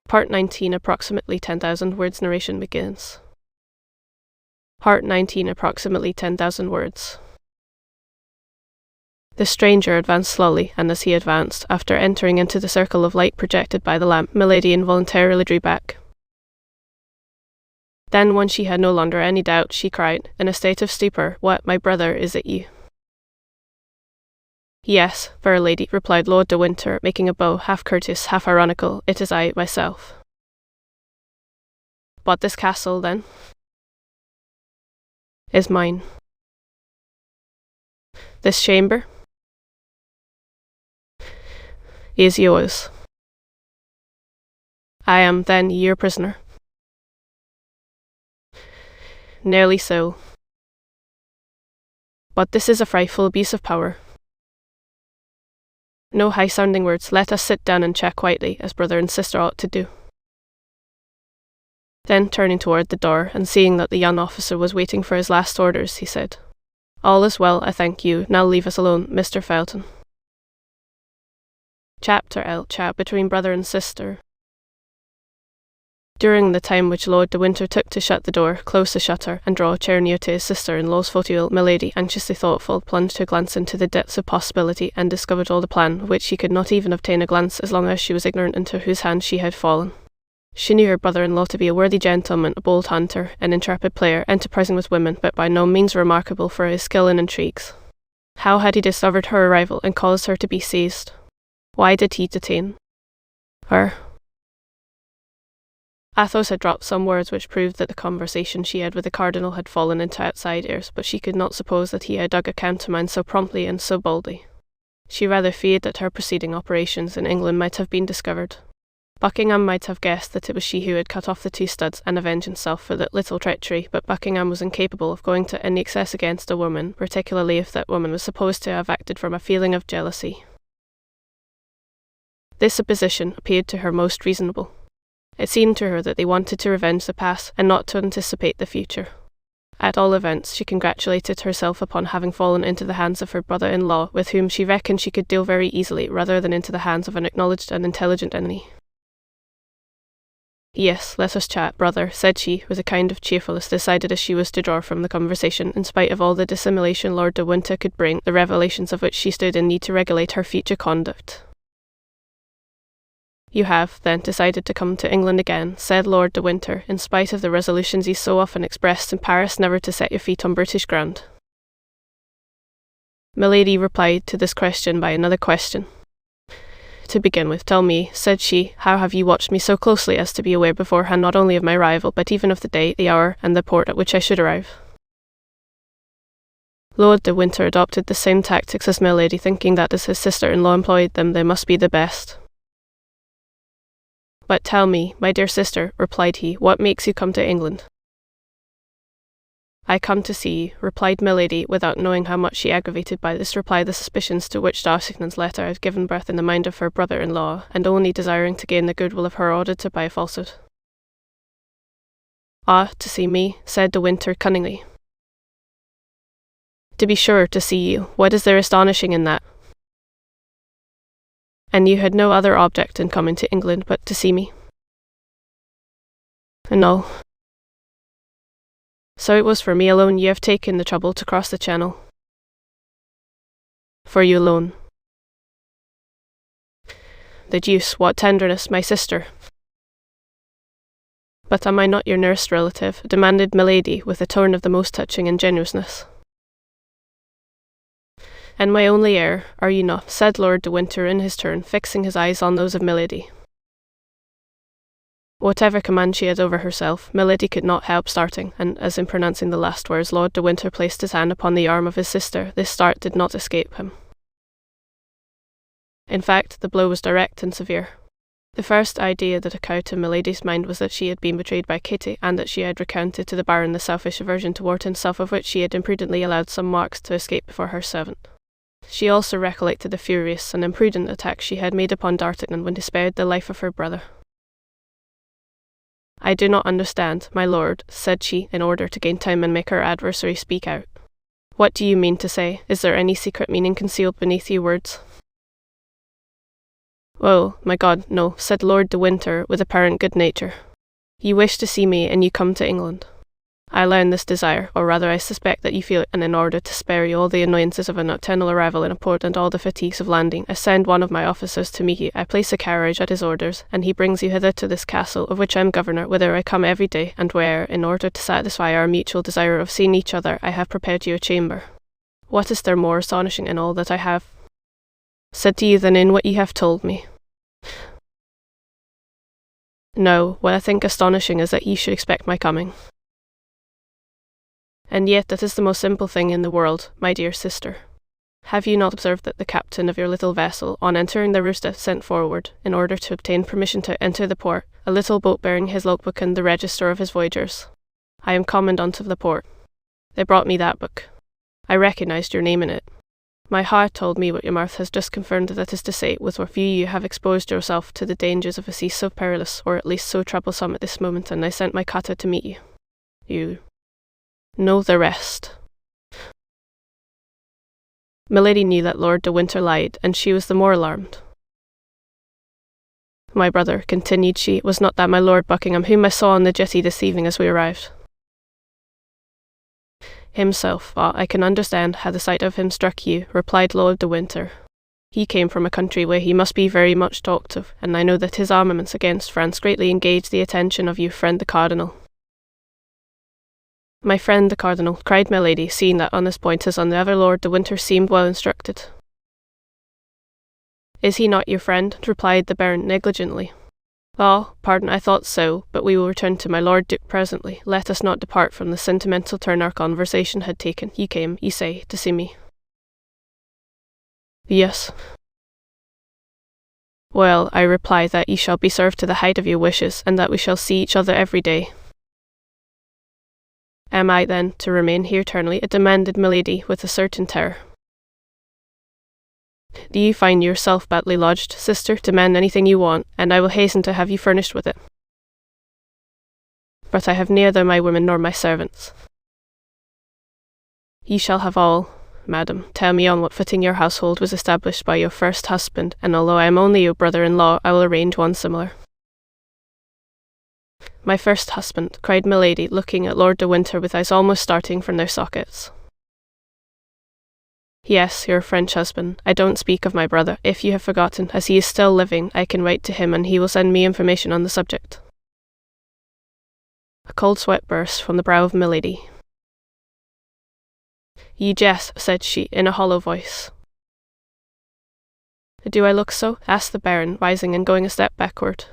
Part 19, approximately 10,000 words narration begins. Part 19, approximately 10,000 words. The stranger advanced slowly, and as he advanced, after entering into the circle of light projected by the lamp, Milady involuntarily drew back. Then, when she had no longer any doubt, she cried, in a state of stupor, "What, my brother, is it you?" "Yes, fair lady," replied Lord de Winter, making a bow, half courteous, half ironical, "it is I, myself." "But this castle, then?" "Is mine." "This chamber?" "Is yours." "I am, then, your prisoner?" "Nearly so." "But this is a frightful abuse of power." "No high-sounding words. Let us sit down and chat quietly, as brother and sister ought to do." Then, turning toward the door, and seeing that the young officer was waiting for his last orders, he said, "All is well, I thank you. Now leave us alone, Mr. Felton." Chapter L. Chat between brother and sister. During the time which Lord de Winter took to shut the door, close the shutter, and draw a chair near to his sister-in-law's fauteuil, Milady, anxiously thoughtful, plunged her glance into the depths of possibility, and discovered all the plan, of which she could not even obtain a glance as long as she was ignorant into whose hands she had fallen. She knew her brother-in-law to be a worthy gentleman, a bold hunter, an intrepid player, enterprising with women, but by no means remarkable for his skill in intrigues. How had he discovered her arrival and caused her to be seized? Why did he detain her? Athos had dropped some words which proved that the conversation she had with the cardinal had fallen into outside ears, but she could not suppose that he had dug a countermine so promptly and so boldly. She rather feared that her preceding operations in England might have been discovered. Buckingham might have guessed that it was she who had cut off the 2 studs and avenged himself for that little treachery, but Buckingham was incapable of going to any excess against a woman, particularly if that woman was supposed to have acted from a feeling of jealousy. This supposition appeared to her most reasonable. It seemed to her that they wanted to revenge the past and not to anticipate the future. At all events, she congratulated herself upon having fallen into the hands of her brother-in-law, with whom she reckoned she could deal very easily, rather than into the hands of an acknowledged and intelligent enemy. "Yes, let us chat, brother," said she, with a kind of cheerfulness decided as she was to draw from the conversation, in spite of all the dissimulation Lord de Winter could bring, the revelations of which she stood in need to regulate her future conduct. "You have, then, decided to come to England again," said Lord de Winter, in spite of the resolutions he so often expressed in Paris never to set your feet on British ground. Milady replied to this question by another question. "To begin with, tell me," said she, "how have you watched me so closely as to be aware beforehand not only of my arrival, but even of the day, the hour, and the port at which I should arrive?" Lord de Winter adopted the same tactics as Milady, thinking that as his sister-in-law employed them, they must be the best. "But tell me, my dear sister," replied he, "what makes you come to England?" "I come to see you," replied Milady, without knowing how much she aggravated by this reply the suspicions to which D'Artagnan's letter had given birth in the mind of her brother-in-law, and only desiring to gain the goodwill of her auditor by a falsehood. "Ah, to see me," said de Winter cunningly. "To be sure, to see you. What is there astonishing in that? And you had no other object in coming to England but to see me?" "No." "So it was for me alone you have taken the trouble to cross the Channel?" "For you alone." "The deuce, what tenderness, my sister!" "But am I not your nearest relative?" demanded Milady, with a tone of the most touching ingenuousness. "And my only heir, are you not?" said Lord de Winter in his turn, fixing his eyes on those of Milady. Whatever command she had over herself, Milady could not help starting, and as in pronouncing the last words Lord de Winter placed his hand upon the arm of his sister, this start did not escape him. In fact, the blow was direct and severe. The first idea that occurred to Milady's mind was that she had been betrayed by Kitty, and that she had recounted to the Baron the selfish aversion toward himself of which she had imprudently allowed some marks to escape before her servant. She also recollected the furious and imprudent attack she had made upon D'Artagnan when he spared the life of her brother. "I do not understand, my lord," said she, in order to gain time and make her adversary speak out. "What do you mean to say? Is there any secret meaning concealed beneath your words?" "Oh, my God, no," said Lord de Winter with apparent good nature. "You wish to see me, and you come to England. I learn this desire, or rather I suspect that you feel it, and in order to spare you all the annoyances of a nocturnal arrival in a port and all the fatigues of landing, I send one of my officers to meet you. I place a carriage at his orders, and he brings you hither to this castle, of which I am governor, whither I come every day, and where, in order to satisfy our mutual desire of seeing each other, I have prepared you a chamber. What is there more astonishing in all that I have said to you than in what you have told me? No, what I think astonishing is that you should expect my coming. And yet that is the most simple thing in the world, my dear sister. Have you not observed that the captain of your little vessel, on entering the Rooster, sent forward, in order to obtain permission to enter the port, a little boat bearing his logbook and the register of his voyagers? I am commandant of the port. They brought me that book. I recognized your name in it. My heart told me what your mouth has just confirmed, that is to say, with what view you have exposed yourself to the dangers of a sea so perilous, or at least so troublesome at this moment, and I sent my cutter to meet you. You know the rest." Milady knew that Lord de Winter lied, and she was the more alarmed. "My brother," continued she, "was not that my Lord Buckingham, whom I saw on the jetty this evening as we arrived?" "Himself. I can understand how the sight of him struck you," replied Lord de Winter. "He came from a country where he must be very much talked of, and I know that his armaments against France greatly engaged the attention of your friend the Cardinal." "My friend the Cardinal," cried Milady, seeing that on this point as on the other Lord de Winter seemed well instructed. "Is he not your friend?" replied the Baron negligently. "Ah, pardon, I thought so, but we will return to my Lord Duke presently. Let us not depart from the sentimental turn our conversation had taken. You came, you say, to see me?" "Yes." "Well, I reply that you shall be served to the height of your wishes, and that we shall see each other every day." "Am I, then, to remain here eternally?" demanded Milady with a certain terror. "Do you find yourself badly lodged, sister? Demand anything you want, and I will hasten to have you furnished with it." "But I have neither my women nor my servants." "You shall have all, madam. Tell me on what footing your household was established by your first husband, and although I am only your brother-in-law, I will arrange one similar." "My first husband," cried Milady, looking at Lord de Winter with eyes almost starting from their sockets. "Yes, your French husband. I don't speak of my brother. If you have forgotten, as he is still living, I can write to him and he will send me information on the subject." A cold sweat burst from the brow of Milady. "You jest," said she, in a hollow voice. "Do I look so?" asked the Baron, rising and going a step backward.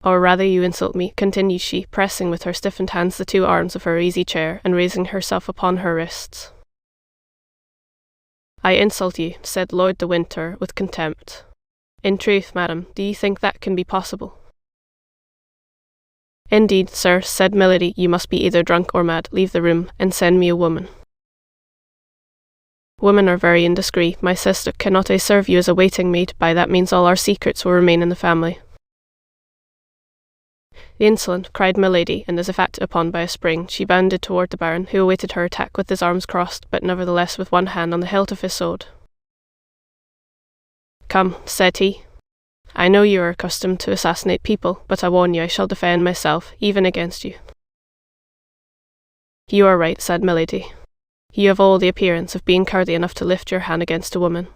"Or rather you insult me," continued she, pressing with her stiffened hands the two arms of her easy chair, and raising herself upon her wrists. "I insult you," said Lord de Winter, with contempt. "In truth, madam, do you think that can be possible?" "Indeed, sir," said Milady, "you must be either drunk or mad. Leave the room, and send me a woman." "Women are very indiscreet. My sister, cannot I serve you as a waiting maid? By that means all our secrets will remain in the family." "The insolent!" cried Milady, and as if acted upon by a spring, she bounded toward the Baron, who awaited her attack with his arms crossed, but nevertheless with one hand on the hilt of his sword. "Come," said he. "I know you are accustomed to assassinate people, but I warn you I shall defend myself, even against you." "You are right," said Milady. "You have all the appearance of being cowardly enough to lift your hand against a woman."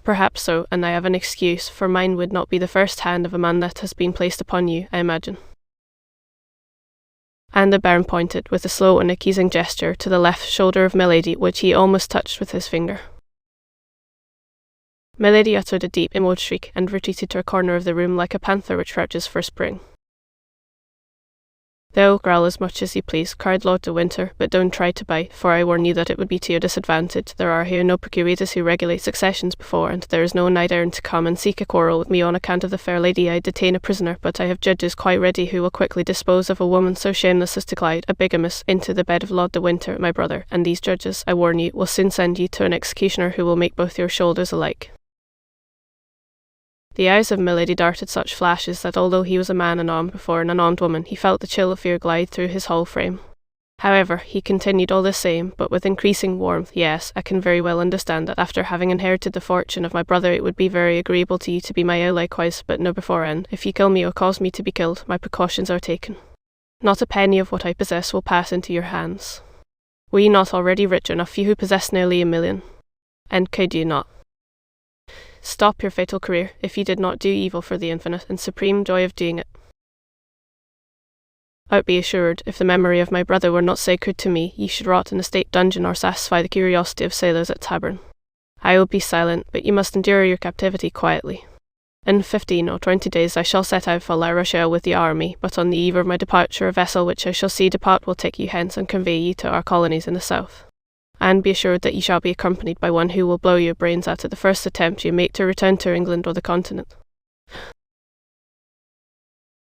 "Perhaps so, and I have an excuse, for mine would not be the first hand of a man that has been placed upon you, I imagine." And the Baron pointed, with a slow and accusing gesture, to the left shoulder of Milady, which he almost touched with his finger. Milady uttered a deep, inward shriek, and retreated to a corner of the room like a panther which crouches for spring. "Though growl as much as you please," cried Lord de Winter, "but don't try to bite, for I warn you that it would be to your disadvantage. There are here no procurators who regulate successions before, and there is no knight errant to come and seek a quarrel with me on account of the fair lady I detain a prisoner, but I have judges quite ready who will quickly dispose of a woman so shameless as to glide, a bigamist, into the bed of Lord de Winter, my brother, and these judges, I warn you, will soon send you to an executioner who will make both your shoulders alike." The eyes of Milady darted such flashes that although he was a man unarmed before an unarmed woman, he felt the chill of fear glide through his whole frame. However, he continued all the same, but with increasing warmth. Yes, I can very well understand that after having inherited the fortune of my brother it would be very agreeable to you to be my heir likewise, but know beforehand, if you kill me or cause me to be killed, my precautions are taken. Not a penny of what I possess will pass into your hands. Were you not already rich enough, you who possess nearly 1,000,000? And could you not stop your fatal career if you did not do evil for the infinite and supreme joy of doing it? Be assured, if the memory of my brother were not sacred to me, ye should rot in a state dungeon or satisfy the curiosity of sailors at tavern. I will be silent, but you must endure your captivity quietly. In 15 or 20 days I shall set out for La Rochelle with the army, but on the eve of my departure a vessel which I shall see depart will take you hence and convey you to our colonies in the south. And be assured that you shall be accompanied by one who will blow your brains out at the first attempt you make to return to England or the continent.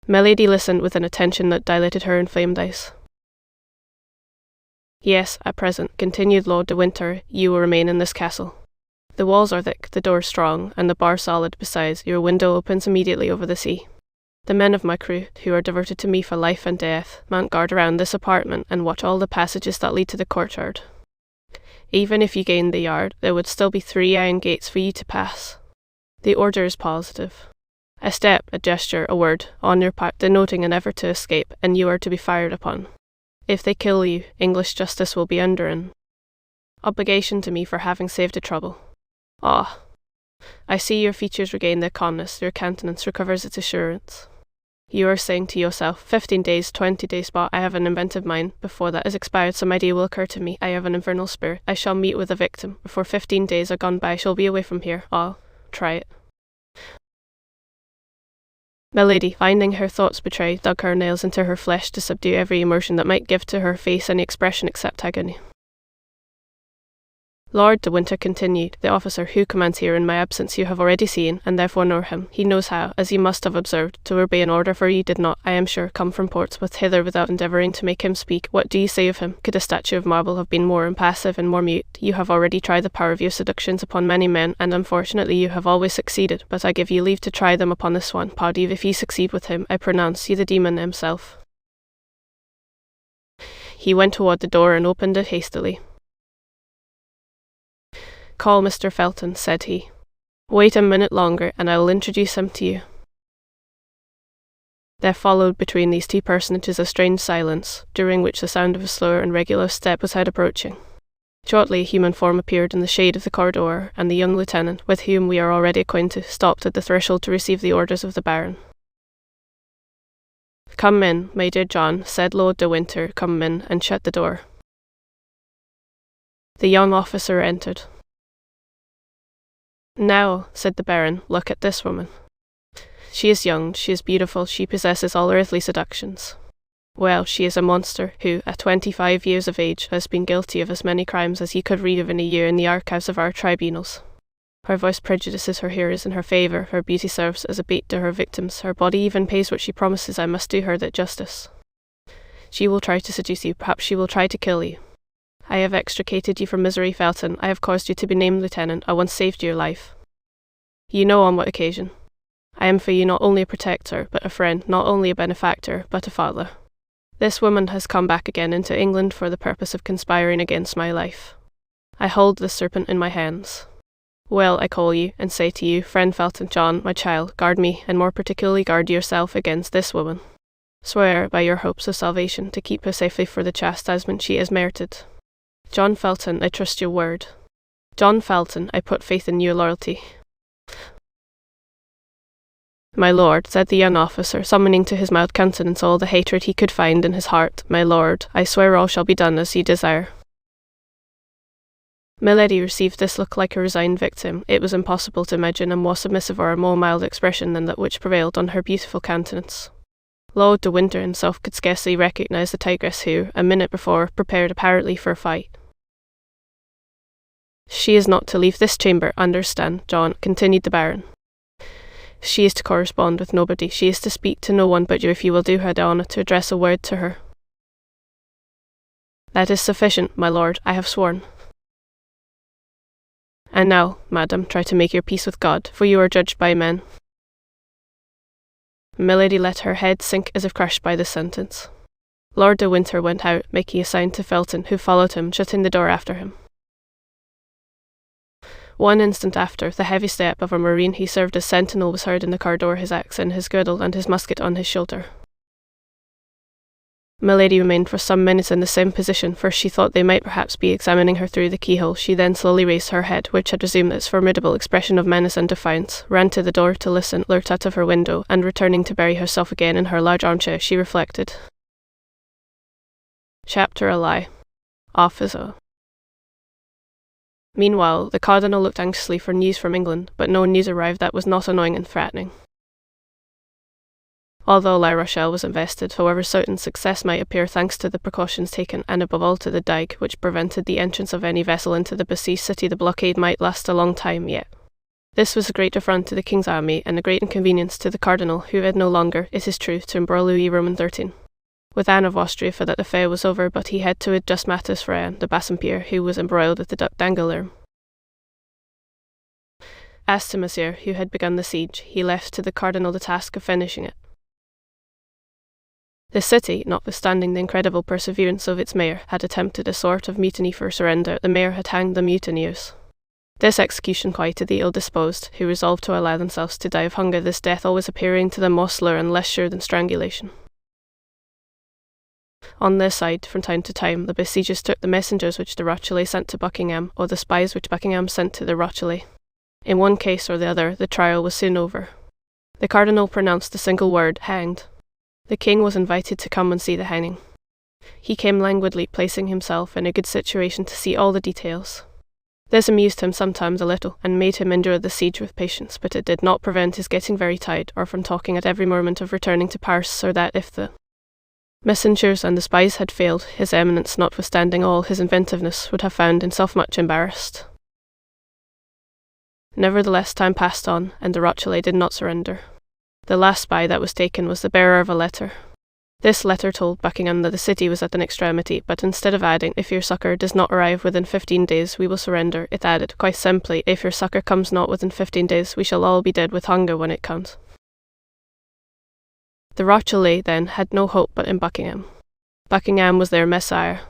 My lady listened with an attention that dilated her inflamed eyes. Yes, at present, continued Lord de Winter, you will remain in this castle. The walls are thick, the door strong, and the bar solid. Besides, your window opens immediately over the sea. The men of my crew, who are devoted to me for life and death, mount guard around this apartment and watch all the passages that lead to the courtyard. Even if you gained the yard, there would still be 3 iron gates for you to pass. The order is positive. A step, a gesture, a word, on your part denoting an effort to escape, and you are to be fired upon. If they kill you, English justice will be under an obligation to me for having saved a trouble. Ah, I see your features regain their calmness, your countenance recovers its assurance. You are saying to yourself, 15 days, 20 days spot, I have an inventive mind. Before that is expired, some idea will occur to me. I have an infernal spirit. I shall meet with a victim. Before 15 days are gone by, I shall be away from here. Ah, try it. My lady, finding her thoughts betrayed, dug her nails into her flesh to subdue every emotion that might give to her face any expression except agony. Lord de Winter continued, the officer who commands here in my absence you have already seen, and therefore know him. He knows how, as you must have observed, to obey an order, for you did not, I am sure, come from Portsmouth hither without endeavouring to make him speak. What do you say of him? Could a statue of marble have been more impassive and more mute? You have already tried the power of your seductions upon many men, and unfortunately you have always succeeded, but I give you leave to try them upon this one. Pardieu, if you succeed with him, I pronounce you the demon himself. He went toward the door and opened it hastily. Call Mr. Felton, said he. Wait a minute longer, and I will introduce him to you. There followed between these 2 personages a strange silence, during which the sound of a slower and regular step was heard approaching. Shortly a human form appeared in the shade of the corridor, and the young lieutenant, with whom we are already acquainted, stopped at the threshold to receive the orders of the Baron. Come in, my dear John, said Lord de Winter, come in, and shut the door. The young officer entered. Now, said the Baron, look at this woman. She is young, she is beautiful, she possesses all earthly seductions. Well, she is a monster who, at 25 years of age, has been guilty of as many crimes as you could read of in a year in the archives of our tribunals. Her voice prejudices her hearers in her favour, her beauty serves as a bait to her victims, her body even pays what she promises. I must do her that justice. She will try to seduce you, perhaps she will try to kill you. I have extricated you from misery, Felton. I have caused you to be named lieutenant. I once saved your life. You know on what occasion. I am for you not only a protector, but a friend, not only a benefactor, but a father. This woman has come back again into England for the purpose of conspiring against my life. I hold this serpent in my hands. Well, I call you, and say to you, friend Felton, John, my child, guard me, and more particularly guard yourself against this woman. Swear, by your hopes of salvation, to keep her safely for the chastisement she has merited. John Felton, I trust your word. John Felton, I put faith in your loyalty. My lord, said the young officer, summoning to his mild countenance all the hatred he could find in his heart, my lord, I swear all shall be done as you desire. Milady received this look like a resigned victim. It was impossible to imagine a more submissive or a more mild expression than that which prevailed on her beautiful countenance. Lord de Winter himself could scarcely recognize the tigress who, a minute before, prepared apparently for a fight. She is not to leave this chamber, understand, John, continued the Baron. She is to correspond with nobody. She is to speak to no one but you if you will do her the honour to address a word to her. That is sufficient, my lord, I have sworn. And now, madam, try to make your peace with God, for you are judged by men. Milady let her head sink as if crushed by this sentence. Lord de Winter went out, making a sign to Felton, who followed him, shutting the door after him. One instant after, the heavy step of a marine he served as sentinel was heard in the corridor, his axe in his girdle and his musket on his shoulder. Milady remained for some minutes in the same position. First she thought they might perhaps be examining her through the keyhole. She then slowly raised her head, which had resumed its formidable expression of menace and defiance, ran to the door to listen, looked out of her window, and returning to bury herself again in her large armchair, she reflected. Chapter A Lie. Officer. Meanwhile, the Cardinal looked anxiously for news from England, but no news arrived that was not annoying and threatening. Although La Rochelle was invested, however certain success might appear thanks to the precautions taken, and above all to the digue, which prevented the entrance of any vessel into the besieged city, the blockade might last a long time yet. This was a great affront to the king's army, and a great inconvenience to the Cardinal, who had no longer, it is true, to embroil Louis Roman XIII. With Anne of Austria, for that the affair was over, but he had to adjust matters for Anne de Bassompierre, who was embroiled with the Duc d'Angoulême. As to Monsieur, who had begun the siege, he left to the Cardinal the task of finishing it. The city, notwithstanding the incredible perseverance of its mayor, had attempted a sort of mutiny for surrender. The mayor had hanged the mutineers. This execution quieted the ill-disposed, who resolved to allow themselves to die of hunger, this death always appearing to them more slow and less sure than strangulation. On their side, from time to time, the besiegers took the messengers which the Rochellais sent to Buckingham, or the spies which Buckingham sent to the Rochellais. In one case or the other, the trial was soon over. The Cardinal pronounced the single word, hanged. The king was invited to come and see the hanging. He came languidly, placing himself in a good situation to see all the details. This amused him sometimes a little, and made him endure the siege with patience, but it did not prevent his getting very tired, or from talking at every moment of returning to Paris, so that if the messengers and the spies had failed, his Eminence, notwithstanding all his inventiveness, would have found himself much embarrassed. Nevertheless, time passed on, and the Rochellais did not surrender. The last spy that was taken was the bearer of a letter. This letter told Buckingham that the city was at an extremity, but instead of adding, "If your succour does not arrive within 15 days, we will surrender," it added, quite simply, "If your succour comes not within 15 days, we shall all be dead with hunger when it comes." The Rochellais, then, had no hope but in Buckingham. Buckingham was their messiah.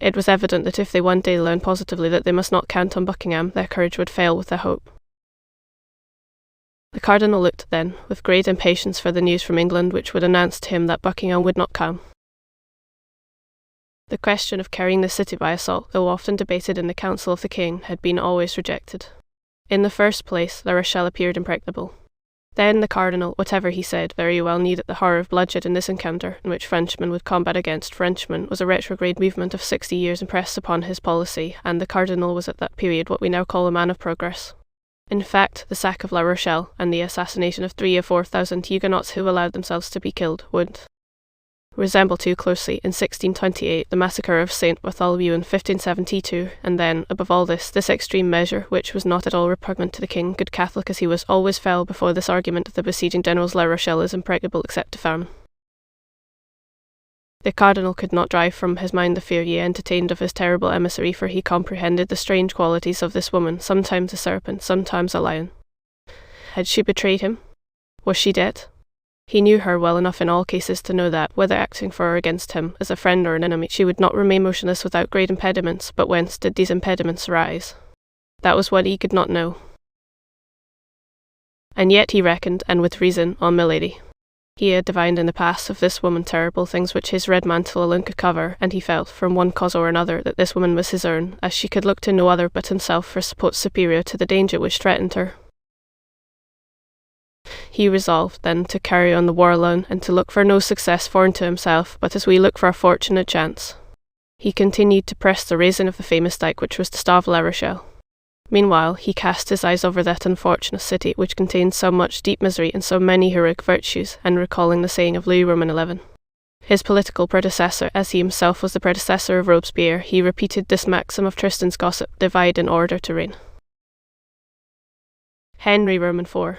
It was evident that if they one day learned positively that they must not count on Buckingham, their courage would fail with their hope. The Cardinal looked, then, with great impatience for the news from England which would announce to him that Buckingham would not come. The question of carrying the city by assault, though often debated in the council of the king, had been always rejected. In the first place, La Rochelle appeared impregnable. Then the Cardinal, whatever he said, very well knew that the horror of bloodshed in this encounter, in which Frenchmen would combat against Frenchmen, was a retrograde movement of 60 years impressed upon his policy, and the Cardinal was at that period what we now call a man of progress. In fact, the sack of La Rochelle, and the assassination of 3,000 or 4,000 Huguenots who allowed themselves to be killed, would resemble too closely, in 1628, the massacre of St. Bartholomew in 1572, and then, above all this extreme measure, which was not at all repugnant to the king, good Catholic as he was, always fell before this argument of the besieging generals. La Rochelle is impregnable except to famine. The Cardinal could not drive from his mind the fear he entertained of his terrible emissary, for he comprehended the strange qualities of this woman, sometimes a serpent, sometimes a lion. Had she betrayed him? Was she dead? He knew her well enough in all cases to know that, whether acting for or against him, as a friend or an enemy, she would not remain motionless without great impediments. But whence did these impediments arise? That was what he could not know. And yet he reckoned, and with reason, on Milady. He had divined in the past of this woman terrible things which his red mantle alone could cover, and he felt, from one cause or another, that this woman was his own, as she could look to no other but himself for support superior to the danger which threatened her. He resolved, then, to carry on the war alone, and to look for no success foreign to himself, but as we look for a fortunate chance. He continued to press the raising of the famous dike which was to starve La Rochelle. Meanwhile, he cast his eyes over that unfortunate city, which contained so much deep misery and so many heroic virtues, and recalling the saying of Louis Roman XI, his political predecessor, as he himself was the predecessor of Robespierre, he repeated this maxim of Tristan's gossip: divide in order to reign. Henry Roman IV,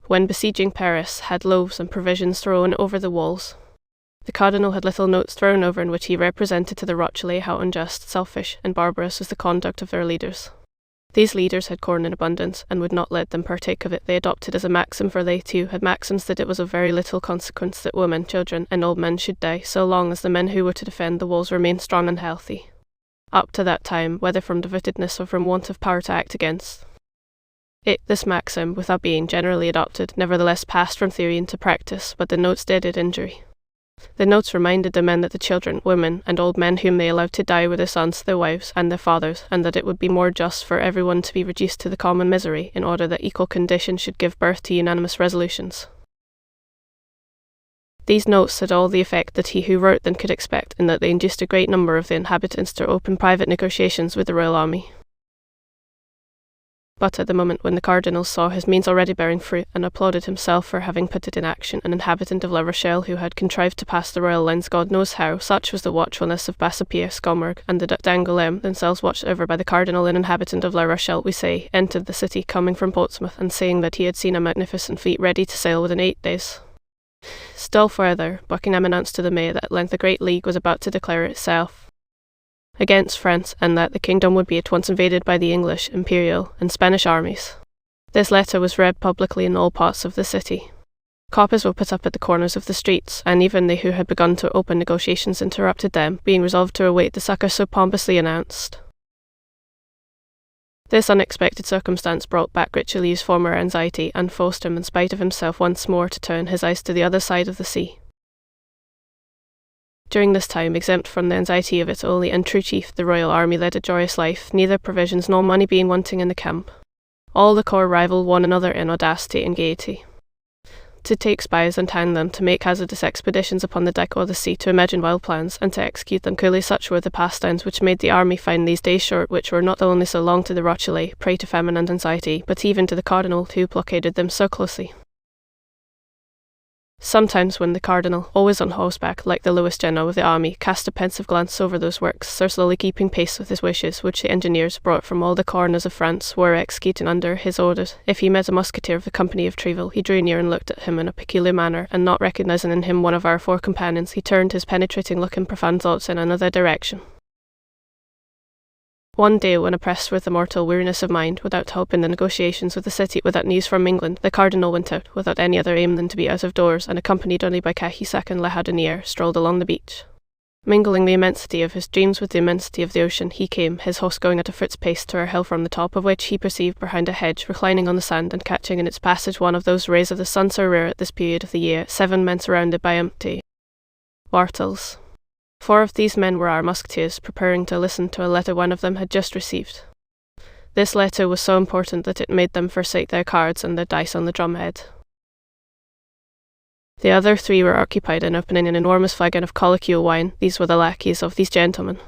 when besieging Paris, had loaves and provisions thrown over the walls. The Cardinal had little notes thrown over in which he represented to the Rochellais how unjust, selfish, and barbarous was the conduct of their leaders. These leaders had corn in abundance, and would not let them partake of it. They adopted as a maxim, for they too had maxims, that it was of very little consequence that women, children, and old men should die, so long as the men who were to defend the walls remained strong and healthy. Up to that time, whether from devotedness or from want of power to act against it, this maxim, without being generally adopted, nevertheless passed from theory into practice, but the notes did it injury. The notes reminded the men that the children, women, and old men whom they allowed to die were their sons, their wives, and their fathers, and that it would be more just for everyone to be reduced to the common misery, in order that equal conditions should give birth to unanimous resolutions. These notes had all the effect that he who wrote them could expect, in that they induced a great number of the inhabitants to open private negotiations with the royal army. But at the moment when the cardinal saw his means already bearing fruit, and applauded himself for having put it in action, an inhabitant of La Rochelle who had contrived to pass the royal lines God knows how, such was the watchfulness of Bassompierre, Skomorg, and the Duc d'Angoulême, themselves watched over by the cardinal, an inhabitant of La Rochelle, we say, entered the city coming from Portsmouth, and saying that he had seen a magnificent fleet ready to sail within 8 days. Still further, Buckingham announced to the Mayor that at length a great league was about to declare itself against France, and that the kingdom would be at once invaded by the English, Imperial, and Spanish armies. This letter was read publicly in all parts of the city. Copies were put up at the corners of the streets, and even they who had begun to open negotiations interrupted them, being resolved to await the succour so pompously announced. This unexpected circumstance brought back Richelieu's former anxiety, and forced him, in spite of himself, once more to turn his eyes to the other side of the sea. During this time, exempt from the anxiety of its only and true chief, the royal army led a joyous life, neither provisions nor money being wanting in the camp. All the corps rivaled one another in audacity and gaiety. To take spies and hang them, to make hazardous expeditions upon the deck or the sea, to imagine wild plans, and to execute them coolly, such were the pastimes which made the army find these days short, which were not only so long to the Rochellais, prey to famine and anxiety, but even to the cardinal, who blockaded them so closely. Sometimes when the cardinal, always on horseback, like the lowest general of the army, cast a pensive glance over those works, so slowly keeping pace with his wishes, which the engineers, brought from all the corners of France, were executing under his orders, if he met a musketeer of the company of Treville, he drew near and looked at him in a peculiar manner, and not recognising in him one of our 4 companions, he turned his penetrating look and profound thoughts in another direction. One day, when oppressed with a mortal weariness of mind, without hope in the negotiations with the city, without news from England, the cardinal went out, without any other aim than to be out of doors, and accompanied only by Cahusac and La Houdinière, strolled along the beach. Mingling the immensity of his dreams with the immensity of the ocean, he came, his horse going at a foot's pace, to a hill from the top of which he perceived behind a hedge, reclining on the sand, and catching in its passage one of those rays of the sun so rare at this period of the year, 7 men surrounded by empty wartels. 4 of these men were our musketeers, preparing to listen to a letter one of them had just received. This letter was so important that it made them forsake their cards and their dice on the drumhead. The other 3 were occupied in opening an enormous flagon of colloquial wine. These were the lackeys of these gentlemen.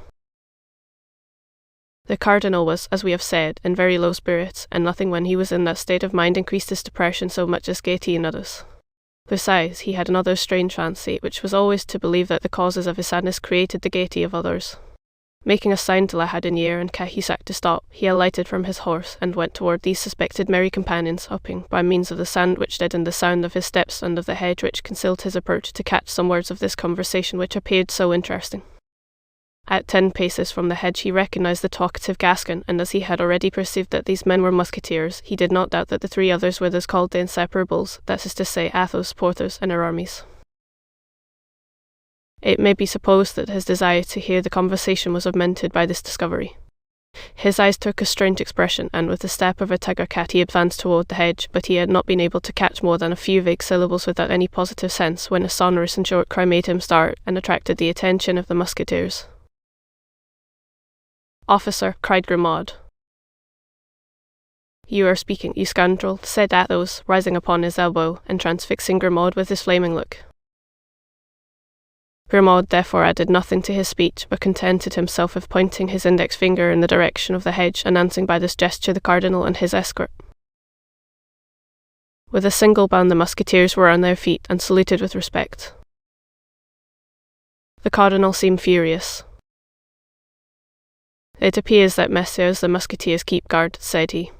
The cardinal was, as we have said, in very low spirits, and nothing when he was in that state of mind increased his depression so much as gaiety in others. Besides, he had another strange fancy, which was always to believe that the causes of his sadness created the gaiety of others. Making a sign to La Houdinière and Cahusac to stop, he alighted from his horse, and went toward these suspected merry companions, hoping, by means of the sand which deadened the sound of his steps and of the hedge which concealed his approach, to catch some words of this conversation which appeared so interesting. At 10 paces from the hedge he recognised the talkative Gascon, and as he had already perceived that these men were musketeers, he did not doubt that the 3 others were those called the Inseparables, that is to say, Athos, Porthos, and Aramis. It may be supposed that his desire to hear the conversation was augmented by this discovery. His eyes took a strange expression, and with the step of a tiger cat he advanced toward the hedge, but he had not been able to catch more than a few vague syllables without any positive sense, when a sonorous and short cry made him start, and attracted the attention of the musketeers. "Officer," cried Grimaud. "You are speaking, you scoundrel," said Athos, rising upon his elbow, and transfixing Grimaud with his flaming look. Grimaud therefore added nothing to his speech, but contented himself with pointing his index finger in the direction of the hedge, announcing by this gesture the cardinal and his escort. With a single bound the musketeers were on their feet, and saluted with respect. The cardinal seemed furious. "It appears that messieurs the musketeers keep guard," said he.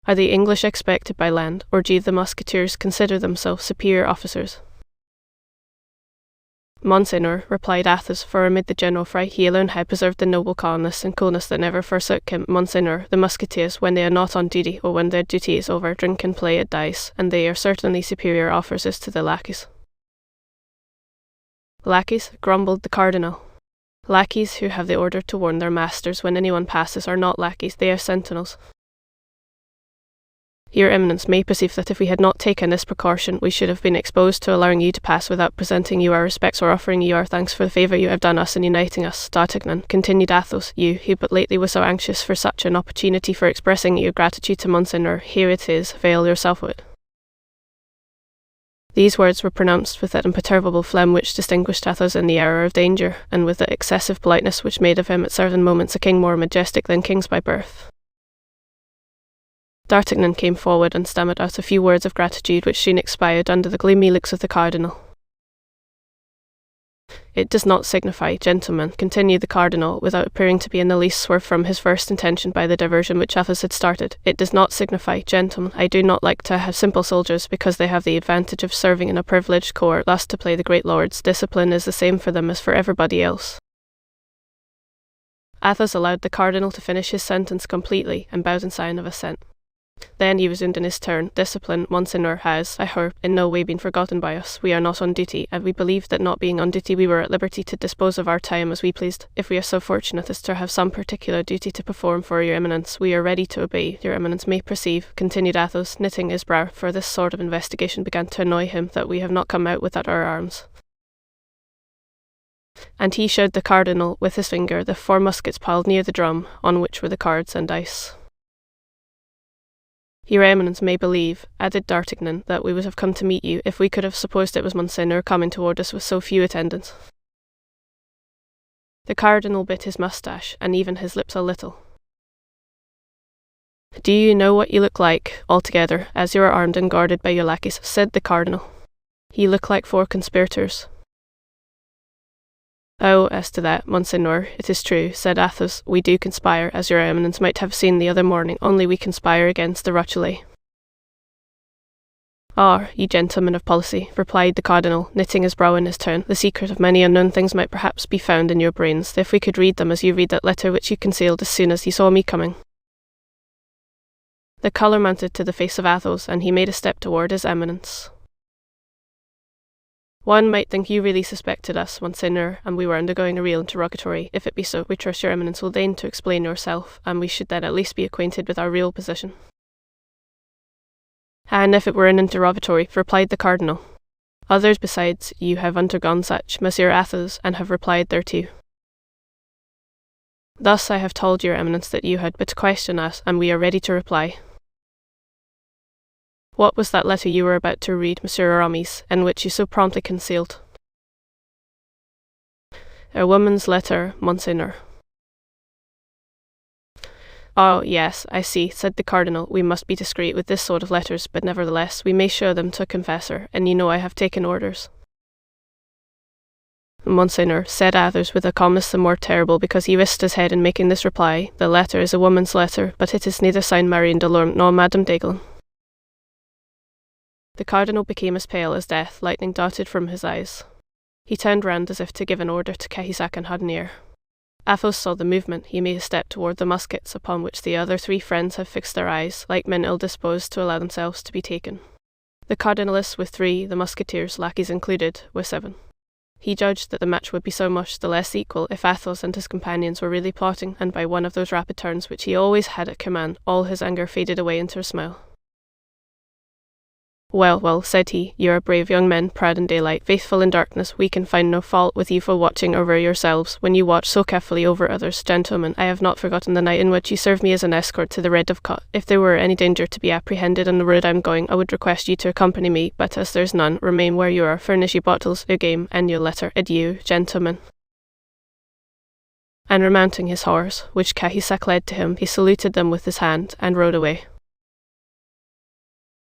"Are the English expected by land, or do the musketeers consider themselves superior officers?" Monseigneur, replied Athos, for amid the general fright he alone had preserved the noble calmness and coolness that never forsook him. Monseigneur, the Musketeers, when they are not on duty, or when their duty is over, drink and play at dice, and they are certainly superior officers to the lackeys. Lackeys, grumbled the cardinal. Lackeys who have the order to warn their masters when anyone passes are not lackeys, they are sentinels. Your Eminence may perceive that if we had not taken this precaution, we should have been exposed to allowing you to pass without presenting you our respects or offering you our thanks for the favour you have done us in uniting us. D'Artagnan, continued Athos, you, who but lately were so anxious for such an opportunity for expressing your gratitude to Monseigneur, here it is, avail yourself of it. These words were pronounced with that imperturbable phlegm which distinguished Athos in the hour of danger, and with that excessive politeness which made of him at certain moments a king more majestic than kings by birth. D'Artagnan came forward and stammered out a few words of gratitude which soon expired under the gloomy looks of the cardinal. It does not signify, gentlemen, continued the cardinal, without appearing to be in the least swerved from his first intention by the diversion which Athos had started. It does not signify, gentlemen, I do not like to have simple soldiers because they have the advantage of serving in a privileged corps, thus to play the great lords. Discipline is the same for them as for everybody else. Athos allowed the cardinal to finish his sentence completely, and bowed in sign of assent. Then he resumed in his turn. Discipline, Monseigneur, has, I hope, in no way been forgotten by us. We are not on duty, and we believed that not being on duty we were at liberty to dispose of our time as we pleased. If we are so fortunate as to have some particular duty to perform for your Eminence, we are ready to obey. Your Eminence may perceive, continued Athos, knitting his brow, for this sort of investigation began to annoy him, that we have not come out without our arms. And he showed the cardinal, with his finger, the 4 muskets piled near the drum, on which were the cards and dice. Your Eminence may believe, added D'Artagnan, that we would have come to meet you if we could have supposed it was Monseigneur coming toward us with so few attendants. The cardinal bit his moustache, and even his lips a little. Do you know what you look like, altogether, as you are armed and guarded by your lackeys? Said the cardinal. You look like 4 conspirators. Oh, as to that, Monseigneur, it is true, said Athos, we do conspire, as your Eminence might have seen the other morning, only we conspire against the Rochellais. Ah, you gentlemen of policy, replied the cardinal, knitting his brow in his turn, the secret of many unknown things might perhaps be found in your brains, if we could read them as you read that letter which you concealed as soon as you saw me coming. The colour mounted to the face of Athos, and he made a step toward his Eminence. One might think you really suspected us, Monseigneur, and we were undergoing a real interrogatory. If it be so, we trust your Eminence will deign to explain yourself, and we should then at least be acquainted with our real position. And if it were an interrogatory, replied the cardinal. Others besides you have undergone such, Monsieur Athos, and have replied thereto. Thus I have told your Eminence that you had but to question us, and we are ready to reply. What was that letter you were about to read, Monsieur Aramis, and which you so promptly concealed? A woman's letter, Monseigneur. Oh, yes, I see, said the cardinal. We must be discreet with this sort of letters, but nevertheless we may show them to a confessor, and you know I have taken orders. Monseigneur, said Athos with a calmness the more terrible because he risked his head in making this reply, the letter is a woman's letter, but it is neither signed Marion de Lorme nor Madame d'Aiglen. The cardinal became as pale as death, lightning darted from his eyes. He turned round as if to give an order to Cahusac and Hodenier. Athos saw the movement. He made a step toward the muskets, upon which the other 3 friends had fixed their eyes, like men ill-disposed to allow themselves to be taken. The cardinalists were 3, the Musketeers, lackeys included, were 7. He judged that the match would be so much the less equal if Athos and his companions were really plotting, and by one of those rapid turns which he always had at command, all his anger faded away into a smile. Well, well, said he, you are brave young men, proud in daylight, faithful in darkness. We can find no fault with you for watching over yourselves, when you watch so carefully over others. Gentlemen, I have not forgotten the night in which you served me as an escort to the Red Dovecot. If there were any danger to be apprehended on the road I am going, I would request you to accompany me, but as there's none, remain where you are, furnish your bottles, your game, and your letter. Adieu, gentlemen. And remounting his horse, which Cahusac led to him, he saluted them with his hand, and rode away.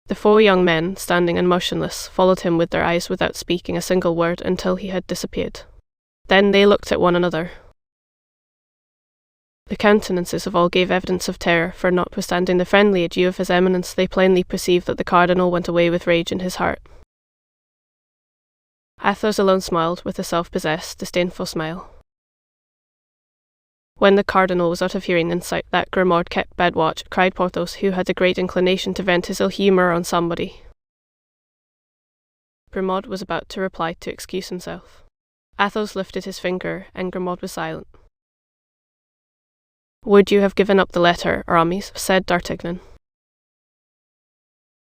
The 4 young men, standing and motionless, followed him with their eyes without speaking a single word until he had disappeared. Then they looked at one another. The countenances of all gave evidence of terror, for notwithstanding the friendly adieu of his Eminence, they plainly perceived that the cardinal went away with rage in his heart. Athos alone smiled with a self-possessed, disdainful smile. When the cardinal was out of hearing and sight that Grimaud kept bed watch, cried Porthos, who had a great inclination to vent his ill humour on somebody. Grimaud was about to reply to excuse himself. Athos lifted his finger, and Grimaud was silent. "Would you have given up the letter, Aramis?" said D'Artagnan.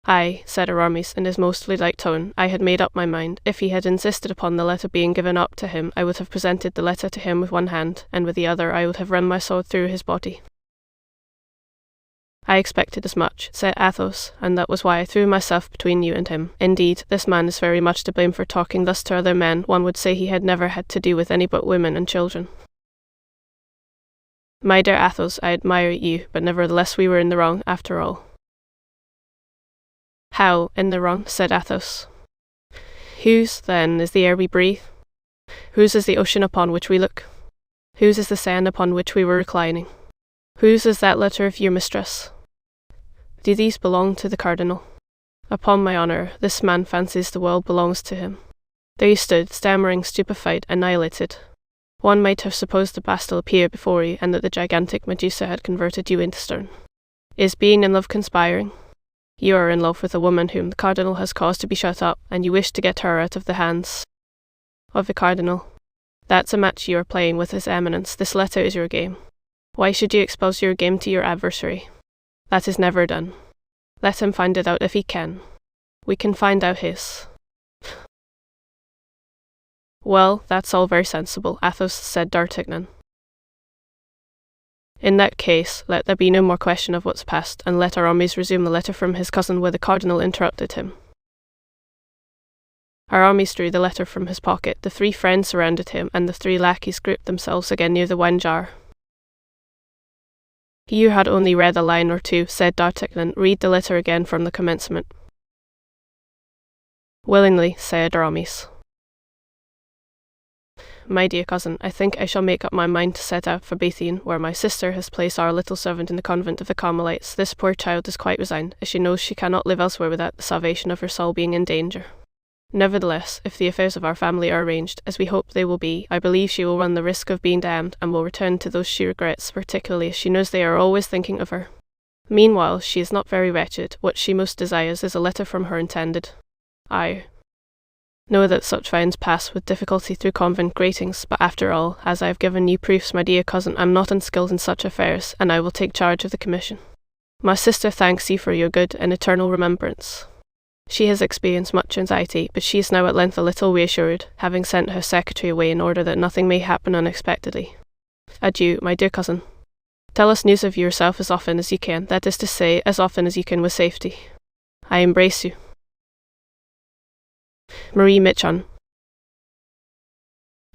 "Aye," said Aramis in his most light tone, "I had made up my mind. If he had insisted upon the letter being given up to him, I would have presented the letter to him with one hand, and with the other I would have run my sword through his body." "I expected as much," said Athos, "and that was why I threw myself between you and him. Indeed, this man is very much to blame for talking thus to other men. One would say he had never had to do with any but women and children." "My dear Athos, I admire you, but nevertheless we were in the wrong after all." "How in the wrong?" said Athos. "Whose, then, is the air we breathe? Whose is the ocean upon which we look? Whose is the sand upon which we were reclining? Whose is that letter of your mistress? Do these belong to the cardinal? Upon my honour, this man fancies the world belongs to him." There you stood, stammering, stupefied, annihilated. One might have supposed the Bastille appeared before you, and that the gigantic Medusa had converted you into stone. Is being in love conspiring? You are in love with a woman whom the cardinal has caused to be shut up, and you wish to get her out of the hands of the cardinal. That's a match you are playing with his eminence. This letter is your game. Why should you expose your game to your adversary? That is never done. Let him find it out if he can. We can find out his. Well, that's all very sensible, Athos, said D'Artagnan. In that case, let there be no more question of what's past, and let Aramis resume the letter from his cousin where the cardinal interrupted him. Aramis drew the letter from his pocket. The three friends surrounded him, and the three lackeys grouped themselves again near the wine jar. You had only read a line or two, said D'Artagnan. Read the letter again from the commencement. Willingly, said Aramis. My dear cousin, I think I shall make up my mind to set out for Bethune, where my sister has placed our little servant in the convent of the Carmelites. This poor child is quite resigned, as she knows she cannot live elsewhere without the salvation of her soul being in danger. Nevertheless, if the affairs of our family are arranged, as we hope they will be, I believe she will run the risk of being damned, and will return to those she regrets, particularly as she knows they are always thinking of her. Meanwhile, she is not very wretched. What she most desires is a letter from her intended. I know that such finds pass with difficulty through convent gratings, but after all, as I have given you proofs, my dear cousin, I am not unskilled in such affairs, and I will take charge of the commission. My sister thanks you for your good and eternal remembrance. She has experienced much anxiety, but she is now at length a little reassured, having sent her secretary away in order that nothing may happen unexpectedly. Adieu, my dear cousin. Tell us news of yourself as often as you can, that is to say, as often as you can with safety. I embrace you. Marie Michon.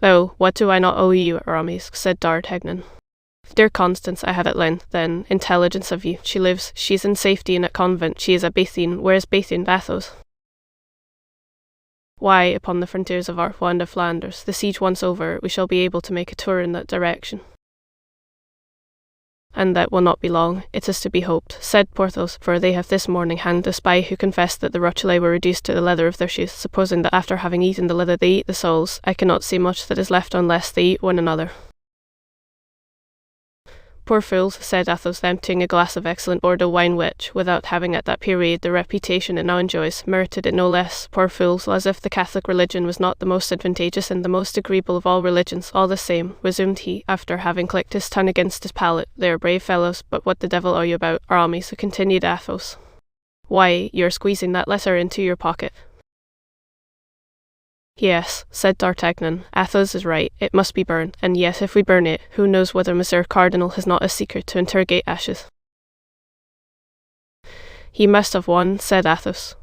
Oh, what do I not owe you, Aramis, said D'Artagnan. Dear Constance, I have at length, then, intelligence of you. She lives, she is in safety in a convent, she is at Bethune. Where is Bethune, Athos? Why, upon the frontiers of Artois and of Flanders. The siege once over, we shall be able to make a tour in that direction. And that will not be long, it is to be hoped, said Porthos, for they have this morning hanged a spy who confessed that the Rochellais were reduced to the leather of their shoes. Supposing that after having eaten the leather they eat the soles, I cannot see much that is left unless they eat one another. Poor fools, said Athos, emptying a glass of excellent Bordeaux wine which, without having at that period the reputation it now enjoys, merited it no less. Poor fools, as if the Catholic religion was not the most advantageous and the most agreeable of all religions. All the same, resumed he, after having clicked his tongue against his palate, they are brave fellows, but what the devil are you about, Aramis? Continued Athos. Why, you are squeezing that letter into your pocket. Yes, said D'Artagnan, Athos is right, it must be burned, and yet if we burn it, who knows whether Monsieur Cardinal has not a secret to interrogate ashes. He must have one, said Athos.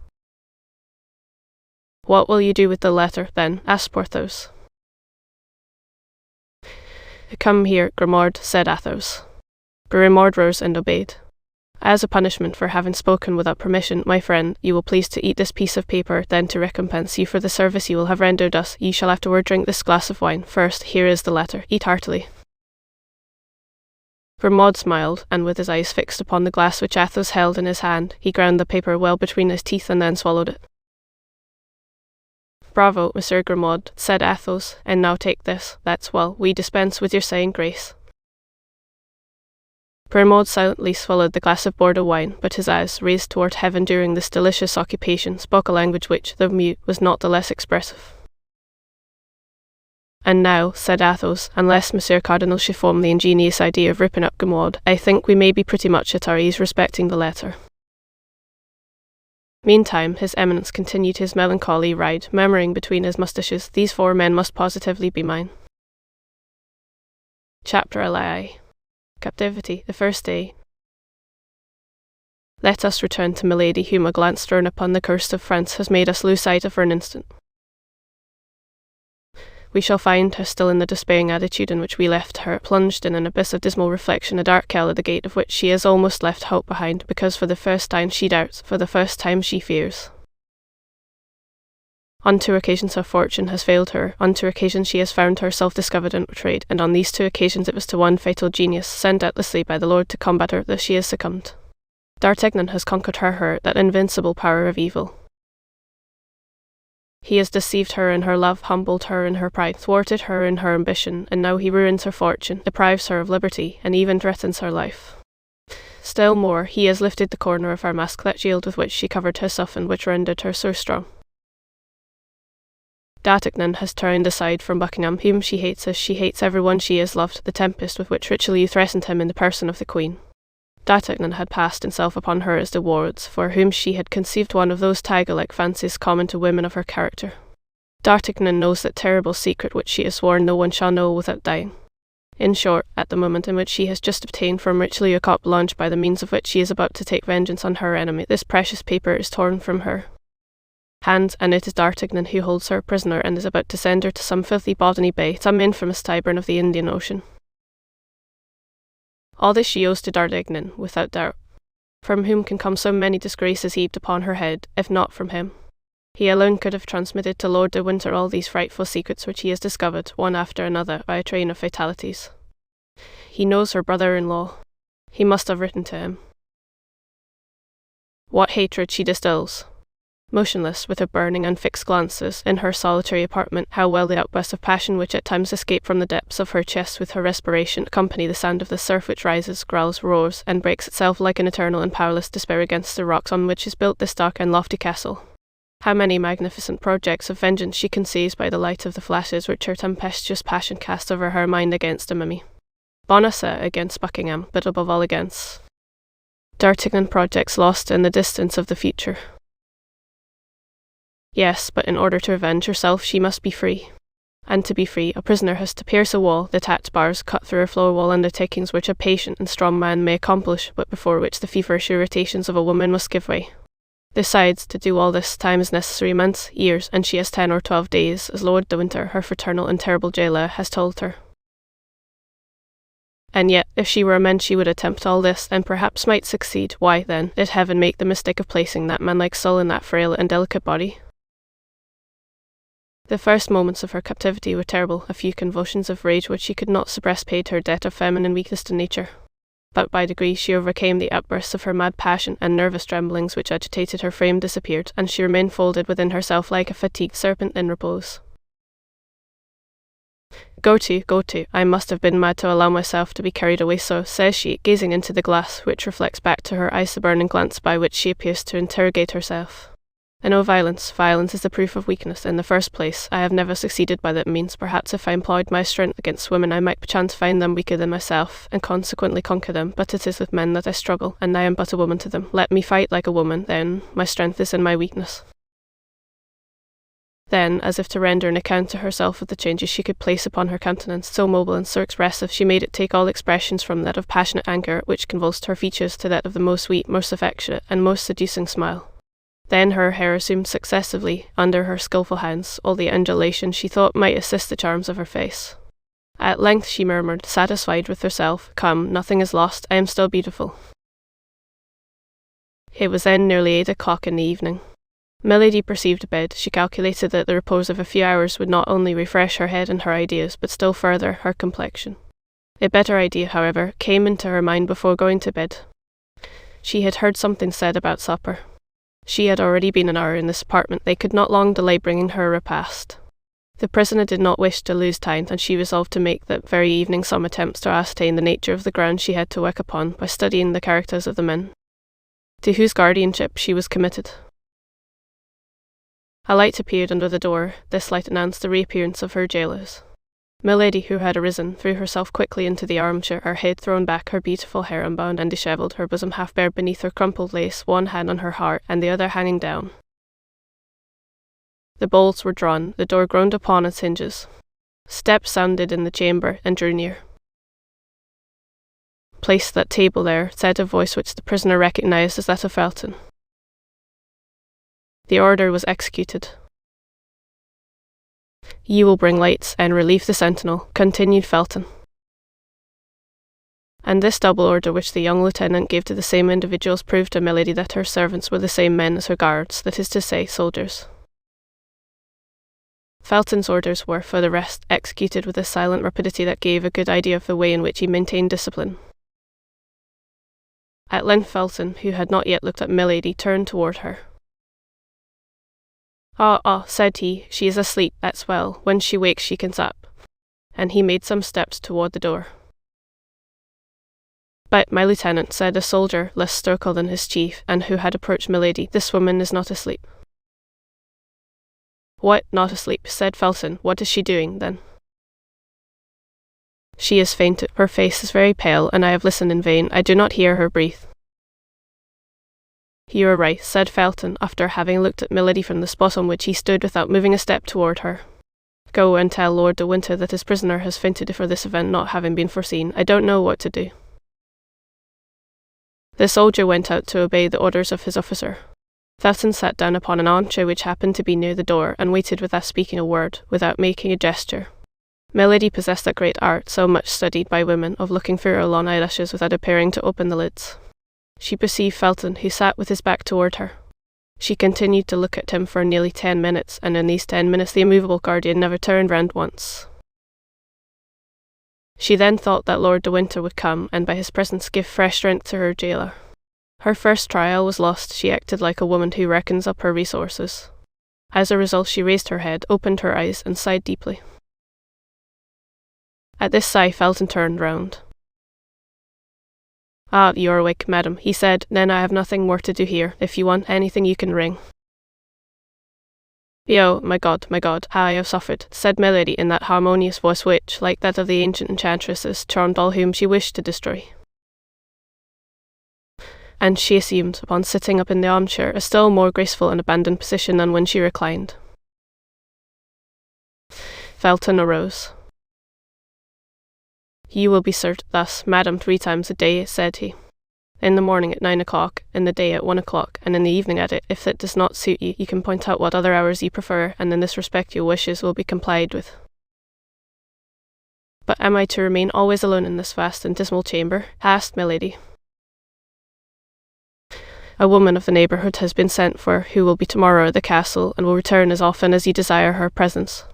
What will you do with the letter, then? Asked Porthos. Come here, Grimaud, said Athos. Grimaud rose and obeyed. As a punishment for having spoken without permission, my friend, you will please to eat this piece of paper, then to recompense you for the service you will have rendered us, ye shall afterward drink this glass of wine. First, here is the letter. Eat heartily. Grimaud smiled, and with his eyes fixed upon the glass which Athos held in his hand, he ground the paper well between his teeth and then swallowed it. "Bravo, Monsieur Grimaud," said Athos, "and now take this. That's well, we dispense with your saying grace." Grimaud silently swallowed the glass of Bordeaux wine, but his eyes, raised toward heaven during this delicious occupation, spoke a language which, though mute, was not the less expressive. "And now," said Athos, "unless Monsieur Cardinal should form the ingenious idea of ripping up Grimaud, I think we may be pretty much at our ease respecting the letter." Meantime, His Eminence continued his melancholy ride, murmuring between his moustaches, "These 4 men must positively be mine." Chapter LI. Captivity, the first day. Let us return to Milady, whom a glance thrown upon the coast of France has made us lose sight of for an instant. We shall find her still in the despairing attitude in which we left her, plunged in an abyss of dismal reflection, a dark hell at the gate of which she has almost left hope behind, because for the first time she doubts, for the first time she fears. On 2 occasions her fortune has failed her, on 2 occasions she has found herself discovered and betrayed, and on these 2 occasions it was to one fatal genius, sent doubtlessly by the Lord to combat her, that she has succumbed. D'Artagnan has conquered her, that invincible power of evil. He has deceived her in her love, humbled her in her pride, thwarted her in her ambition, and now he ruins her fortune, deprives her of liberty, and even threatens her life. Still more, he has lifted the corner of her mask, that shield with which she covered herself and which rendered her so strong. D'Artagnan has turned aside from Buckingham, whom she hates as she hates everyone she has loved, the tempest with which Richelieu threatened him in the person of the Queen. D'Artagnan had passed himself upon her as De Wardes, for whom she had conceived one of those tiger-like fancies common to women of her character. D'Artagnan knows that terrible secret which she has sworn no one shall know without dying. In short, at the moment in which she has just obtained from Richelieu a carte blanche by the means of which she is about to take vengeance on her enemy, this precious paper is torn from her hand, and it is D'Artagnan who holds her prisoner and is about to send her to some filthy Botany Bay, some infamous Tyburn of the Indian Ocean. All this she owes to D'Artagnan, without doubt, from whom can come so many disgraces heaped upon her head, if not from him. He alone could have transmitted to Lord de Winter all these frightful secrets which he has discovered, one after another, by a train of fatalities. He knows her brother-in-law. He must have written to him. What hatred she distills! Motionless, with her burning and fixed glances, in her solitary apartment, how well the outbursts of passion which at times escape from the depths of her chest with her respiration accompany the sound of the surf which rises, growls, roars, and breaks itself like an eternal and powerless despair against the rocks on which is built this dark and lofty castle. How many magnificent projects of vengeance she conceives by the light of the flashes which her tempestuous passion casts over her mind against a mummy. Bonacieux against Buckingham, but above all against D'Artagnan projects lost in the distance of the future. Yes, but in order to avenge herself she must be free. And to be free, a prisoner has to pierce a wall, detach bars, cut through a floor wall undertakings which a patient and strong man may accomplish, but before which the feverish irritations of a woman must give way. Besides, to do all this, time is necessary, months, years, and she has 10 or 12 days, as Lord de Winter, her fraternal and terrible jailer, has told her. And yet, if she were a man she would attempt all this, and perhaps might succeed. Why, then, did heaven make the mistake of placing that man-like soul in that frail and delicate body? The first moments of her captivity were terrible. A few convulsions of rage which she could not suppress paid her debt of feminine weakness to nature. But by degrees she overcame the outbursts of her mad passion, and nervous tremblings which agitated her frame disappeared, and she remained folded within herself like a fatigued serpent in repose. Go to, I must have been mad to allow myself to be carried away so," says she, gazing into the glass, which reflects back to her eyes the burning glance by which she appears to interrogate herself. "And oh, violence is the proof of weakness. In the first place, I have never succeeded by that means. Perhaps if I employed my strength against women, I might perchance find them weaker than myself, and consequently conquer them. But it is with men that I struggle, and I am but a woman to them. Let me fight like a woman, then my strength is in my weakness." Then, as if to render an account to herself of the changes she could place upon her countenance, so mobile and so expressive, she made it take all expressions from that of passionate anger, which convulsed her features, to that of the most sweet, most affectionate, and most seducing smile. Then her hair assumed successively, under her skilful hands, all the undulations she thought might assist the charms of her face. At length she murmured, satisfied with herself, "Come, nothing is lost, I am still beautiful." It was then nearly 8 o'clock in the evening. Milady perceived a bed. She calculated that the repose of a few hours would not only refresh her head and her ideas, but still further her complexion. A better idea, however, came into her mind before going to bed. She had heard something said about supper. She had already been an hour in this apartment. They could not long delay bringing her a repast. The prisoner did not wish to lose time, and she resolved to make that very evening some attempts to ascertain the nature of the ground she had to work upon by studying the characters of the men to whose guardianship she was committed. A light appeared under the door. This light announced the reappearance of her jailers. Milady, who had arisen, threw herself quickly into the armchair, her head thrown back, her beautiful hair unbound and dishevelled, her bosom half bare beneath her crumpled lace, one hand on her heart and the other hanging down. The bolts were drawn, the door groaned upon its hinges. Steps sounded in the chamber and drew near. "Place that table there," said a voice which the prisoner recognised as that of Felton. The order was executed. "You will bring lights and relieve the sentinel," continued Felton. And this double order which the young lieutenant gave to the same individuals proved to Milady that her servants were the same men as her guards, that is to say, soldiers. Felton's orders were, for the rest, executed with a silent rapidity that gave a good idea of the way in which he maintained discipline. At length Felton, who had not yet looked at Milady, turned toward her. Ah, said he, "she is asleep, that's well. When she wakes she can sup." And he made some steps toward the door. "But, my lieutenant," said a soldier, less stoical than his chief, and who had approached Milady, "this woman is not asleep." "What, not asleep?" said Felton. "What is she doing, then?" "She has fainted. Her face is very pale, and I have listened in vain. I do not hear her breathe." "You are right," said Felton, after having looked at Milady from the spot on which he stood without moving a step toward her. "Go and tell Lord de Winter that his prisoner has fainted, for this event not having been foreseen. I don't know what to do." The soldier went out to obey the orders of his officer. Felton sat down upon an armchair which happened to be near the door, and waited without speaking a word, without making a gesture. Milady possessed that great art, so much studied by women, of looking through her long eyelashes without appearing to open the lids. She perceived Felton, who sat with his back toward her. She continued to look at him for nearly 10 minutes, and in these 10 minutes the immovable guardian never turned round once. She then thought that Lord de Winter would come, and by his presence give fresh strength to her jailer. Her first trial was lost. She acted like a woman who reckons up her resources. As a result, she raised her head, opened her eyes, and sighed deeply. At this sigh, Felton turned round. "Ah, you are awake, madam," he said. "Then I have nothing more to do here. If you want anything, you can ring." "Oh, my God, how I have suffered," said Milady in that harmonious voice which, like that of the ancient enchantresses, charmed all whom she wished to destroy. And she assumed, upon sitting up in the armchair, a still more graceful and abandoned position than when she reclined. Felton arose. "You will be served thus, madam, 3 times a day," said he. "In the morning at 9 o'clock, in the day at 1 o'clock, and in the evening at it. If it does not suit you, you can point out what other hours you prefer, and in this respect your wishes will be complied with." "But am I to remain always alone in this vast and dismal chamber?" asked Milady. "A woman of the neighbourhood has been sent for, who will be tomorrow at the castle, and will return as often as you desire her presence."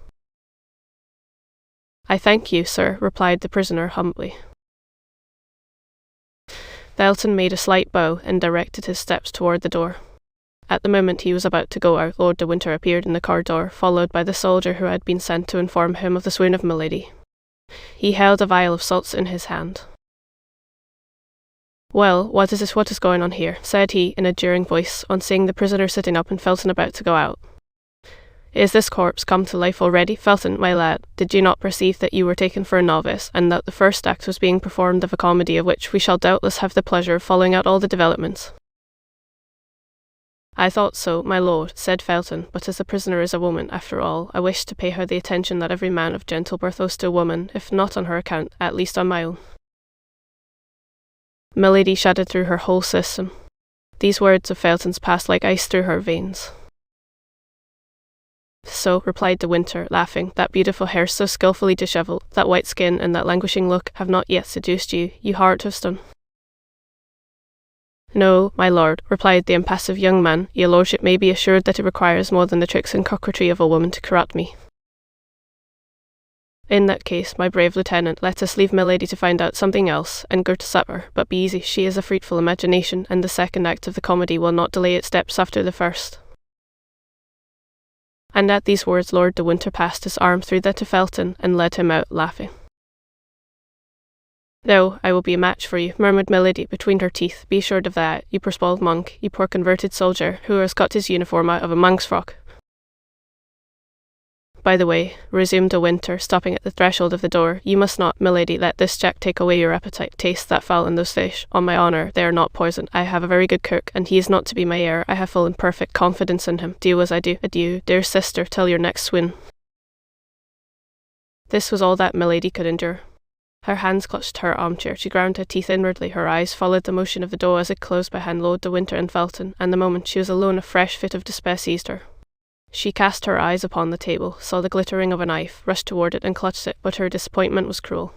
"I thank you, sir," replied the prisoner humbly. Felton made a slight bow, and directed his steps toward the door. At the moment he was about to go out, Lord de Winter appeared in the corridor, followed by the soldier who had been sent to inform him of the swoon of Milady. He held a vial of salts in his hand. "Well, what is going on here?" said he, in a jeering voice, on seeing the prisoner sitting up and Felton about to go out. "Is this corpse come to life already? Felton, my lad, did you not perceive that you were taken for a novice, and that the first act was being performed of a comedy of which we shall doubtless have the pleasure of following out all the developments?" "I thought so, my lord," said Felton, "but as the prisoner is a woman, after all, I wish to pay her the attention that every man of gentle birth owes to a woman, if not on her account, at least on my own." Milady shuddered through her whole system. These words of Felton's passed like ice through her veins. "So," replied de Winter, laughing, "that beautiful hair so skilfully dishevelled, that white skin, and that languishing look have not yet seduced you, you heart of stone." "No, my lord," replied the impassive young man, "your lordship may be assured that it requires more than the tricks and coquetry of a woman to corrupt me." In that case, my brave lieutenant, let us leave milady to find out something else, and go to supper. But be easy, she has a fruitful imagination, and the second act of the comedy will not delay its steps after the first. And at these words Lord de Winter passed his arm through that of Felton, and led him out, laughing. "No, I will be a match for you," murmured milady between her teeth. "Be assured of that, you poor spoiled monk, you poor converted soldier, who has got his uniform out of a monk's frock." "By the way," resumed de Winter, stopping at the threshold of the door, "you must not, milady, let this jack take away your appetite. Taste that fowl and those fish. On my honour, they are not poisoned. I have a very good cook, and he is not to be my heir. I have full and perfect confidence in him. Do as I do. Adieu, dear sister, till your next swim." This was all that milady could endure. Her hands clutched her armchair. She ground her teeth inwardly. Her eyes followed the motion of the door as it closed behind Lord de Winter and Felton, and the moment she was alone a fresh fit of despair seized her. She cast her eyes upon the table, saw the glittering of a knife, rushed toward it and clutched it, but her disappointment was cruel.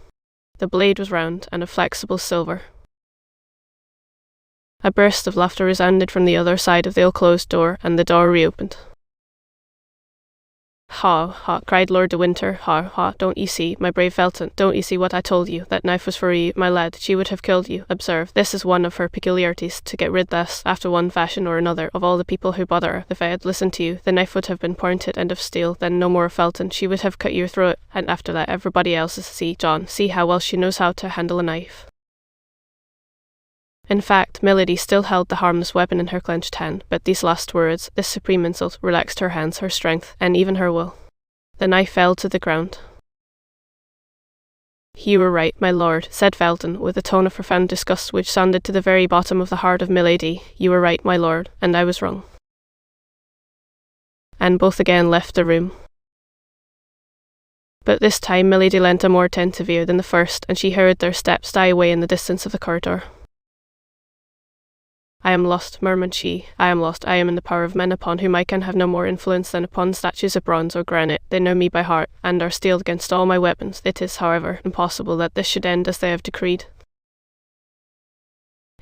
The blade was round and of flexible silver. A burst of laughter resounded from the other side of the ill-closed door, and the door reopened. "Ha, ha," cried Lord de Winter, "ha, ha, don't you see, my brave Felton, don't you see what I told you? That knife was for you, my lad, she would have killed you. Observe, this is one of her peculiarities, to get rid thus, after one fashion or another, of all the people who bother her. If I had listened to you, the knife would have been pointed and of steel, then no more of Felton, she would have cut your throat, and after that everybody else's. See, John, see how well she knows how to handle a knife." In fact, milady still held the harmless weapon in her clenched hand, but these last words, this supreme insult, relaxed her hands, her strength, and even her will. The knife fell to the ground. "You were right, my lord," said Felton, with a tone of profound disgust which sounded to the very bottom of the heart of milady. "You were right, my lord, and I was wrong." And both again left the room. But this time milady lent a more attentive ear than the first, and she heard their steps die away in the distance of the corridor. "I am lost," murmured she. "I am lost. I am in the power of men upon whom I can have no more influence than upon statues of bronze or granite. They know me by heart, and are steeled against all my weapons. It is, however, impossible that this should end as they have decreed."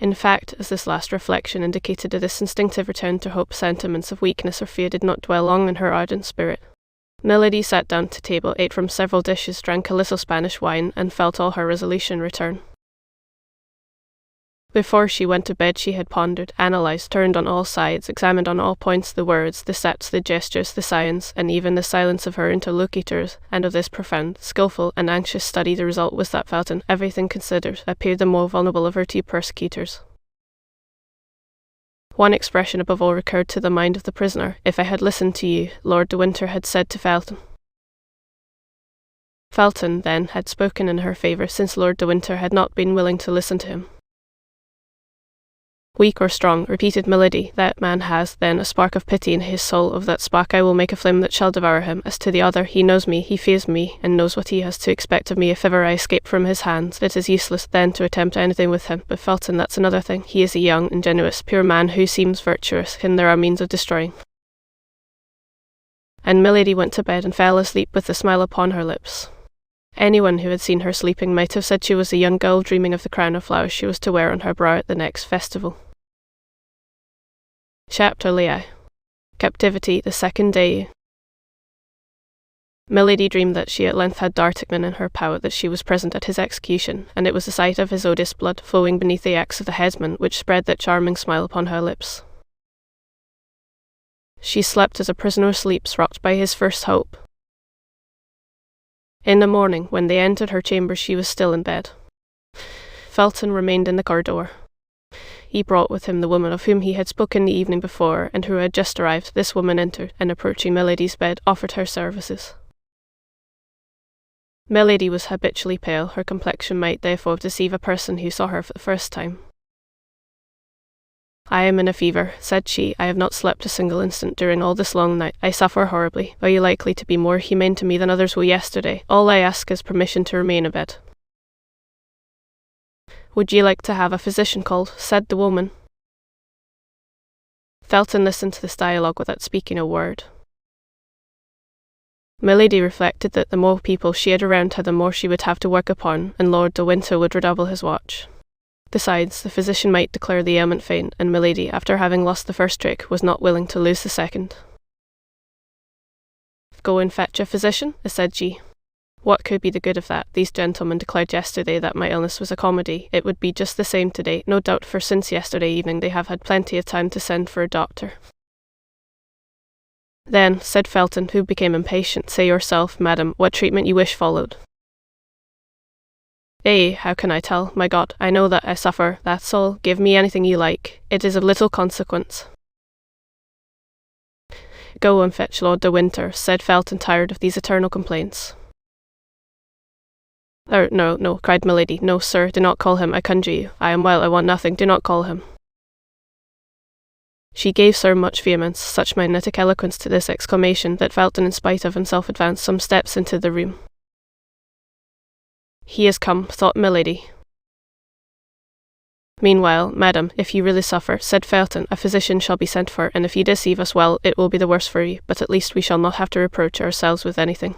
In fact, as this last reflection indicated that this instinctive return to hope, sentiments of weakness or fear did not dwell long in her ardent spirit. Milady sat down to table, ate from several dishes, drank a little Spanish wine, and felt all her resolution return. Before she went to bed she had pondered, analysed, turned on all sides, examined on all points the words, the sets, the gestures, the signs, and even the silence of her interlocutors, and of this profound, skilful, and anxious study the result was that Felton, everything considered, appeared the more vulnerable of her two persecutors. One expression above all recurred to the mind of the prisoner. "If I had listened to you," Lord de Winter had said to Felton. Felton, then, had spoken in her favour, since Lord de Winter had not been willing to listen to him. "Weak or strong," repeated milady, "that man has, then, a spark of pity in his soul. Of that spark I will make a flame that shall devour him. As to the other, he knows me, he fears me, and knows what he has to expect of me if ever I escape from his hands. It is useless, then, to attempt anything with him. But Felton, that's another thing. He is a young, ingenuous, pure man who seems virtuous. Him there are means of destroying." And milady went to bed and fell asleep with a smile upon her lips. Anyone who had seen her sleeping might have said she was a young girl dreaming of the crown of flowers she was to wear on her brow at the next festival. Chapter Lei. Captivity, the second day. Milady dreamed that she at length had D'Artagnan in her power, that she was present at his execution, and it was the sight of his odious blood flowing beneath the axe of the headsman which spread that charming smile upon her lips. She slept as a prisoner sleeps, rocked by his first hope. In the morning, when they entered her chamber, she was still in bed. Felton remained in the corridor. He brought with him the woman of whom he had spoken the evening before, and who had just arrived. This woman entered, and approaching Milady's bed, offered her services. Milady was habitually pale. Her complexion might therefore deceive a person who saw her for the first time. "I am in a fever," said she. "I have not slept a single instant during all this long night. I suffer horribly. Are you likely to be more humane to me than others were yesterday? All I ask is permission to remain abed." "Would you like to have a physician called?" said the woman. Felton listened to this dialogue without speaking a word. Milady reflected that the more people she had around her, the more she would have to work upon, and Lord de Winter would redouble his watch. Besides, the physician might declare the ailment faint, and Milady, after having lost the first trick, was not willing to lose the second. "Go and fetch a physician," said she. What could be the good of that? These gentlemen declared yesterday that my illness was a comedy. It would be just the same today, no doubt, for since yesterday evening they have had plenty of time to send for a doctor. Then, said Felton, who became impatient, say yourself, madam, what treatment you wish followed. How can I tell? My God, I know that I suffer, that's all. Give me anything you like. It is of little consequence. Go and fetch Lord de Winter, said Felton, tired of these eternal complaints. No, cried Milady. No, sir, do not call him, I conjure you. I am well, I want nothing, do not call him. She gave so much vehemence, such magnetic eloquence to this exclamation, that Felton, in spite of himself, advanced some steps into the room. He is come, thought Milady. Meanwhile, madam, if you really suffer, said Felton, a physician shall be sent for, and if you deceive us, well, it will be the worse for you, but at least we shall not have to reproach ourselves with anything.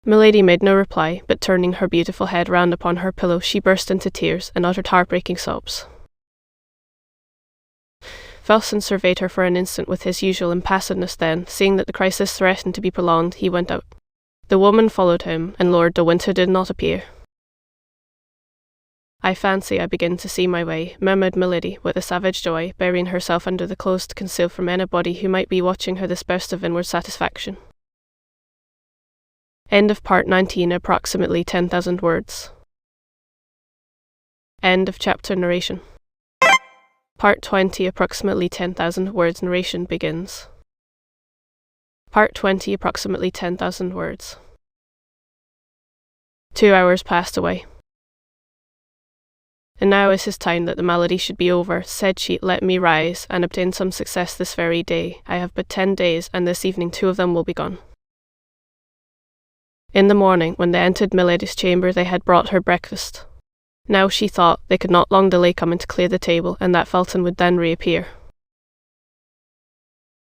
Milady made no reply, but turning her beautiful head round upon her pillow, she burst into tears, and uttered heartbreaking sobs. Felton surveyed her for an instant with his usual impassiveness, then, seeing that the crisis threatened to be prolonged, he went out. The woman followed him, and Lord de Winter did not appear. I fancy I begin to see my way, murmured Milady, with a savage joy, burying herself under the clothes to conceal from anybody who might be watching her this burst of inward satisfaction. End of part 19, approximately 10,000 words. End of chapter narration. Part 20, approximately 10,000 words narration begins. Part 20, approximately 10,000 words. 2 hours passed away. And now is his time that the malady should be over, said she. Let me rise, and obtain some success this very day. I have but 10 days, and this evening 2 of them will be gone. In the morning, when they entered Milady's chamber, they had brought her breakfast. Now she thought they could not long delay coming to clear the table, and that Felton would then reappear.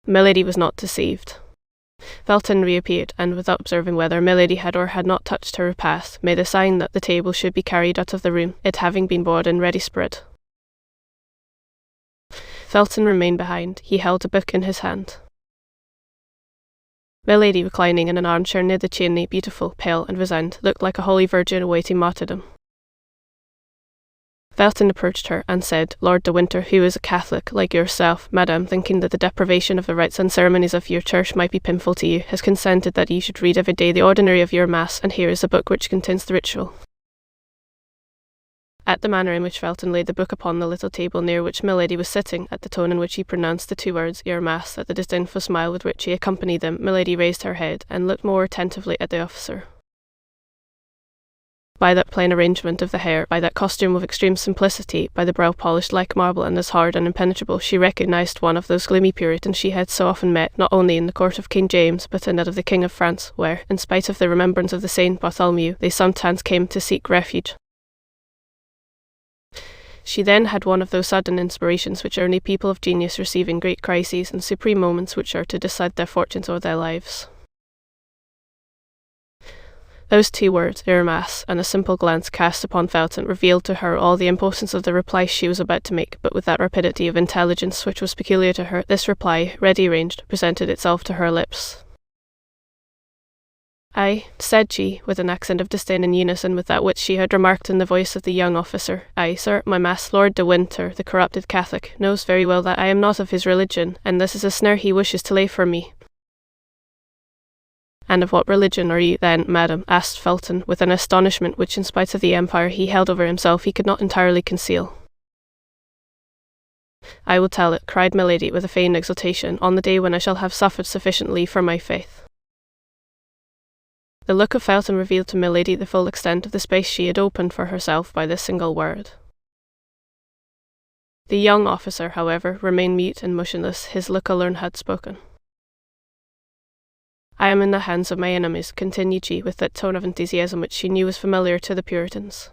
Milady was not deceived. Felton reappeared, and without observing whether Milady had or had not touched her repast, made a sign that the table should be carried out of the room, it having been brought in ready spread. Felton remained behind. He held a book in his hand. Milady, reclining in an armchair near the chimney, beautiful, pale, and resigned, looked like a holy virgin awaiting martyrdom. Felton approached her, and said, Lord de Winter, who is a Catholic, like yourself, madam, thinking that the deprivation of the rites and ceremonies of your church might be painful to you, has consented that you should read every day the ordinary of your Mass, and here is a book which contains the ritual. At the manner in which Felton laid the book upon the little table near which Milady was sitting, at the tone in which he pronounced the 2 words, your Mass, at the disdainful smile with which he accompanied them, Milady raised her head, and looked more attentively at the officer. By that plain arrangement of the hair, by that costume of extreme simplicity, by the brow polished like marble and as hard and impenetrable, she recognized one of those gloomy Puritans she had so often met, not only in the court of King James, but in that of the King of France, where, in spite of the remembrance of the Saint Bartholomew, they sometimes came to seek refuge. She then had one of those sudden inspirations which only people of genius receive in great crises and supreme moments which are to decide their fortunes or their lives. Those 2 words, your Mass, and a simple glance cast upon Felton revealed to her all the importance of the reply she was about to make, but with that rapidity of intelligence which was peculiar to her, this reply, ready arranged, presented itself to her lips. "Aye," said she, with an accent of disdain in unison with that which she had remarked in the voice of the young officer. "Aye, sir, my Mass, Lord de Winter, the corrupted Catholic, knows very well that I am not of his religion, and this is a snare he wishes to lay for me." "And of what religion are you, then, madam?" asked Felton, with an astonishment which, in spite of the empire he held over himself, he could not entirely conceal. "I will tell it," cried Milady with a feigned exultation, "on the day when I shall have suffered sufficiently for my faith." The look of Felton revealed to Milady the full extent of the space she had opened for herself by this single word. The young officer, however, remained mute and motionless. His look alone had spoken. "I am in the hands of my enemies," continued she, with that tone of enthusiasm which she knew was familiar to the Puritans.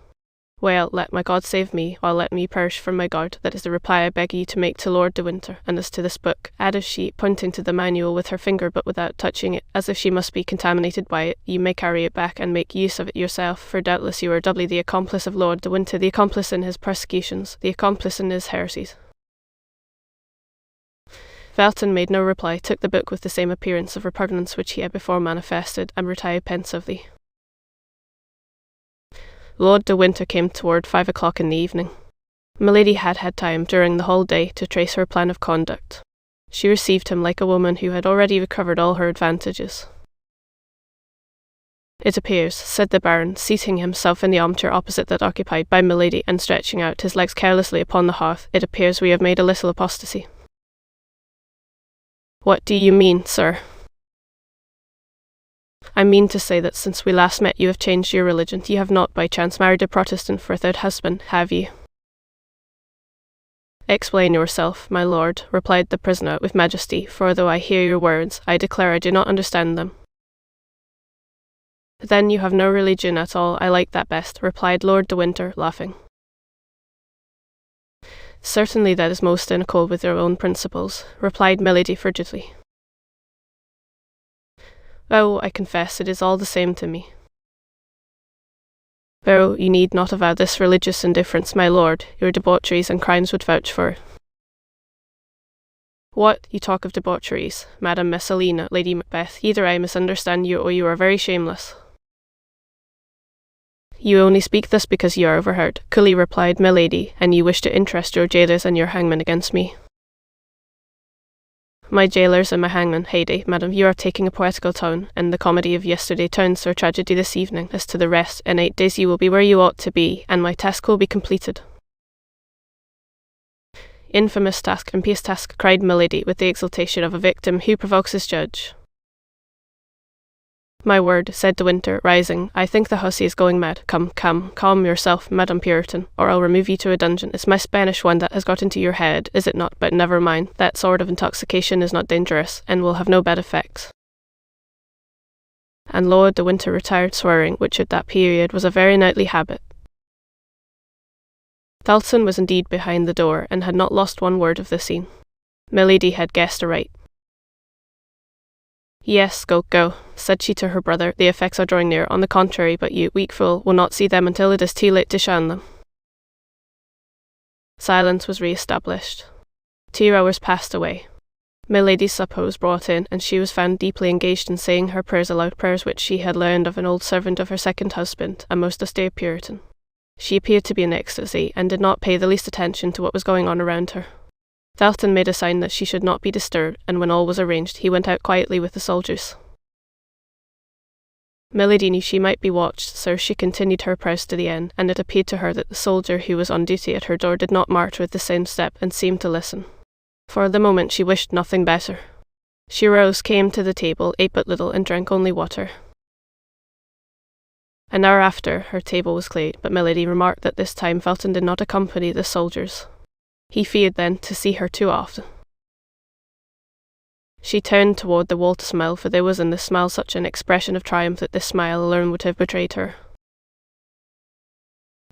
"Well, let my God save me, or let me perish from my God. That is the reply I beg you to make to Lord de Winter. And as to this book," added she, pointing to the manual with her finger but without touching it, as if she must be contaminated by it, "you may carry it back and make use of it yourself, for doubtless you are doubly the accomplice of Lord de Winter, the accomplice in his persecutions, the accomplice in his heresies." Felton made no reply, took the book with the same appearance of repugnance which he had before manifested, and retired pensively. Lord de Winter came toward 5 o'clock in the evening. Milady had had time during the whole day to trace her plan of conduct. She received him like a woman who had already recovered all her advantages. "It appears," said the Baron, seating himself in the armchair opposite that occupied by Milady, and stretching out his legs carelessly upon the hearth, "it appears we have made a little apostasy." "What do you mean, sir?" "I mean to say that since we last met you have changed your religion. You have not by chance married a Protestant for a third husband, have you?" "Explain yourself, my lord," replied the prisoner with majesty, "for though I hear your words, I declare I do not understand them." "Then you have no religion at all. I like that best," replied Lord de Winter, laughing. "Certainly that is most in accord with your own principles," replied Milady frigidly. "Oh, I confess it is all the same to me." "Oh, you need not avow this religious indifference, my lord. Your debaucheries and crimes would vouch for it." "What? You talk of debaucheries, Madame Messalina, Lady Macbeth. Either I misunderstand you, or you are very shameless." "You only speak thus because you are overheard," coolly replied Milady, "and you wish to interest your jailers and your hangman against me." "My jailers and my hangman, heyday, madam, you are taking a poetical tone, and the comedy of yesterday turns to a tragedy this evening. As to the rest, in 8 days you will be where you ought to be, and my task will be completed." "Infamous task, impious task," cried Milady, with the exultation of a victim who provokes his judge. "My word," said de Winter, rising, "I think the hussy is going mad. Come, calm yourself, Madame Puritan, or I'll remove you to a dungeon. It's my Spanish one that has got into your head, is it not? But never mind, that sort of intoxication is not dangerous, and will have no bad effects." And Lord de Winter retired swearing, which at that period was a very nightly habit. Felton was indeed behind the door, and had not lost one word of the scene. Milady had guessed aright. "Yes, go," said she to her brother, "the effects are drawing near. On the contrary, but you, weak fool, will not see them until it is too late to shun them." Silence was re-established. 2 hours passed away. Milady's supper was brought in, and she was found deeply engaged in saying her prayers aloud, prayers which she had learned of an old servant of her second husband, a most austere Puritan. She appeared to be in ecstasy, and did not pay the least attention to what was going on around her. Felton made a sign that she should not be disturbed, and when all was arranged, he went out quietly with the soldiers. Milady knew she might be watched, so she continued her prayers to the end, and it appeared to her that the soldier who was on duty at her door did not march with the same step, and seemed to listen. For the moment she wished nothing better. She rose, came to the table, ate but little, and drank only water. An hour after, her table was cleared, but Milady remarked that this time Felton did not accompany the soldiers. He feared, then, to see her too often. She turned toward the wall to smile, for there was in the smile such an expression of triumph that this smile alone would have betrayed her.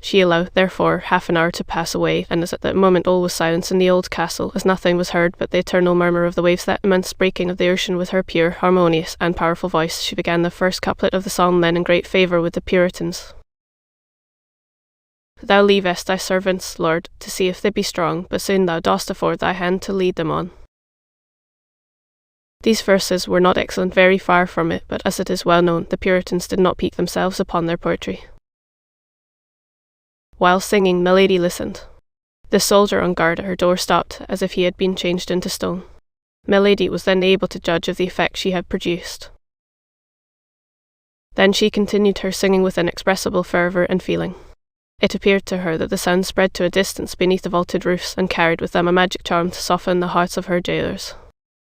She allowed, therefore, half an hour to pass away, and as at that moment all was silence in the old castle, as nothing was heard but the eternal murmur of the waves, that immense breaking of the ocean, with her pure, harmonious, and powerful voice, she began the first couplet of the psalm then in great favour with the Puritans. "Thou leavest thy servants, Lord, to see if they be strong, but soon thou dost afford thy hand to lead them on." These verses were not excellent, very far from it, but as it is well known, the Puritans did not pique themselves upon their poetry. While singing, Milady listened. The soldier on guard at her door stopped, as if he had been changed into stone. Milady was then able to judge of the effect she had produced. Then she continued her singing with inexpressible fervour and feeling. It appeared to her that the sounds spread to a distance beneath the vaulted roofs, and carried with them a magic charm to soften the hearts of her jailers.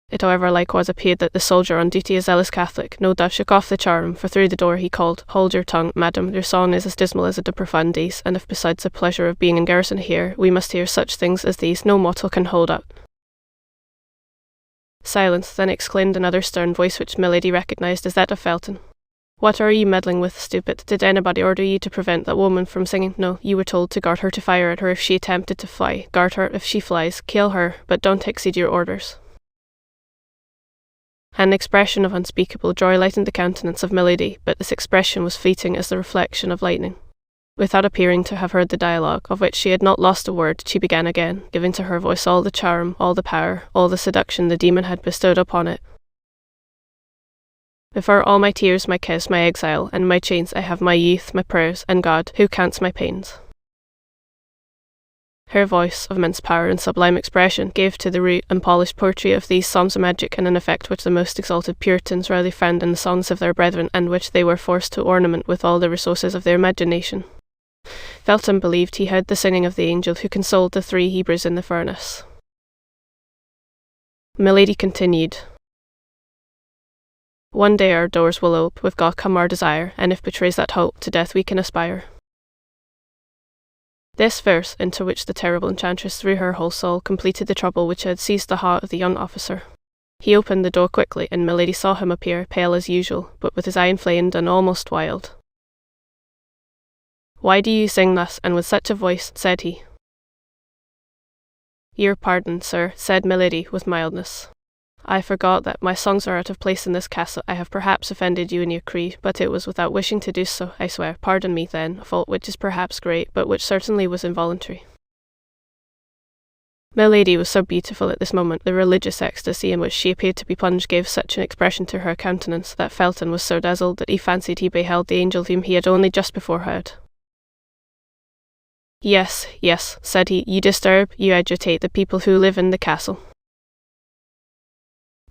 It however likewise appeared that the soldier on duty, a zealous Catholic, no doubt shook off the charm, for through the door he called, "Hold your tongue, madam, your song is as dismal as a de profundis, and if besides the pleasure of being in garrison here, we must hear such things as these, no mortal can hold out." Silence, then exclaimed another stern voice which Milady recognised as that of Felton. "What are you meddling with, stupid? Did anybody order you to prevent that woman from singing? No, you were told to guard her, to fire at her if she attempted to fly. Guard her if she flies, kill her, but don't exceed your orders." An expression of unspeakable joy lightened the countenance of Milady, but this expression was fleeting as the reflection of lightning. Without appearing to have heard the dialogue, of which she had not lost a word, she began again, giving to her voice all the charm, all the power, all the seduction the demon had bestowed upon it. Before all my tears, my kiss, my exile, and my chains, I have my youth, my prayers, and God, who counts my pains. Her voice, of immense power and sublime expression, gave to the root and polished poetry of these songs a magic and an effect which the most exalted Puritans rarely found in the songs of their brethren, and which they were forced to ornament with all the resources of their imagination. Felton believed he heard the singing of the angel who consoled the 3 Hebrews in the furnace. Milady continued. One day our doors will ope, with God come our desire, and if betrays that hope, to death we can aspire. This verse, into which the terrible enchantress threw her whole soul, completed the trouble which had seized the heart of the young officer. He opened the door quickly, and Milady saw him appear, pale as usual, but with his eye inflamed and almost wild. "Why do you sing thus, and with such a voice?" said he. "Your pardon, sir," said Milady, with mildness. "I forgot that my songs are out of place in this castle. I have perhaps offended you in your creed, but it was without wishing to do so, I swear. Pardon me, then, a fault which is perhaps great, but which certainly was involuntary." Milady was so beautiful at this moment, the religious ecstasy in which she appeared to be plunged gave such an expression to her countenance, that Felton was so dazzled that he fancied he beheld the angel whom he had only just before heard. Yes, yes," said he, "you disturb, you agitate the people who live in the castle."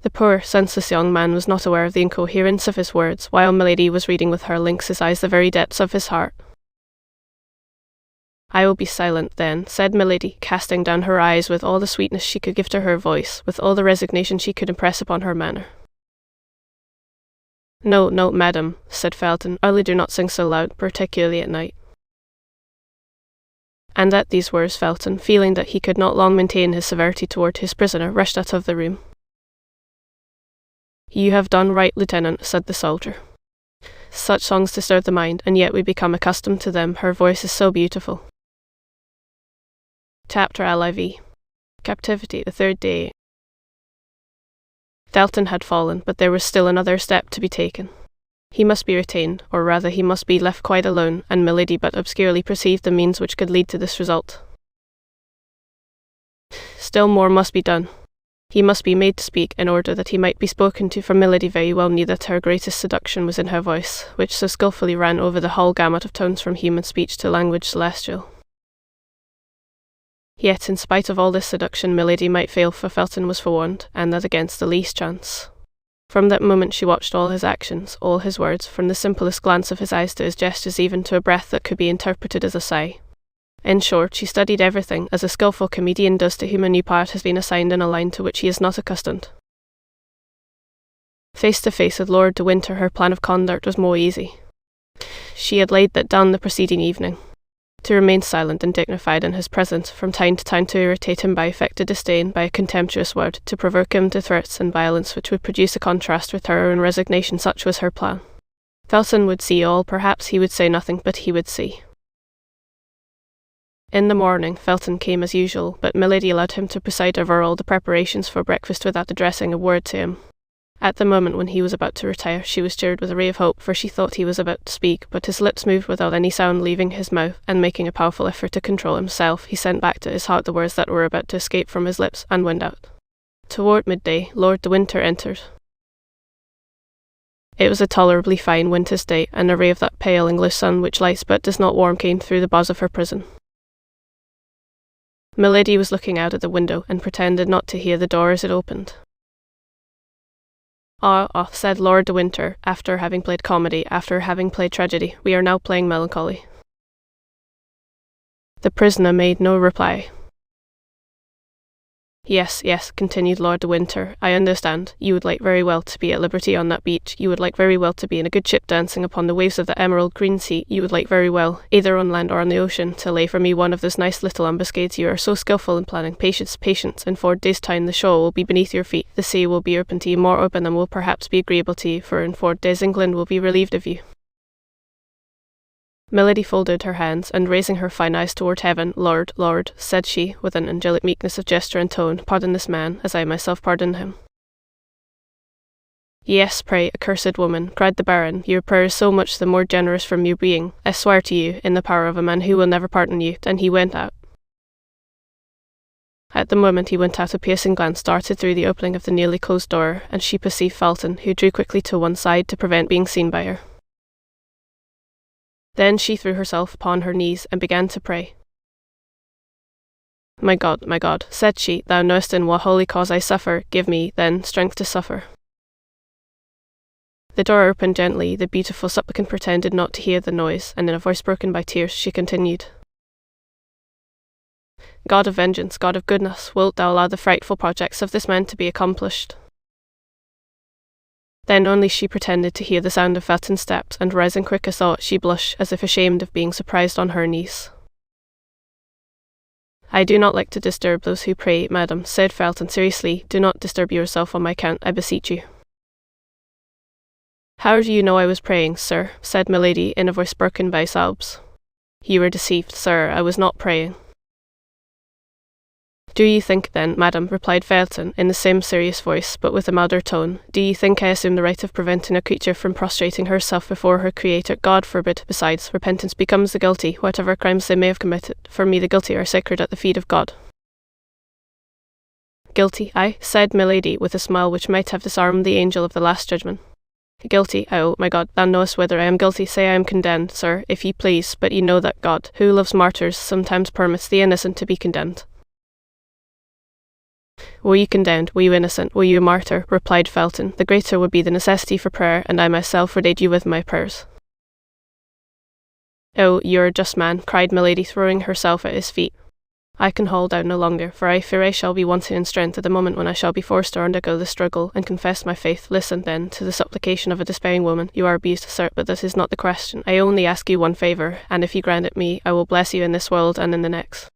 The poor, senseless young man was not aware of the incoherence of his words, while Milady was reading with her lynx's eyes the very depths of his heart. "I will be silent, then," said Milady, casting down her eyes with all the sweetness she could give to her voice, with all the resignation she could impress upon her manner. "No, no, madam," said Felton, "early do not sing so loud, particularly at night." And at these words Felton, feeling that he could not long maintain his severity toward his prisoner, rushed out of the room. "You have done right, Lieutenant," said the soldier. "Such songs disturb the mind, and yet we become accustomed to them. Her voice is so beautiful." Chapter LIV. Captivity, the 3rd day. Felton had fallen, but there was still another step to be taken. He must be retained, or rather he must be left quite alone, and Milady but obscurely perceived the means which could lead to this result. Still more must be done. He must be made to speak in order that he might be spoken to, for Milady very well knew that her greatest seduction was in her voice, which so skilfully ran over the whole gamut of tones from human speech to language celestial. Yet, in spite of all this seduction, Milady might fail, for Felton was forewarned, and that against the least chance. From that moment she watched all his actions, all his words, from the simplest glance of his eyes to his gestures, even to a breath that could be interpreted as a sigh. In short, she studied everything, as a skilful comedian does to whom a new part has been assigned in a line to which he is not accustomed. Face to face with Lord de Winter, her plan of conduct was more easy. She had laid that down the preceding evening. To remain silent and dignified in his presence, from time to time to irritate him by affected disdain, by a contemptuous word, to provoke him to threats and violence which would produce a contrast with her own resignation, such was her plan. Felton would see all, perhaps he would say nothing, but he would see. In the morning, Felton came as usual, but Milady allowed him to preside over all the preparations for breakfast without addressing a word to him. At the moment when he was about to retire, she was cheered with a ray of hope, for she thought he was about to speak, but his lips moved without any sound leaving his mouth, and making a powerful effort to control himself, he sent back to his heart the words that were about to escape from his lips, and went out. Toward midday, Lord de Winter entered. It was a tolerably fine winter's day, and a ray of that pale English sun which lights but does not warm came through the bars of her prison. Milady was looking out at the window, and pretended not to hear the door as it opened. Ah, said Lord de Winter, after having played comedy, after having played tragedy, we are now playing melancholy. The prisoner made no reply. Yes, continued Lord de Winter, I understand. You would like very well to be at liberty on that beach. You would like very well to be in a good ship dancing upon the waves of the emerald green sea. You would like very well, either on land or on the ocean, to lay for me one of those nice little ambuscades you are so skilful in planning. Patience. In 4 days' time the shore will be beneath your feet. The sea will be open to you, more open than will perhaps be agreeable to you, for in 4 days England will be relieved of you. Milady folded her hands, and raising her fine eyes toward heaven, Lord, said she, with an angelic meekness of gesture and tone, pardon this man, as I myself pardon him. Yes, pray, accursed woman, cried the Baron, your prayer is so much the more generous from your being, I swear to you, in the power of a man who will never pardon you. Then he went out. At the moment he went out, a piercing glance darted through the opening of the nearly closed door, and she perceived Felton, who drew quickly to one side to prevent being seen by her. Then she threw herself upon her knees and began to pray. My God, said she, thou knowest in what holy cause I suffer, give me, then, strength to suffer. The door opened gently, the beautiful supplicant pretended not to hear the noise, and in a voice broken by tears she continued, God of vengeance, God of goodness, wilt thou allow the frightful projects of this man to be accomplished? Then only she pretended to hear the sound of Felton's steps, and rising quick as thought, she blushed, as if ashamed of being surprised on her knees. I do not like to disturb those who pray, madam, said Felton seriously. Do not disturb yourself on my account, I beseech you. How do you know I was praying, sir? Said Milady, in a voice broken by sobs. You were deceived, sir, I was not praying. Do you think, then, madam, replied Felton, in the same serious voice, but with a milder tone, do you think I assume the right of preventing a creature from prostrating herself before her Creator? God forbid. Besides, repentance becomes the guilty, whatever crimes they may have committed. For me the guilty are sacred at the feet of God. Guilty, I, said Milady, with a smile which might have disarmed the angel of the last judgment. Guilty, oh, my God, thou knowest whether I am guilty. Say I am condemned, sir, if ye please, but ye know that God, who loves martyrs, sometimes permits the innocent to be condemned. Were you condemned, were you innocent, were you a martyr, replied Felton, the greater would be the necessity for prayer, and I myself would aid you with my prayers. Oh, you are a just man, cried Milady, throwing herself at his feet. I can hold out no longer, for I fear I shall be wanting in strength at the moment when I shall be forced to undergo the struggle and confess my faith. Listen, then, to the supplication of a despairing woman. You are abused, sir, but this is not the question. I only ask you one favour, and if you grant it me, I will bless you in this world and in the next.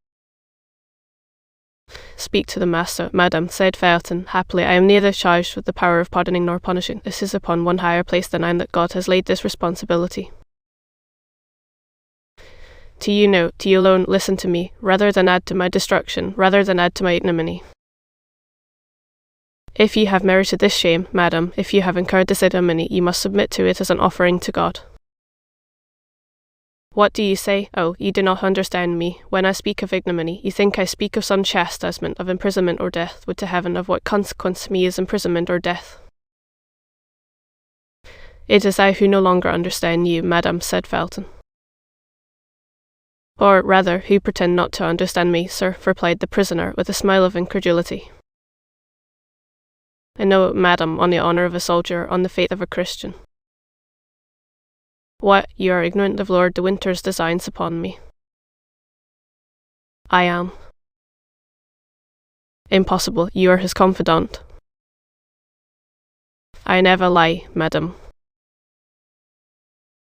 Speak to the master, madam, said Felton. Happily, I am neither charged with the power of pardoning nor punishing. This is upon one higher place than I am that God has laid this responsibility. To you know, to you alone, listen to me, rather than add to my destruction, rather than add to my ignominy. If you have merited this shame, madam, if you have incurred this ignominy, you must submit to it as an offering to God. What do you say? Oh, you do not understand me. When I speak of ignominy, you think I speak of some chastisement, of imprisonment or death. Would to heaven, of what consequence to me is imprisonment or death? It is I who no longer understand you, madam, said Felton. Or, rather, who pretend not to understand me, sir, replied the prisoner, with a smile of incredulity. I know, madam, on the honour of a soldier, on the faith of a Christian. What, you are ignorant of Lord de Winter's designs upon me? I am. Impossible, you are his confidant. I never lie, madam.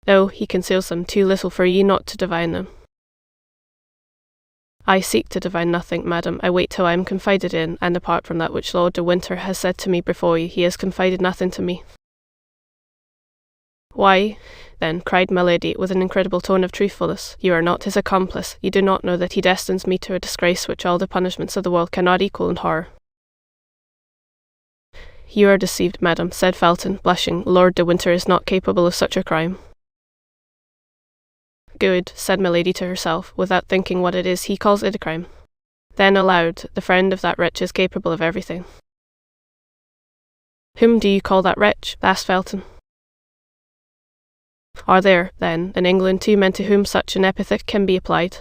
Oh, he conceals them too little for you not to divine them. I seek to divine nothing, madam. I wait till I am confided in, and apart from that which Lord de Winter has said to me before you, he has confided nothing to me. Why, then, cried Milady, with an incredible tone of truthfulness, you are not his accomplice. You do not know that he destines me to a disgrace which all the punishments of the world cannot equal in horror. You are deceived, madam, said Felton, blushing. Lord de Winter is not capable of such a crime. Good, said Milady to herself, without thinking what it is, he calls it a crime. Then aloud, the friend of that wretch is capable of everything. Whom do you call that wretch? Asked Felton. Are there, then, in England 2 men to whom such an epithet can be applied?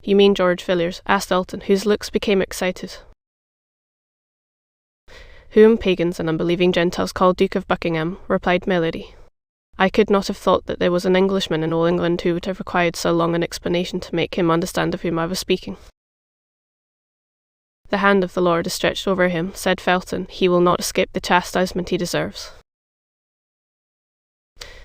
You mean George Villiers? Asked Felton, whose looks became excited. Whom pagans and unbelieving Gentiles call Duke of Buckingham, replied Milady. I could not have thought that there was an Englishman in all England who would have required so long an explanation to make him understand of whom I was speaking. The hand of the Lord is stretched over him, said Felton. He will not escape the chastisement he deserves.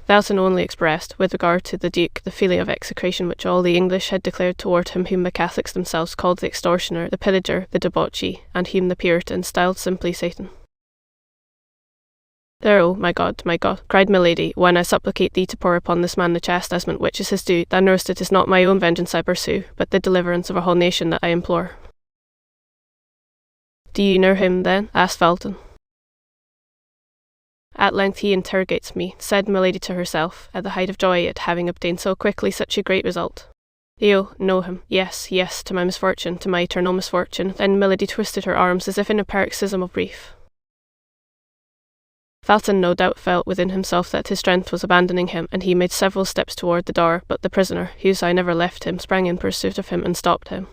Felton only expressed, with regard to the Duke, the feeling of execration which all the English had declared toward him whom the Catholics themselves called the extortioner, the pillager, the debauchee, and whom the Puritans styled simply Satan. There, oh, my God, cried Milady, when I supplicate thee to pour upon this man the chastisement which is his due, thou knowest it is not my own vengeance I pursue, but the deliverance of a whole nation that I implore. Do you know him, then? Asked Felton. At length he interrogates me, said milady to herself, at the height of joy at having obtained so quickly such a great result. You know him. Yes, yes, to my misfortune, to my eternal misfortune. Then milady twisted her arms as if in a paroxysm of grief. Felton no doubt felt within himself that his strength was abandoning him, and he made several steps toward the door, but the prisoner, whose eye never left him, sprang in pursuit of him and stopped him.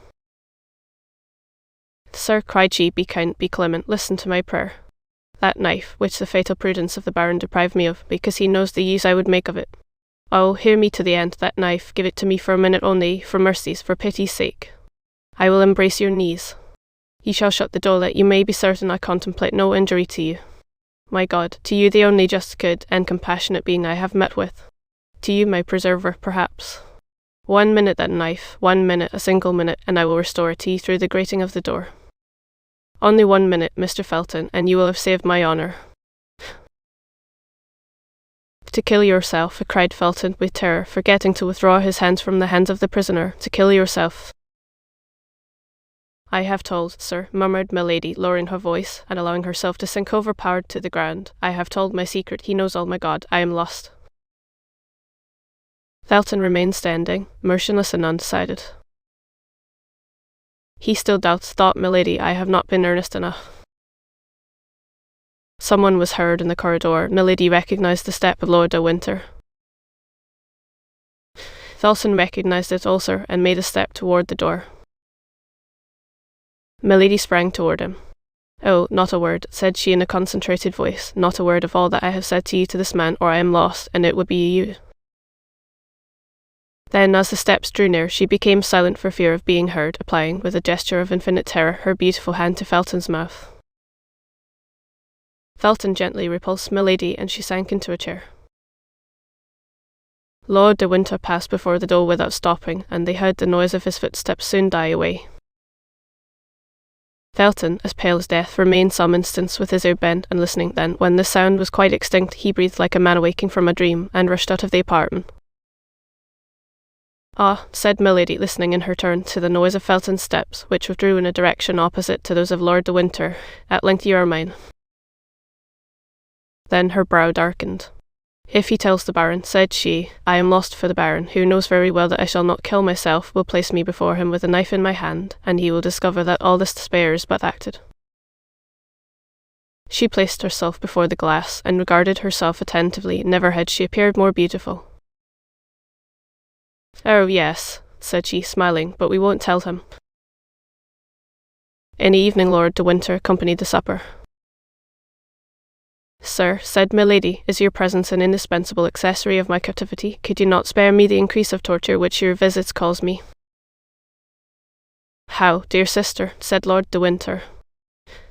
Sir, cried she, be kind, be clement, listen to my prayer. That knife, which the fatal prudence of the Baron deprived me of, because he knows the use I would make of it. Oh, hear me to the end, that knife, give it to me for a minute only, for mercy's, for pity's sake. I will embrace your knees. You shall shut the door that you may be certain I contemplate no injury to you. My God, to you the only just, good, and compassionate being I have met with. To you, my preserver, perhaps. 1 minute that knife, 1 minute, a single minute, and I will restore it to you through the grating of the door. Only 1 minute, Mr. Felton, and you will have saved my honour. To kill yourself, cried Felton with terror, forgetting to withdraw his hands from the hands of the prisoner. To kill yourself. I have told, sir, murmured milady, lowering her voice, and allowing herself to sink overpowered to the ground. I have told my secret, he knows all, my God, I am lost. Felton remained standing, motionless and undecided. He still doubts, thought milady, I have not been earnest enough. Someone was heard in the corridor. Milady recognized the step of Lord de Winter. Felton recognized it also, and made a step toward the door. Milady sprang toward him. Oh, not a word, said she in a concentrated voice, not a word of all that I have said to you to this man, or I am lost, and it would be you. Then, as the steps drew near, she became silent for fear of being heard, applying, with a gesture of infinite terror, her beautiful hand to Felton's mouth. Felton gently repulsed milady, and she sank into a chair. Lord de Winter passed before the door without stopping, and they heard the noise of his footsteps soon die away. Felton, as pale as death, remained some instants with his ear bent and listening. Then, when the sound was quite extinct, he breathed like a man awaking from a dream, and rushed out of the apartment. Ah, said milady, listening in her turn to the noise of Felton's steps, which withdrew in a direction opposite to those of Lord de Winter, at length you are mine. Then her brow darkened. If he tells the Baron, said she, I am lost, for the Baron, who knows very well that I shall not kill myself, will place me before him with a knife in my hand, and he will discover that all this despair is but acted. She placed herself before the glass, and regarded herself attentively. Never had she appeared more beautiful. Oh, yes, said she, smiling, but we won't tell him. In the evening Lord de Winter accompanied the supper. Sir, said milady, is your presence an indispensable accessory of my captivity? Could you not spare me the increase of torture which your visits cause me? How, dear sister, said Lord de Winter.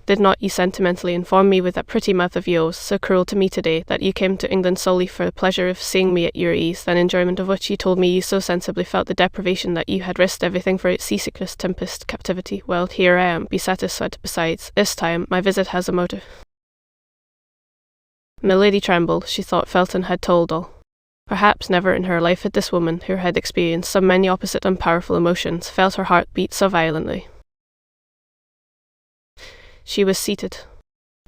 Did not you sentimentally inform me with that pretty mouth of yours, so cruel to me today, that you came to England solely for the pleasure of seeing me at your ease, than enjoyment of which you told me you so sensibly felt the deprivation that you had risked everything for seasickness, tempest, captivity? Well, here I am, be satisfied. Besides, this time my visit has a motive. Milady trembled. She thought Felton had told all. Perhaps never in her life had this woman, who had experienced so many opposite and powerful emotions, felt her heart beat so violently. She was seated.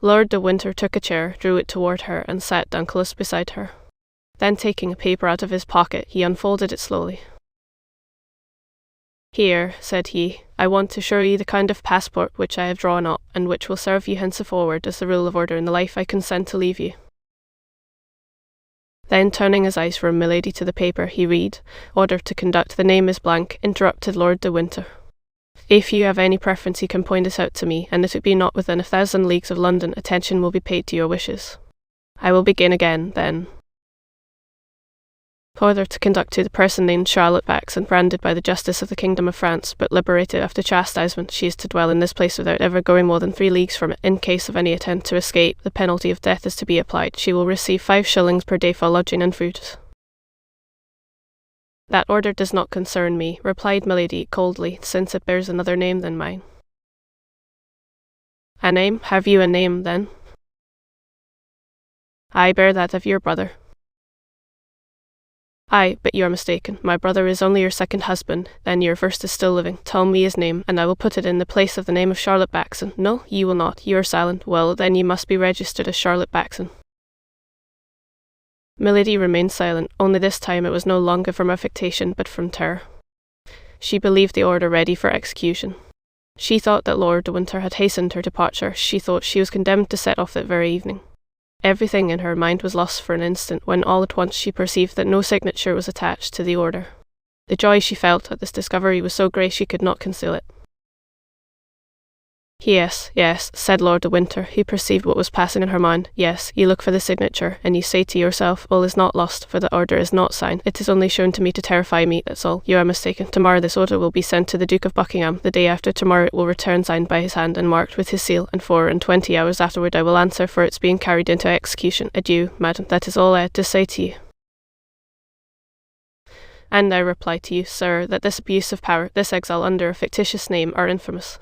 Lord de Winter took a chair, drew it toward her, and sat down close beside her. Then, taking a paper out of his pocket, he unfolded it slowly. Here, said he, I want to show you the kind of passport which I have drawn up, and which will serve you henceforward as the rule of order in the life I consent to leave you. Then, turning his eyes from milady to the paper, he read, Order to conduct, the name is blank, interrupted Lord de Winter. If you have any preference, you can point it out to me, and if it be not within 1,000 leagues of London, attention will be paid to your wishes. I will begin again, then. Order to conduct to the person named Charlotte Backson, branded by the justice of the kingdom of France, but liberated after chastisement. She is to dwell in this place without ever going more than 3 leagues from it. In case of any attempt to escape, the penalty of death is to be applied. She will receive 5 shillings per day for lodging and food. That order does not concern me, replied milady coldly, since it bears another name than mine. A name? Have you a name, then? I bear that of your brother. Aye, but you are mistaken. My brother is only your second husband, then your first is still living. Tell me his name, and I will put it in the place of the name of Charlotte Backson. No, you will not. You are silent. Well, then you must be registered as Charlotte Backson. Milady remained silent, only this time it was no longer from affectation, but from terror. She believed the order ready for execution. She thought that Lord de Winter had hastened her departure. She thought she was condemned to set off that very evening. Everything in her mind was lost for an instant, when all at once she perceived that no signature was attached to the order. The joy she felt at this discovery was so great she could not conceal it. "Yes, yes," said Lord de Winter, who perceived what was passing in her mind. "Yes, you look for the signature, and you say to yourself, all is not lost, for the order is not signed. It is only shown to me to terrify me, that's all. You are mistaken. Tomorrow this order will be sent to the Duke of Buckingham. The day after tomorrow it will return signed by his hand and marked with his seal, and 24 hours afterward I will answer for its being carried into execution. Adieu, madam, that is all I had to say to you. And I reply to you, sir, that this abuse of power, this exile under a fictitious name, are infamous.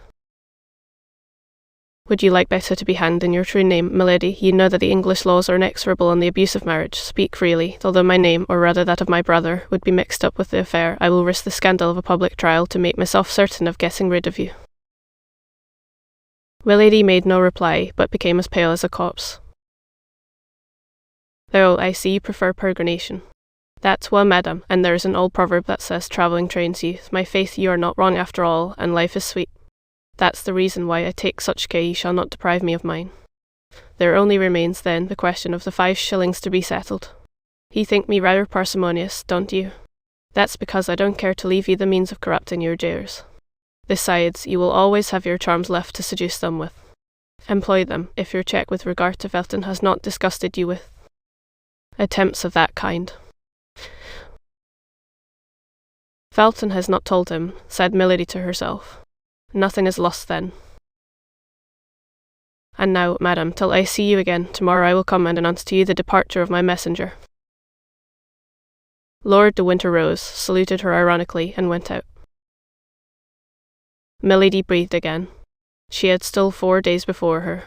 Would you like better to be hanged in your true name, milady? You know that the English laws are inexorable on the abuse of marriage. Speak freely. Although my name, or rather that of my brother, would be mixed up with the affair, I will risk the scandal of a public trial to make myself certain of getting rid of you." Milady made no reply, but became as pale as a corpse. "Oh, I see you prefer purgation. That's well, madam, and there is an old proverb that says travelling trains youth. My faith, you are not wrong after all, and life is sweet. That's the reason why I take such care you shall not deprive me of mine. There only remains, then, the question of the 5 shillings to be settled. You think me rather parsimonious, don't you? That's because I don't care to leave you the means of corrupting your jailers. Besides, you will always have your charms left to seduce them with. Employ them, if your check with regard to Felton has not disgusted you with attempts of that kind." "Felton has not told him," said Milady to herself. "Nothing is lost then. And now, madam, till I see you again, tomorrow I will come and announce to you the departure of my messenger." Lord de Winter rose, saluted her ironically, and went out. Milady breathed again. She had still 4 days before her.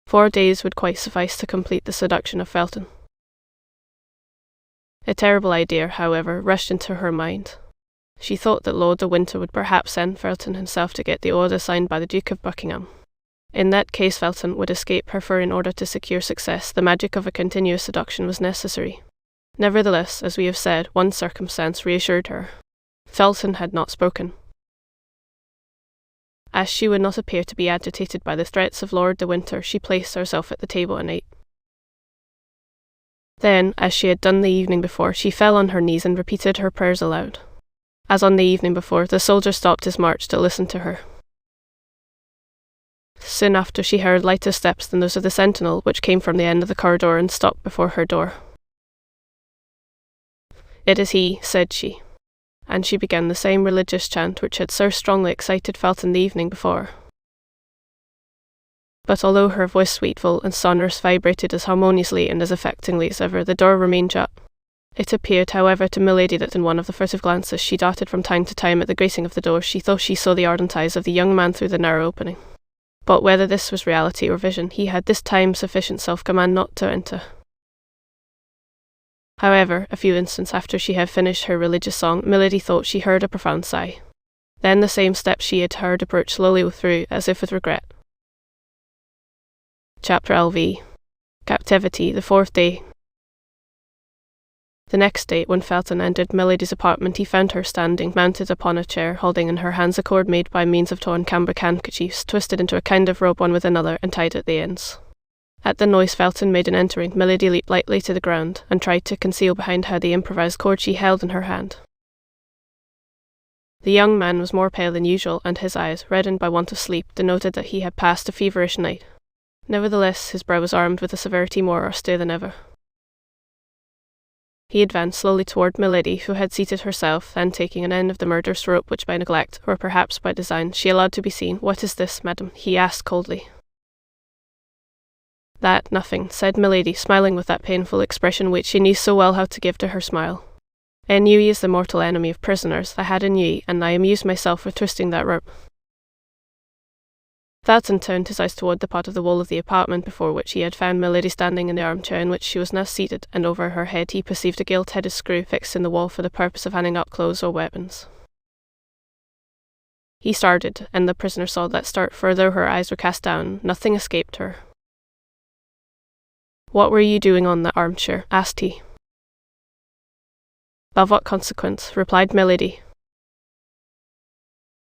4 days would quite suffice to complete the seduction of Felton. A terrible idea, however, rushed into her mind. She thought that Lord de Winter would perhaps send Felton himself to get the order signed by the Duke of Buckingham. In that case Felton would escape her, for in order to secure success the magic of a continuous seduction was necessary. Nevertheless, as we have said, one circumstance reassured her. Felton had not spoken. As she would not appear to be agitated by the threats of Lord de Winter, she placed herself at the table and ate. Then, as she had done the evening before, she fell on her knees and repeated her prayers aloud. As on the evening before, the soldier stopped his march to listen to her. Soon after she heard lighter steps than those of the sentinel, which came from the end of the corridor and stopped before her door. "It is he," said she, and she began the same religious chant which had so strongly excited Felton the evening before. But although her voice, sweetful and sonorous, vibrated as harmoniously and as affectingly as ever, the door remained shut. It appeared, however, to Milady that in one of the furtive glances she darted from time to time at the grating of the door, she thought she saw the ardent eyes of the young man through the narrow opening. But whether this was reality or vision, he had this time sufficient self-command not to enter. However, a few instants after she had finished her religious song, Milady thought she heard a profound sigh. Then the same steps she had heard approach slowly through, as if with regret. Chapter LV. Captivity, the 4th day. The next day, when Felton entered Milady's apartment, he found her standing, mounted upon a chair, holding in her hands a cord made by means of torn cambric handkerchiefs, twisted into a kind of rope one with another, and tied at the ends. At the noise Felton made in entering, Milady leaped lightly to the ground, and tried to conceal behind her the improvised cord she held in her hand. The young man was more pale than usual, and his eyes, reddened by want of sleep, denoted that he had passed a feverish night. Nevertheless, his brow was armed with a severity more austere than ever. He advanced slowly toward Milady, who had seated herself, and taking an end of the murderous rope which by neglect, or perhaps by design, she allowed to be seen. "What is this, madam?" he asked coldly. "That, nothing," said Milady, smiling with that painful expression which she knew so well how to give to her smile. "Ennui is the mortal enemy of prisoners. I had ennui, and I amused myself with twisting that rope." Felton turned his eyes toward the part of the wall of the apartment before which he had found Milady standing in the armchair in which she was now seated, and over her head he perceived a gilt-headed screw fixed in the wall for the purpose of hanging up clothes or weapons. He started, and the prisoner saw that start, for though her eyes were cast down, nothing escaped her. "What were you doing on that armchair?" asked he. Of what consequence? Replied milady.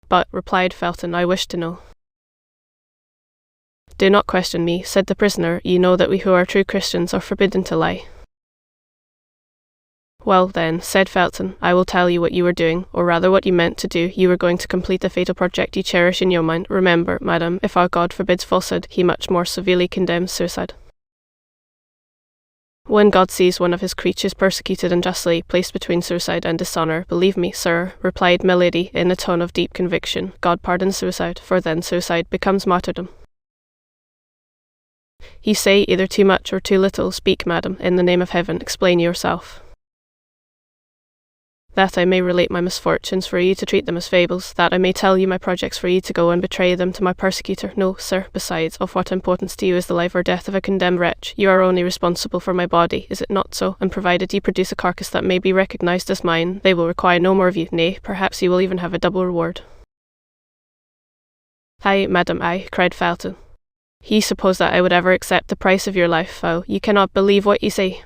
But, replied Felton, I wish to know. Do not question me, said the prisoner. You know that we who are true Christians are forbidden to lie. Well then, said Felton, I will tell you what you were doing, or rather what you meant to do. You were going to complete the fatal project you cherish in your mind. Remember, madam, if our God forbids falsehood, he much more severely condemns suicide. When God sees one of his creatures persecuted unjustly, placed between suicide and dishonour, believe me, sir, replied milady in a tone of deep conviction, God pardons suicide, for then suicide becomes martyrdom. You say either too much or too little. Speak, madam, in the name of heaven, explain yourself. That I may relate my misfortunes for you to treat them as fables, that I may tell you my projects for you to go and betray them to my persecutor. No, sir, besides, of what importance to you is the life or death of a condemned wretch? You are only responsible for my body, is it not so? And provided you produce a carcass that may be recognised as mine, they will require no more of you. Nay, perhaps you will even have a double reward. Aye, madam, aye, cried Felton. He supposed that I would ever accept the price of your life. Oh, you cannot believe what you say.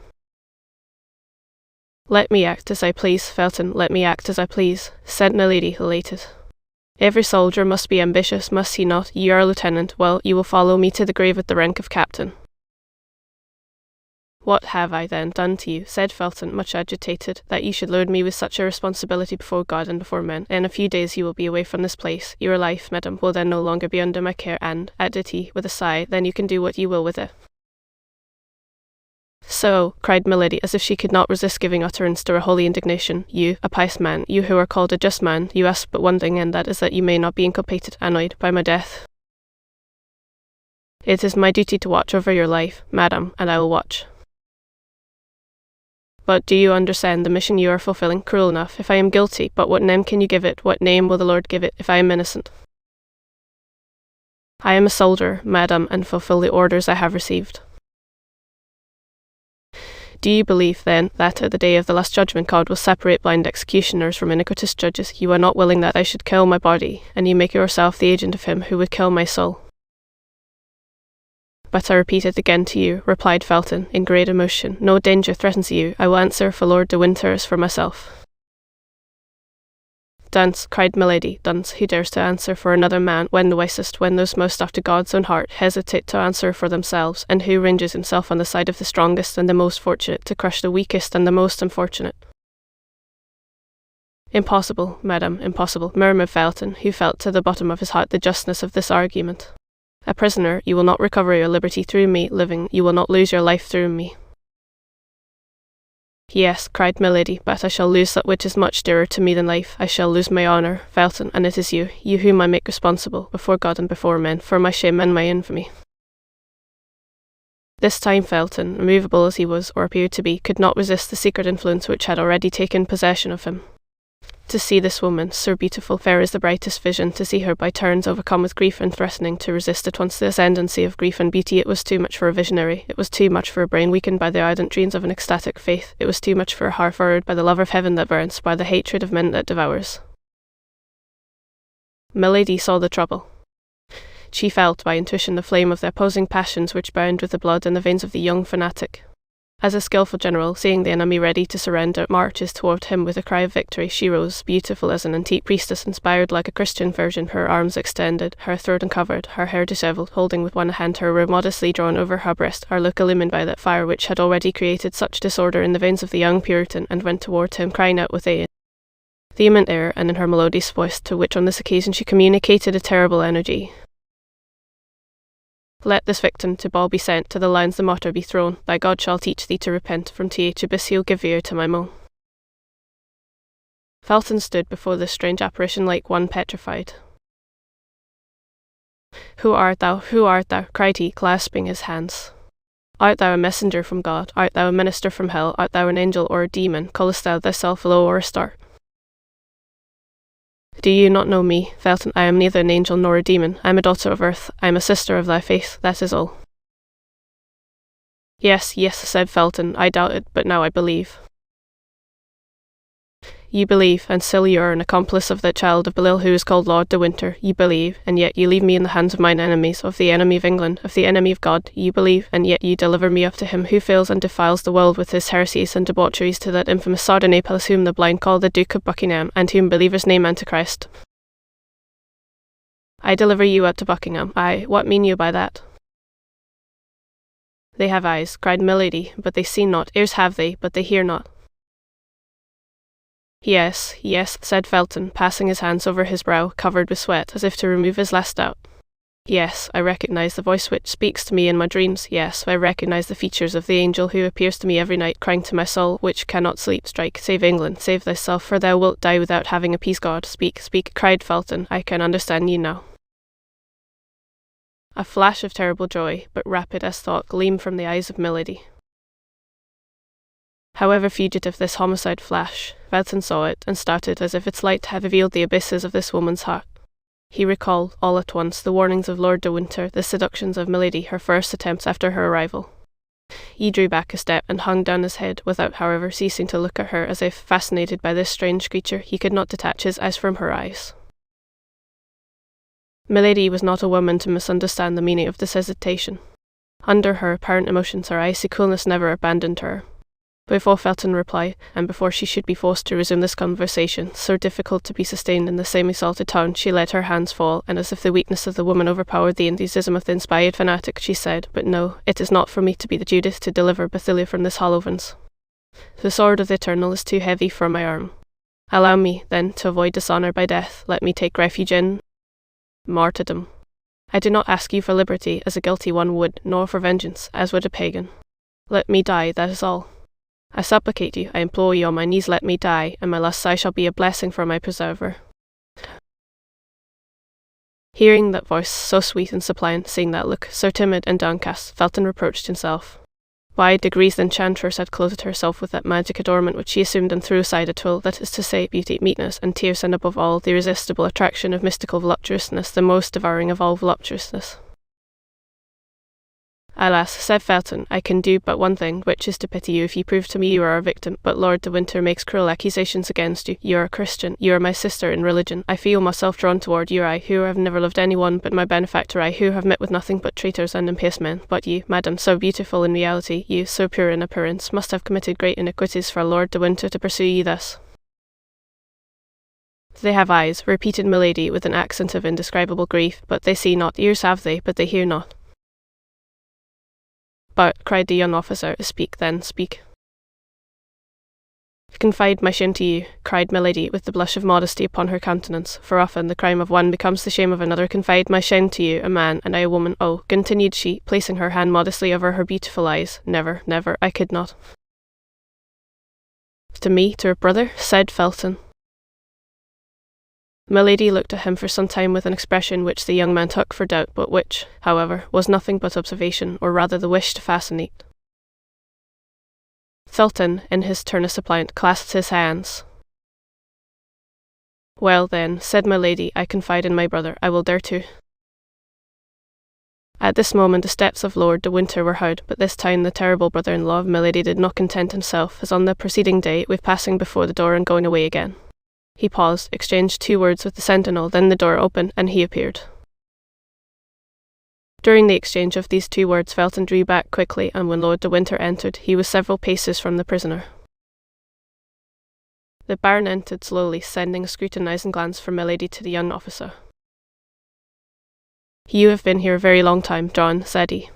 Let me act as I please, Felton, let me act as I please, said milady, elated. Every soldier must be ambitious, must he not? You are a lieutenant. Well, you will follow me to the grave with the rank of captain. What have I then done to you, said Felton, much agitated, that you should load me with such a responsibility before God and before men? In a few days you will be away from this place. Your life, madam, will then no longer be under my care, and, added he, with a sigh, then you can do what you will with it. So, cried milady, as if she could not resist giving utterance to her holy indignation, you, a pious man, you who are called a just man, you ask but one thing, and that is that you may not be inculpated, annoyed by my death. It is my duty to watch over your life, madam, and I will watch. But do you understand the mission you are fulfilling? Cruel enough, if I am guilty, but what name can you give it? What name will the Lord give it, if I am innocent? I am a soldier, madam, and fulfill the orders I have received. Do you believe, then, that at the day of the last judgment God will separate blind executioners from iniquitous judges? You are not willing that I should kill my body, and you make yourself the agent of him who would kill my soul. But I repeat it again to you, replied Felton, in great emotion. No danger threatens you. I will answer for Lord de Winter as for myself. Dunce, cried milady, dunce, who dares to answer for another man, when the wisest, when those most after God's own heart, hesitate to answer for themselves, and who ranges himself on the side of the strongest and the most fortunate, to crush the weakest and the most unfortunate? Impossible, madam, impossible, murmured Felton, who felt to the bottom of his heart the justness of this argument. A prisoner, you will not recover your liberty through me, living, you will not lose your life through me. Yes, cried milady, but I shall lose that which is much dearer to me than life. I shall lose my honour, Felton, and it is you whom I make responsible, before God and before men, for my shame and my infamy. This time Felton, immovable as he was, or appeared to be, could not resist the secret influence which had already taken possession of him. To see this woman, so beautiful, fair as the brightest vision, to see her by turns overcome with grief and threatening to resist at once the ascendancy of grief and beauty, it was too much for a visionary, it was too much for a brain weakened by the ardent dreams of an ecstatic faith, it was too much for a heart furrowed by the love of heaven that burns, by the hatred of men that devours. Milady saw the trouble. She felt by intuition the flame of the opposing passions which burned with the blood in the veins of the young fanatic. As a skilful general, seeing the enemy ready to surrender, marches toward him with a cry of victory, she rose, beautiful as an antique priestess, inspired like a Christian virgin, her arms extended, her throat uncovered, her hair dishevelled, holding with one hand her robe modestly drawn over her breast, her look illumined by that fire which had already created such disorder in the veins of the young Puritan, and went toward him, crying out with a vehement air, and in her melodious voice, to which on this occasion she communicated a terrible energy. Let this victim to Baal be sent, to the lions the martyr be thrown. Thy God shall teach thee to repent, from th abyss he'll give ear to my moan. Felton stood before this strange apparition like one petrified. Who art thou? Who art thou? Cried he, clasping his hands. Art thou a messenger from God? Art thou a minister from hell? Art thou an angel or a demon? Callest thou thyself low or a star? Do you not know me, Felton? I am neither an angel nor a demon. I am a daughter of earth. I am a sister of thy faith. That is all. Yes, yes, said Felton. I doubted, but now I believe. You believe, and still you are an accomplice of that child of Belial who is called Lord de Winter. You believe, and yet you leave me in the hands of mine enemies, of the enemy of England, of the enemy of God. You believe, and yet you deliver me up to him who fills and defiles the world with his heresies and debaucheries, to that infamous Sardanapalus whom the blind call the Duke of Buckingham, and whom believers name Antichrist. I deliver you up to Buckingham. Aye, what mean you by that? They have eyes, cried milady, but they see not. Ears have they, but they hear not. Yes, yes, said Felton, passing his hands over his brow, covered with sweat, as if to remove his last doubt. Yes, I recognize the voice which speaks to me in my dreams. Yes, I recognize the features of the angel who appears to me every night, crying to my soul, which cannot sleep, strike, save England, save thyself, for thou wilt die without having appeased God. Speak, speak, cried Felton, I can understand you now. A flash of terrible joy, but rapid as thought, gleamed from the eyes of milady. However fugitive this homicide flash, Felton saw it, and started as if its light had revealed the abysses of this woman's heart. He recalled, all at once, the warnings of Lord de Winter, the seductions of milady, her first attempts after her arrival. He drew back a step and hung down his head, without, however, ceasing to look at her, as if, fascinated by this strange creature, he could not detach his eyes from her eyes. Milady was not a woman to misunderstand the meaning of this hesitation. Under her apparent emotions, her icy coolness never abandoned her. Before Felton replied, and before she should be forced to resume this conversation, so difficult to be sustained in the same exalted tone, she let her hands fall, and as if the weakness of the woman overpowered the enthusiasm of the inspired fanatic, she said, "But no, it is not for me to be the Judith to deliver Bethilia from this hollow vince. The sword of the Eternal is too heavy for my arm. Allow me, then, to avoid dishonour by death. Let me take refuge in martyrdom. I do not ask you for liberty, as a guilty one would, nor for vengeance, as would a pagan. Let me die, that is all. I supplicate you, I implore you on my knees, let me die, and my last sigh shall be a blessing for my preserver." Hearing that voice so sweet and suppliant, seeing that look so timid and downcast, Felton reproached himself. By degrees the enchantress had clothed herself with that magic adornment which she assumed and threw aside at will, that is to say, beauty, meekness, and tears, and above all, the irresistible attraction of mystical voluptuousness, the most devouring of all voluptuousness. "Alas," said Felton, "I can do but one thing, which is to pity you if you prove to me you are a victim, but Lord de Winter makes cruel accusations against you. You are a Christian, you are my sister in religion. I feel myself drawn toward you, I, who have never loved any one but my benefactor, I, who have met with nothing but traitors and impious men. But you, madam, so beautiful in reality, you, so pure in appearance, must have committed great iniquities for Lord de Winter to pursue you thus." "They have eyes," repeated milady with an accent of indescribable grief, "but they see not. Ears have they, but they hear not." "But," cried the young officer, "speak then, speak." "I confide my shame to you," cried milady with the blush of modesty upon her countenance, for often the crime of one becomes the shame of another. "Confide my shame to you, a man, and I a woman. Oh," continued she, placing her hand modestly over her beautiful eyes, "never, never, I could not." "To me, to a brother?" said Felton. Milady looked at him for some time with an expression which the young man took for doubt, but which, however, was nothing but observation, or rather the wish to fascinate. Felton, in his turn as suppliant, clasped his hands. "Well, then," said milady, "I confide in my brother. I will dare to." At this moment the steps of Lord de Winter were heard, but this time the terrible brother-in-law of milady did not content himself, as on the preceding day, with passing before the door and going away again. He paused, exchanged 2 words with the sentinel, then the door opened, and he appeared. During the exchange of these 2 words, Felton drew back quickly, and when Lord de Winter entered, he was several paces from the prisoner. The Baron entered slowly, sending a scrutinizing glance from milady to the young officer. "You have been here a very long time, John," said he.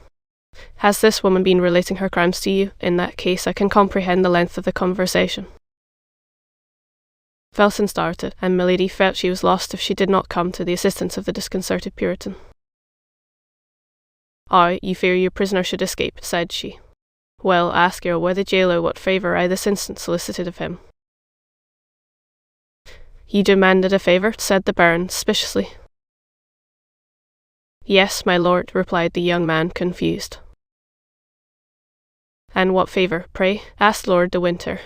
"Has this woman been relating her crimes to you? In that case, I can comprehend the length of the conversation." Felton started, and milady felt she was lost if she did not come to the assistance of the disconcerted Puritan. "Ah, you fear your prisoner should escape," said she. "Well, ask your worthy jailor what favour I this instant solicited of him." "You demanded a favour?" said the Baron, suspiciously. "Yes, my lord," replied the young man, confused. "And what favour, pray?" asked Lord de Winter.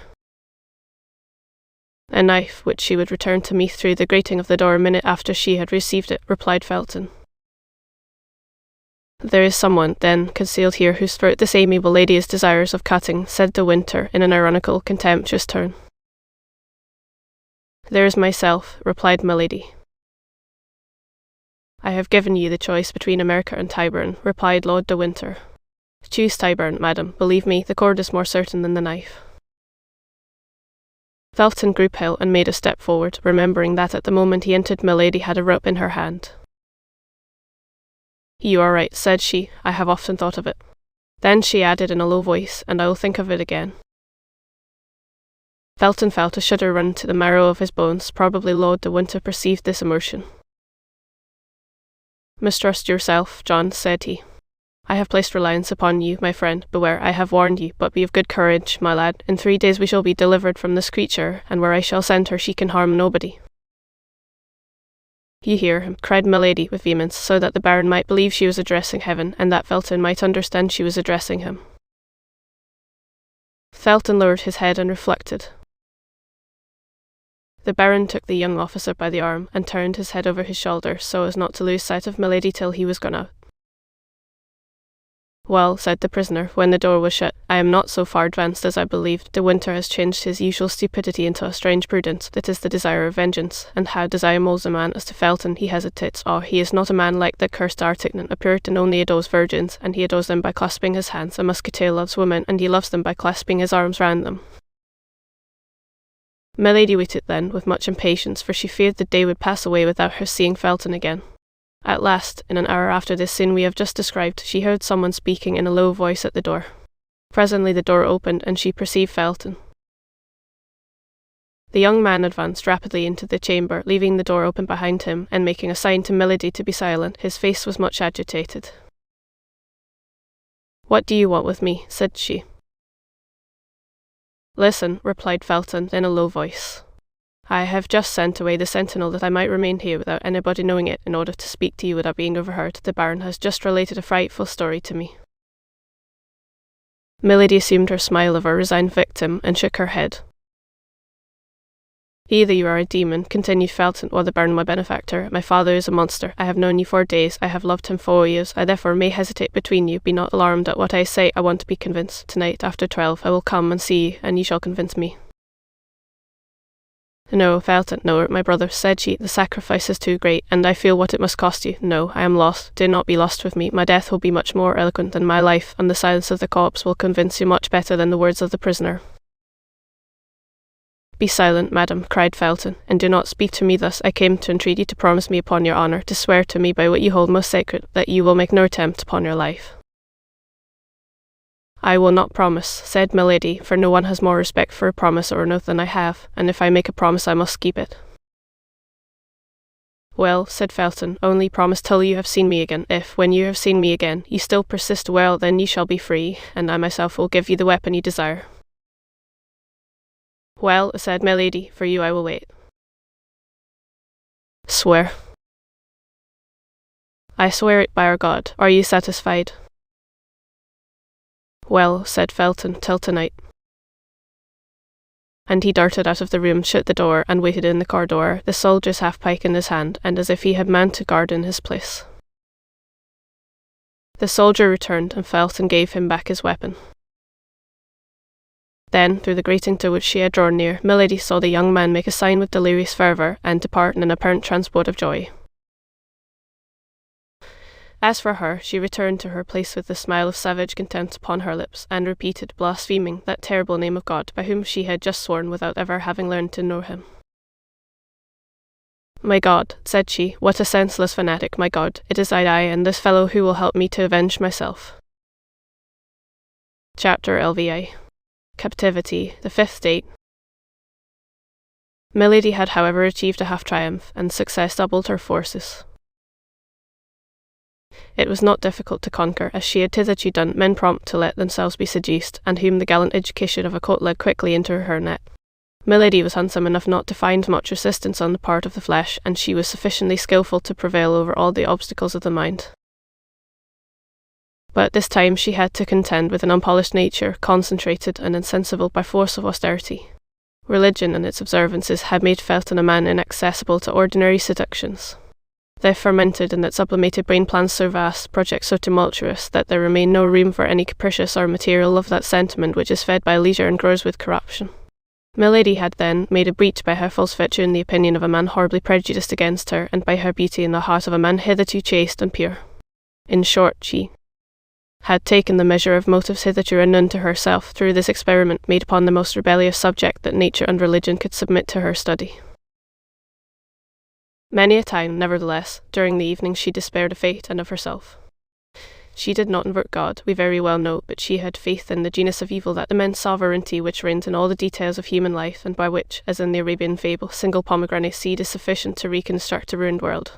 "A knife, which she would return to me through the grating of the door a minute after she had received it," replied Felton. "There is someone, then, concealed here whose throat this amiable lady is desirous of cutting," said de Winter in an ironical, contemptuous tone. There is myself, replied Milady. I have given you the choice between America and Tyburn, replied Lord de Winter. Choose Tyburn, madam. Believe me, the cord is more certain than the knife. Felton grew pale and made a step forward, remembering that at the moment he entered Milady had a rope in her hand. You are right, said she. I have often thought of it. Then she added in a low voice, and I will think of it again. Felton felt a shudder run to the marrow of his bones. Probably Lord de Winter perceived this emotion. Mistrust yourself, John, said he. I have placed reliance upon you, my friend. Beware, I have warned you, but be of good courage, my lad. In 3 days we shall be delivered from this creature, and where I shall send her she can harm nobody. You hear him, cried Milady with vehemence, so that the Baron might believe she was addressing heaven, and that Felton might understand she was addressing him. Felton lowered his head and reflected. The Baron took the young officer by the arm, and turned his head over his shoulder, so as not to lose sight of Milady till he was gone out. Well, said the prisoner, when the door was shut, I am not so far advanced as I believed. De Winter has changed his usual stupidity into a strange prudence, that is the desire of vengeance, and how desire molds a man. As to Felton, he hesitates. Oh, he is not a man like the cursed Artignan. A Puritan only adores virgins, and he adores them by clasping his hands. A musketeer loves women, and he loves them by clasping his arms round them. Milady waited then, with much impatience, for she feared the day would pass away without her seeing Felton again. At last, in an hour after this scene we have just described, she heard someone speaking in a low voice at the door. Presently the door opened, and she perceived Felton. The young man advanced rapidly into the chamber, leaving the door open behind him, and making a sign to Milady to be silent. His face was much agitated. What do you want with me? Said she. Listen, replied Felton in a low voice. I have just sent away the sentinel that I might remain here without anybody knowing it, in order to speak to you without being overheard. The Baron has just related a frightful story to me. Milady assumed her smile of a resigned victim, and shook her head. Either you are a demon, continued Felton, or the Baron my benefactor. My father is a monster. I have known you 4 days. I have loved him 4 years. I therefore may hesitate between you. Be not alarmed at what I say. I want to be convinced. Tonight, after 12, I will come and see you, and you shall convince me. No, Felton, no, my brother, said she, the sacrifice is too great, and I feel what it must cost you. No, I am lost. Do not be lost with me. My death will be much more eloquent than my life, and the silence of the corpse will convince you much better than the words of the prisoner. Be silent, madam, cried Felton, and do not speak to me thus. I came to entreat you to promise me upon your honour, to swear to me by what you hold most sacred, that you will make no attempt upon your life. I will not promise, said Milady, for no one has more respect for a promise or an oath than I have, and if I make a promise I must keep it. Well, said Felton, only promise till you have seen me again. If, when you have seen me again, you still persist, well, then you shall be free, and I myself will give you the weapon you desire. Well, said Milady, for you I will wait. Swear. I swear it by our God. Are you satisfied? Well, said Felton, till tonight. And he darted out of the room, shut the door, and waited in the corridor, the soldier's half-pike in his hand, and as if he had mounted guard in his place. The soldier returned, and Felton gave him back his weapon. Then, through the grating to which she had drawn near, Milady saw the young man make a sign with delirious fervour, and depart in an apparent transport of joy. As for her, she returned to her place with the smile of savage contempt upon her lips, and repeated, blaspheming, that terrible name of God, by whom she had just sworn without ever having learned to know him. My God, said she, what a senseless fanatic, my God, it is I and this fellow who will help me to avenge myself. Chapter LVI. Captivity, the 5th date. Milady had, however, achieved a half-triumph, and success doubled her forces. It was not difficult to conquer, as she had hitherto done, men prompt to let themselves be seduced, and whom the gallant education of a coat led quickly into her net. Milady was handsome enough not to find much resistance on the part of the flesh, and she was sufficiently skilful to prevail over all the obstacles of the mind. But this time she had to contend with an unpolished nature, concentrated and insensible by force of austerity. Religion and its observances had made Felton a man inaccessible to ordinary seductions. They fermented in that sublimated brain plans so vast, projects so tumultuous, that there remained no room for any capricious or material of that sentiment which is fed by leisure and grows with corruption. Milady had then made a breach by her false virtue in the opinion of a man horribly prejudiced against her, and by her beauty in the heart of a man hitherto chaste and pure. In short, she had taken the measure of motives hitherto unknown to herself through this experiment made upon the most rebellious subject that nature and religion could submit to her study. Many a time, nevertheless, during the evening she despaired of fate and of herself. She did not invoke God, we very well know, but she had faith in the genius of evil, that immense sovereignty which reigns in all the details of human life, and by which, as in the Arabian fable, single pomegranate seed is sufficient to reconstruct a ruined world.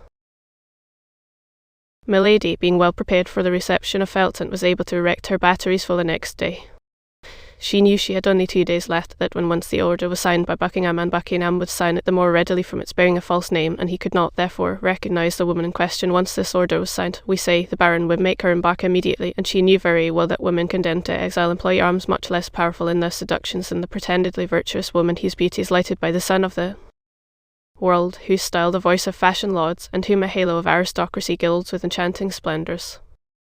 Milady, being well prepared for the reception of Felton, was able to erect her batteries for the next day. She knew she had only 2 days left, that when once the order was signed by Buckingham, and Buckingham would sign it the more readily from its bearing a false name, and he could not, therefore, recognise the woman in question once this order was signed, we say, the Baron would make her embark immediately, and she knew very well that women condemned to exile employ arms much less powerful in their seductions than the pretendedly virtuous woman whose beauty is lighted by the sun of the world, whose style the voice of fashion lauds, and whom a halo of aristocracy gilds with enchanting splendours.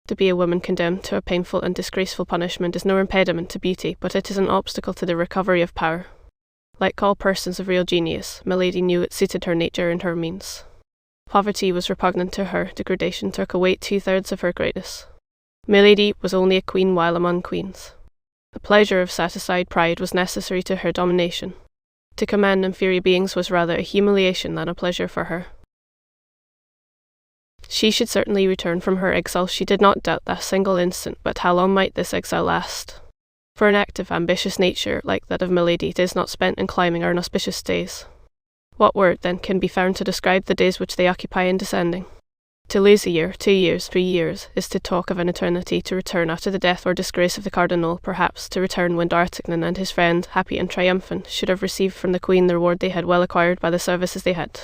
To be a woman condemned to a painful and disgraceful punishment is no impediment to beauty, but it is an obstacle to the recovery of power. Like all persons of real genius, Milady knew it suited her nature and her means. Poverty was repugnant to her, degradation took away 2/3 of her greatness. Milady was only a queen while among queens. The pleasure of satisfied pride was necessary to her domination. To command inferior beings was rather a humiliation than a pleasure for her. She should certainly return from her exile, she did not doubt that single instant, but how long might this exile last? For an active, ambitious nature, like that of Milady, it is not spent in climbing or inauspicious days. What word, then, can be found to describe the days which they occupy in descending? To lose a year, 2 years, 3 years, is to talk of an eternity. To return after the death or disgrace of the cardinal, perhaps, to return when D'Artagnan and his friend, happy and triumphant, should have received from the queen the reward they had well acquired by the services they had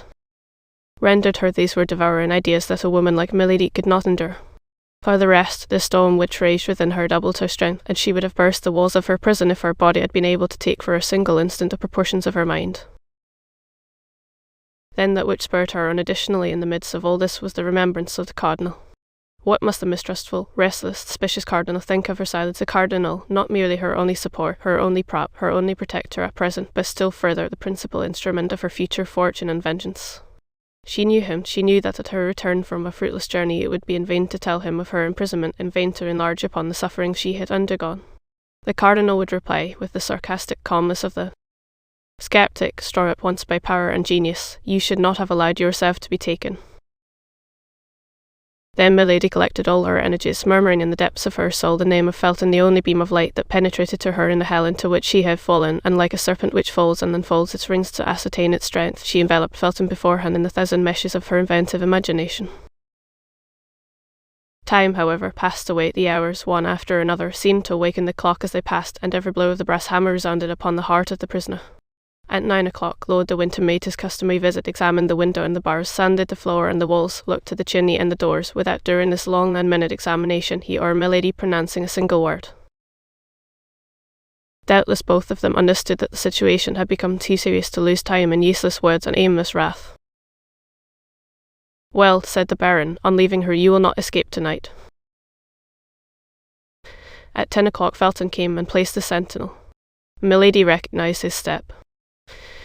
rendered her. These were devouring ideas that a woman like Milady could not endure. For the rest, the storm which raged within her doubled her strength, and she would have burst the walls of her prison if her body had been able to take for a single instant the proportions of her mind. Then that which spurred her on additionally in the midst of all this was the remembrance of the cardinal. What must the mistrustful, restless, suspicious cardinal think of her silence? The cardinal, not merely her only support, her only prop, her only protector at present, but still further the principal instrument of her future fortune and vengeance. She knew him, she knew that at her return from a fruitless journey it would be in vain to tell him of her imprisonment, in vain to enlarge upon the sufferings she had undergone. The cardinal would reply, with the sarcastic calmness of the sceptic, strung up once by power and genius, "You should not have allowed yourself to be taken." Then Milady collected all her energies, murmuring in the depths of her soul the name of Felton, the only beam of light that penetrated to her in the hell into which she had fallen, and like a serpent which folds and unfolds its rings to ascertain its strength, she enveloped Felton beforehand in the thousand meshes of her inventive imagination. Time, however, passed away. The hours, one after another, seemed to awaken the clock as they passed, and every blow of the brass hammer resounded upon the heart of the prisoner. At 9 o'clock, Lord de Winter made his customary visit, examined the window and the bars, sanded the floor and the walls, looked to the chimney and the doors, without during this long and minute examination he or Milady pronouncing a single word. Doubtless both of them understood that the situation had become too serious to lose time in useless words and aimless wrath. "Well," said the Baron, on leaving her, "you will not escape tonight." At 10 o'clock Felton came and placed the sentinel. Milady recognised his step.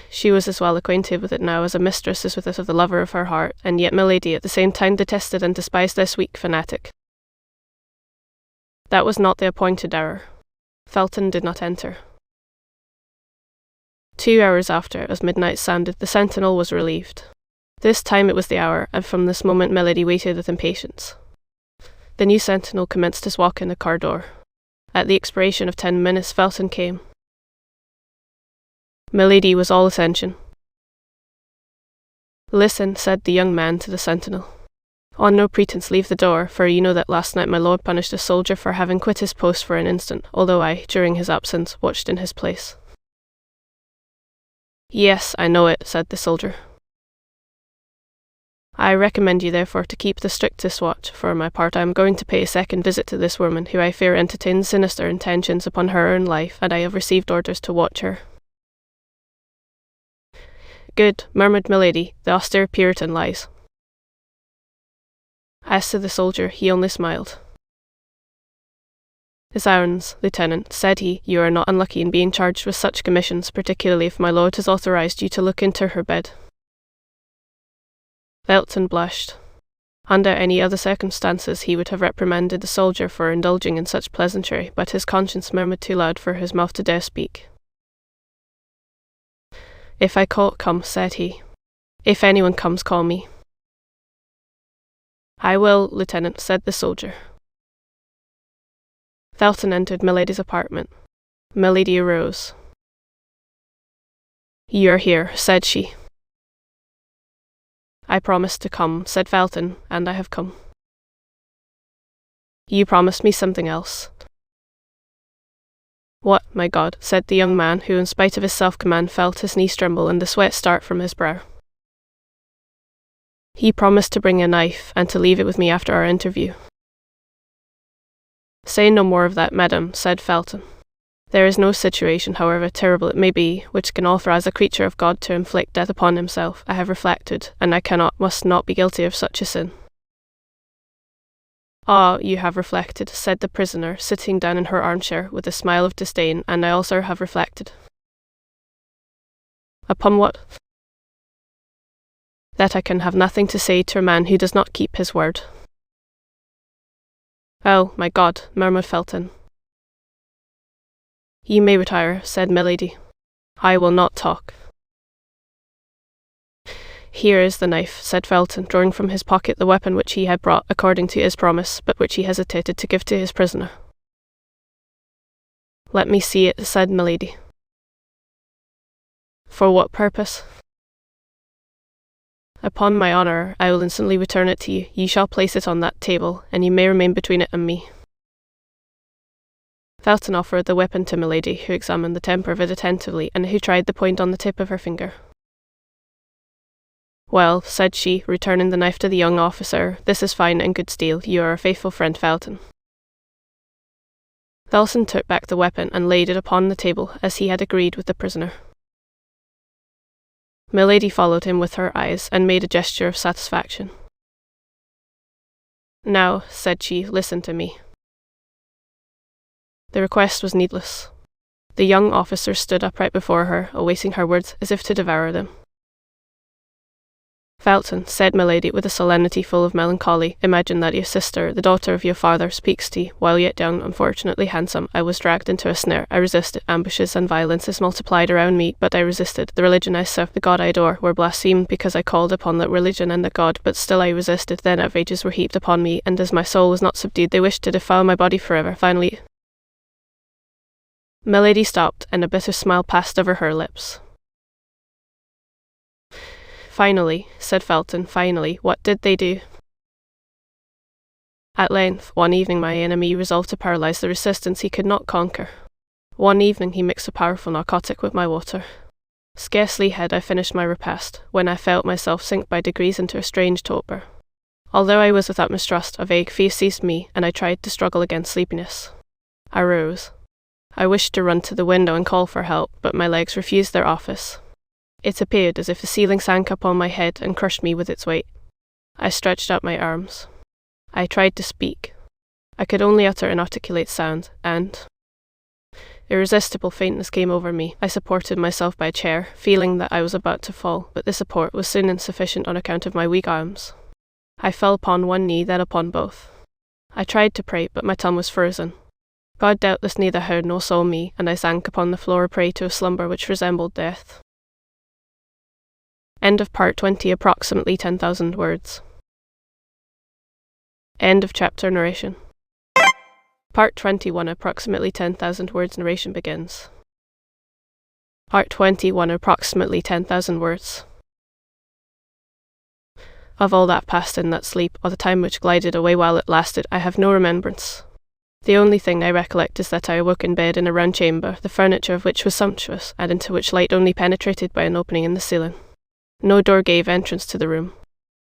She was as well acquainted with it now as a mistress is with it of the lover of her heart, and yet Milady at the same time detested and despised this weak fanatic. That was not the appointed hour. Felton did not enter. 2 hours after, as midnight sounded, the sentinel was relieved. This time it was the hour, and from this moment Milady waited with impatience. The new sentinel commenced his walk in the corridor. At the expiration of 10 minutes Felton came. Milady was all attention. "Listen," said the young man to the sentinel. "On no pretence leave the door, for you know that last night my lord punished a soldier for having quit his post for an instant, although I, during his absence, watched in his place." "Yes, I know it," said the soldier. "I recommend you therefore to keep the strictest watch. For my part I am going to pay a second visit to this woman, who I fear entertains sinister intentions upon her own life, and I have received orders to watch her." "Good," murmured Milady, "the austere Puritan lies." As to the soldier, he only smiled. "Zounds, Lieutenant," said he, "you are not unlucky in being charged with such commissions, particularly if my lord has authorized you to look into her bed." Felton blushed. Under any other circumstances he would have reprimanded the soldier for indulging in such pleasantry, but his conscience murmured too loud for his mouth to dare speak. "If I come," said he. "If anyone comes, call me." "I will, Lieutenant," said the soldier. Felton entered Milady's apartment. Milady arose. "You are here," said she. "I promised to come," said Felton, "and I have come." "You promised me something else." "What, my God?" said the young man, who in spite of his self-command felt his knees tremble and the sweat start from his brow. "He promised to bring a knife, and to leave it with me after our interview." "Say no more of that, madam," said Felton. "There is no situation, however terrible it may be, which can authorize a creature of God to inflict death upon himself. I have reflected, and I must not be guilty of such a sin." "Ah, you have reflected," said the prisoner, sitting down in her armchair with a smile of disdain, "and I also have reflected." "Upon what?" "That I can have nothing to say to a man who does not keep his word." "Oh, my God," murmured Felton. "You may retire," said Milady. "I will not talk." "Here is the knife," said Felton, drawing from his pocket the weapon which he had brought according to his promise, but which he hesitated to give to his prisoner. "Let me see it," said Milady. "For what purpose?" "Upon my honour, I will instantly return it to you. You shall place it on that table, and you may remain between it and me." Felton offered the weapon to Milady, who examined the temper of it attentively, and who tried the point on the tip of her finger. "Well," said she, returning the knife to the young officer, "this is fine and good steel. You are a faithful friend, Felton." Felton took back the weapon and laid it upon the table, as he had agreed with the prisoner. Milady followed him with her eyes, and made a gesture of satisfaction. "Now," said she, "listen to me." The request was needless. The young officer stood upright before her, awaiting her words as if to devour them. "Felton," said Milady with a solemnity full of melancholy, "imagine that your sister, the daughter of your father, speaks to you. While yet young, unfortunately handsome, I was dragged into a snare. I resisted. Ambushes and violences multiplied around me, but I resisted. The religion I serve, the God I adore, were blasphemed because I called upon that religion and that God, but still I resisted. Then outrages were heaped upon me, and as my soul was not subdued, they wished to defile my body forever. Finally—" Milady stopped, and a bitter smile passed over her lips. "Finally," said Felton, "finally, what did they do?" "At length, one evening my enemy resolved to paralyze the resistance he could not conquer. One evening he mixed a powerful narcotic with my water. Scarcely had I finished my repast, when I felt myself sink by degrees into a strange torpor. Although I was without mistrust, a vague fear seized me, and I tried to struggle against sleepiness. I rose. I wished to run to the window and call for help, but my legs refused their office. It appeared as if the ceiling sank upon my head and crushed me with its weight. I stretched out my arms. I tried to speak. I could only utter inarticulate sound, and irresistible faintness came over me. I supported myself by a chair, feeling that I was about to fall, but this support was soon insufficient on account of my weak arms. I fell upon one knee, then upon both. I tried to pray, but my tongue was frozen. God doubtless neither heard nor saw me, and I sank upon the floor a prey to a slumber which resembled death. End of part 20, approximately 10,000 words. End of chapter narration. Part 21, approximately 10,000 words narration begins. Part 21, approximately 10,000 words. Of all that passed in that sleep, or the time which glided away while it lasted, I have no remembrance. The only thing I recollect is that I awoke in bed in a round chamber, the furniture of which was sumptuous, and into which light only penetrated by an opening in the ceiling. No door gave entrance to the room.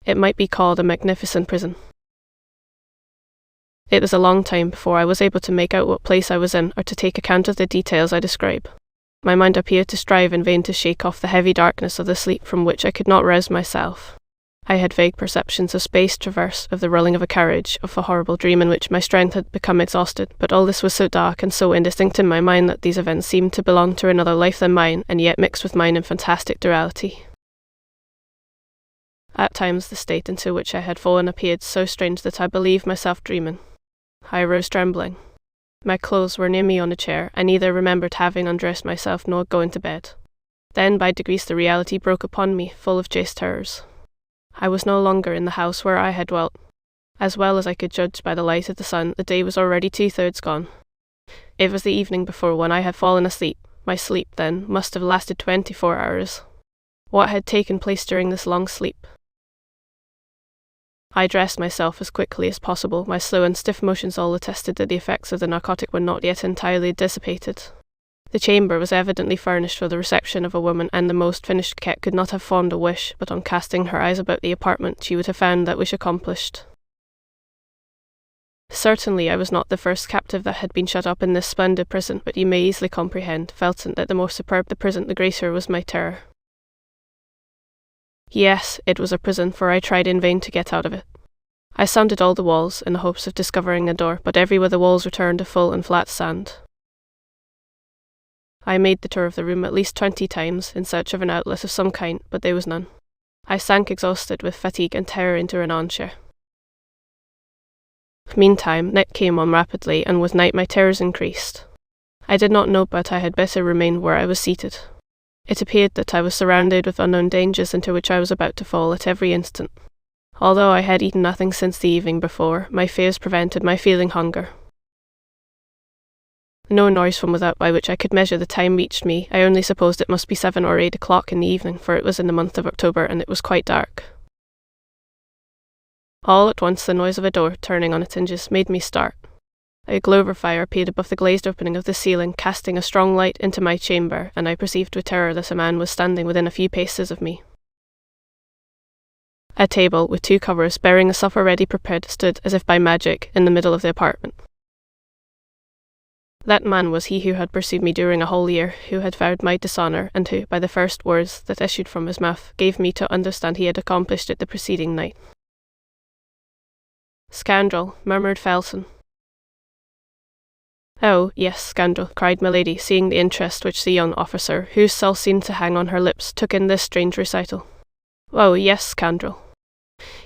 It might be called a magnificent prison. It was a long time before I was able to make out what place I was in, or to take account of the details I describe. My mind appeared to strive in vain to shake off the heavy darkness of the sleep from which I could not rouse myself. I had vague perceptions of space traverse, of the rolling of a carriage, of a horrible dream in which my strength had become exhausted, but all this was so dark and so indistinct in my mind that these events seemed to belong to another life than mine, and yet mixed with mine in fantastic duality. At times the state into which I had fallen appeared so strange that I believed myself dreaming. I rose trembling. My clothes were near me on a chair. I neither remembered having undressed myself nor going to bed. Then by degrees the reality broke upon me, full of chaste terrors. I was no longer in the house where I had dwelt. As well as I could judge by the light of the sun, the day was already 2/3 gone. It was the evening before when I had fallen asleep. My sleep, then, must have lasted 24 hours. What had taken place during this long sleep? I dressed myself as quickly as possible. My slow and stiff motions all attested that the effects of the narcotic were not yet entirely dissipated. The chamber was evidently furnished for the reception of a woman, and the most finished coquette could not have formed a wish, but on casting her eyes about the apartment she would have found that wish accomplished. Certainly I was not the first captive that had been shut up in this splendid prison, but you may easily comprehend, Felton, that the more superb the prison, the greater was my terror. Yes, it was a prison, for I tried in vain to get out of it. I sounded all the walls, in the hopes of discovering a door, but everywhere the walls returned to full and flat sand. I made the tour of the room at least 20 times, in search of an outlet of some kind, but there was none. I sank exhausted with fatigue and terror into an armchair. Meantime, night came on rapidly, and with night my terrors increased. I did not know but I had better remain where I was seated. It appeared that I was surrounded with unknown dangers into which I was about to fall at every instant. Although I had eaten nothing since the evening before, my fears prevented my feeling hunger. No noise from without by which I could measure the time reached me. I only supposed it must be 7 or 8 o'clock in the evening, for it was in the month of October, and it was quite dark. All at once the noise of a door turning on its hinges made me start. A globe of fire appeared above the glazed opening of the ceiling, casting a strong light into my chamber, and I perceived with terror that a man was standing within a few paces of me. A table, with 2 covers, bearing a supper ready prepared, stood, as if by magic, in the middle of the apartment. That man was he who had pursued me during a whole year, who had vowed my dishonour, and who, by the first words that issued from his mouth, gave me to understand he had accomplished it the preceding night. "Scoundrel," murmured Felton. "Oh, yes, scoundrel," cried Milady, seeing the interest which the young officer, whose soul seemed to hang on her lips, took in this strange recital. "Oh, yes, scoundrel.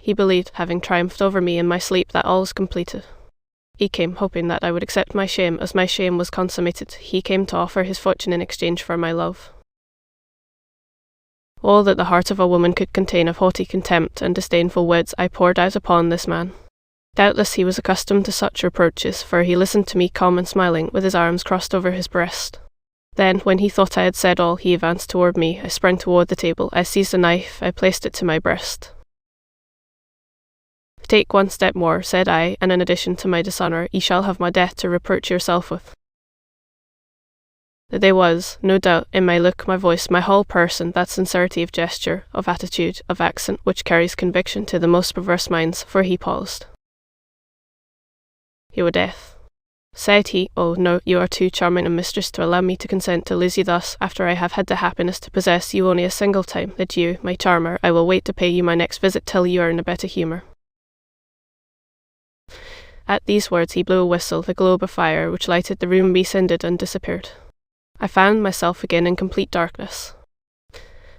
He believed, having triumphed over me in my sleep, that all was completed. He came, hoping that I would accept my shame, as my shame was consummated. He came to offer his fortune in exchange for my love." All that the heart of a woman could contain of haughty contempt and disdainful words I poured out upon this man. Doubtless he was accustomed to such reproaches, for he listened to me calm and smiling, with his arms crossed over his breast. Then, when he thought I had said all, he advanced toward me. I sprang toward the table. I seized a knife. I placed it to my breast. "Take one step more," said I, "and in addition to my dishonour, ye shall have my death to reproach yourself with." There was, no doubt, in my look, my voice, my whole person, that sincerity of gesture, of attitude, of accent, which carries conviction to the most perverse minds, for he paused. "Your death," said he. "Oh, no, you are too charming a mistress to allow me to consent to lose you thus, after I have had the happiness to possess you only a single time. Adieu, my charmer. I will wait to pay you my next visit till you are in a better humour." At these words he blew a whistle. The globe of fire which lighted the room rescinded and disappeared. I found myself again in complete darkness.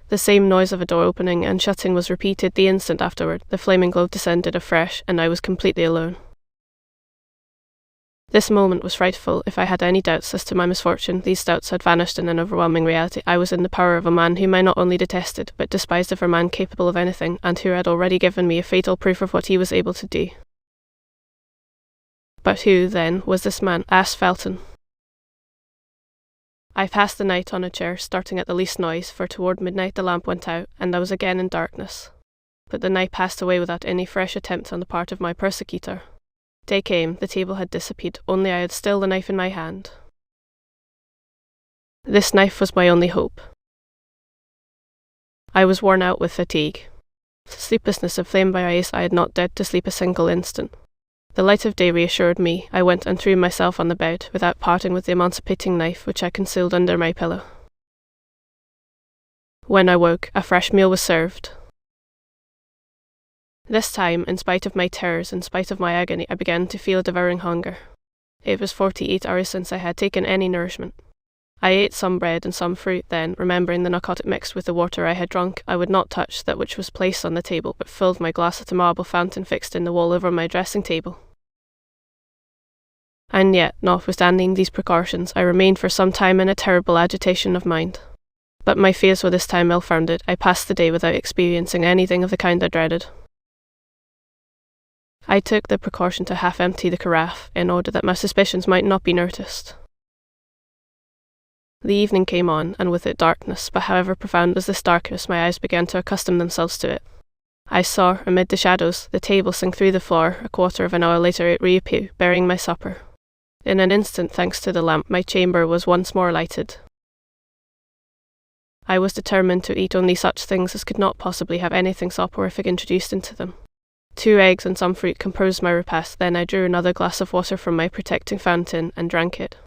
The same noise of a door opening and shutting was repeated the instant afterward. The flaming globe descended afresh, and I was completely alone. This moment was frightful. If I had any doubts as to my misfortune, these doubts had vanished in an overwhelming reality. I was in the power of a man whom I not only detested, but despised as a man capable of anything, and who had already given me a fatal proof of what he was able to do. But who, then, was this man? Asked Felton. I passed the night on a chair, starting at the least noise, for toward midnight the lamp went out, and I was again in darkness. But the night passed away without any fresh attempt on the part of my persecutor. Day came, the table had disappeared, only I had still the knife in my hand. This knife was my only hope. I was worn out with fatigue. Sleeplessness inflamed my eyes. I had not dared to sleep a single instant. The light of day reassured me. I went and threw myself on the bed, without parting with the emancipating knife which I concealed under my pillow. When I woke, a fresh meal was served. This time, in spite of my terrors, in spite of my agony, I began to feel a devouring hunger. It was 48 hours since I had taken any nourishment. I ate some bread and some fruit, then, remembering the narcotic mixed with the water I had drunk, I would not touch that which was placed on the table, but filled my glass at a marble fountain fixed in the wall over my dressing table. And yet, notwithstanding these precautions, I remained for some time in a terrible agitation of mind. But my fears were this time ill-founded. I passed the day without experiencing anything of the kind I dreaded. I took the precaution to half-empty the carafe, in order that my suspicions might not be noticed. The evening came on, and with it darkness, but however profound was this darkness, my eyes began to accustom themselves to it. I saw, amid the shadows, the table sink through the floor. A quarter of an hour later it reappeared, bearing my supper. In an instant, thanks to the lamp, my chamber was once more lighted. I was determined to eat only such things as could not possibly have anything soporific introduced into them. 2 eggs and some fruit composed my repast, then I drew another glass of water from my protecting fountain and drank it.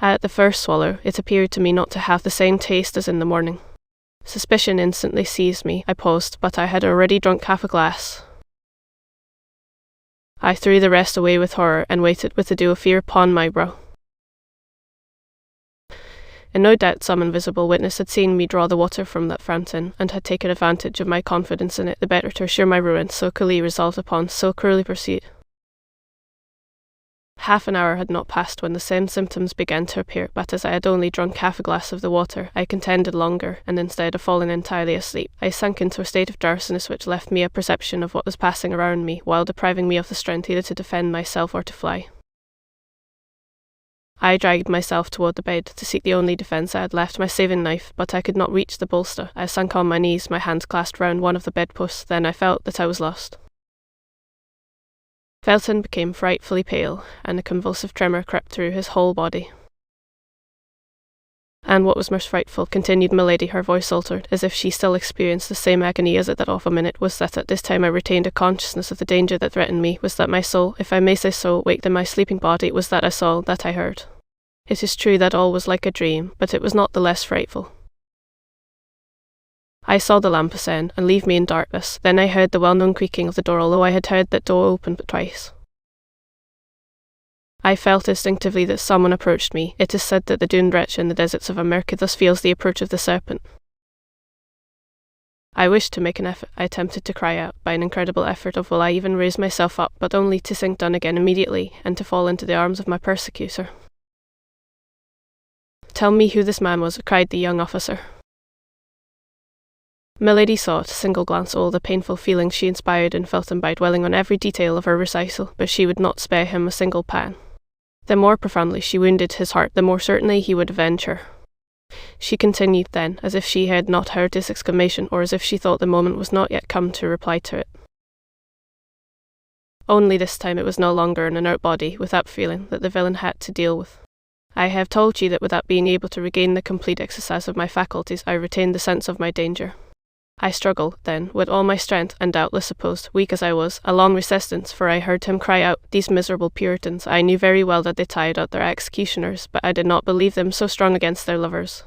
At the first swallow, it appeared to me not to have the same taste as in the morning. Suspicion instantly seized me. I paused, but I had already drunk half a glass. I threw the rest away with horror, and waited with the dew of fear upon my brow. And no doubt some invisible witness had seen me draw the water from that fountain, and had taken advantage of my confidence in it the better to assure my ruin, so coolly resolved upon, so cruelly pursued. Half an hour had not passed when the same symptoms began to appear, but as I had only drunk half a glass of the water, I contended longer, and instead of falling entirely asleep, I sank into a state of drowsiness which left me a perception of what was passing around me, while depriving me of the strength either to defend myself or to fly. I dragged myself toward the bed to seek the only defence I had left, my saving knife, but I could not reach the bolster. I sank on my knees, my hands clasped round one of the bedposts, then I felt that I was lost. Felton became frightfully pale, and a convulsive tremor crept through his whole body. And what was most frightful, continued Milady, her voice altered, as if she still experienced the same agony as at that awful minute, was that at this time I retained a consciousness of the danger that threatened me, was that my soul, if I may say so, waked in my sleeping body, was that I saw, that I heard. It is true that all was like a dream, but it was not the less frightful. I saw the lamp ascend, and leave me in darkness. Then I heard the well-known creaking of the door, although I had heard that door open but twice. I felt instinctively that someone approached me. It is said that the doomed wretch in the deserts of America thus feels the approach of the serpent. I wished to make an effort. I attempted to cry out. By an incredible effort of will I even raised myself up, but only to sink down again immediately, and to fall into the arms of my persecutor. "Tell me who this man was," cried the young officer. Milady saw at a single glance all the painful feelings she inspired in Felton by dwelling on every detail of her recital, but she would not spare him a single pang. The more profoundly she wounded his heart, the more certainly he would avenge her. She continued then, as if she had not heard his exclamation, or as if she thought the moment was not yet come to reply to it. Only this time it was no longer an inert body, without feeling, that the villain had to deal with. I have told you that without being able to regain the complete exercise of my faculties, I retained the sense of my danger. I struggled, then, with all my strength, and doubtless supposed, weak as I was, a long resistance, for I heard him cry out, "These miserable Puritans, I knew very well that they tired out their executioners, but I did not believe them so strong against their lovers."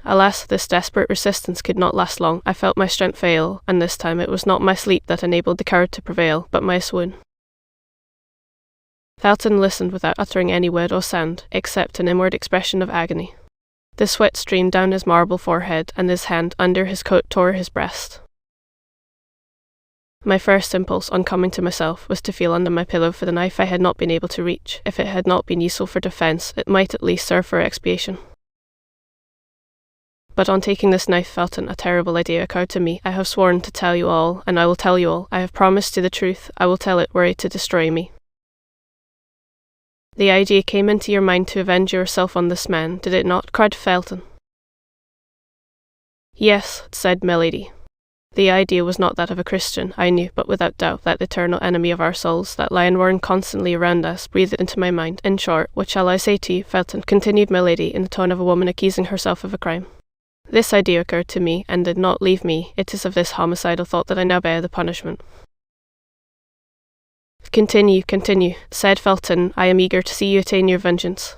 Alas, this desperate resistance could not last long. I felt my strength fail, and this time it was not my sleep that enabled the courage to prevail, but my swoon. Felton listened without uttering any word or sound, except an inward expression of agony. The sweat streamed down his marble forehead, and his hand under his coat tore his breast. My first impulse, on coming to myself, was to feel under my pillow for the knife I had not been able to reach. If it had not been useful for defence, it might at least serve for expiation. But on taking this knife, Felton, a terrible idea occurred to me. I have sworn to tell you all, and I will tell you all. I have promised you the truth. I will tell it were it to destroy me. The idea came into your mind to avenge yourself on this man, did it not? Cried Felton. Yes, said Milady. The idea was not that of a Christian, I knew, but without doubt that eternal enemy of our souls, that lion roaring constantly around us, breathed into my mind. In short, what shall I say to you, Felton? Continued Milady, in the tone of a woman accusing herself of a crime. This idea occurred to me, and did not leave me. It is of this homicidal thought that I now bear the punishment. Continue, said Felton. I am eager to see you attain your vengeance.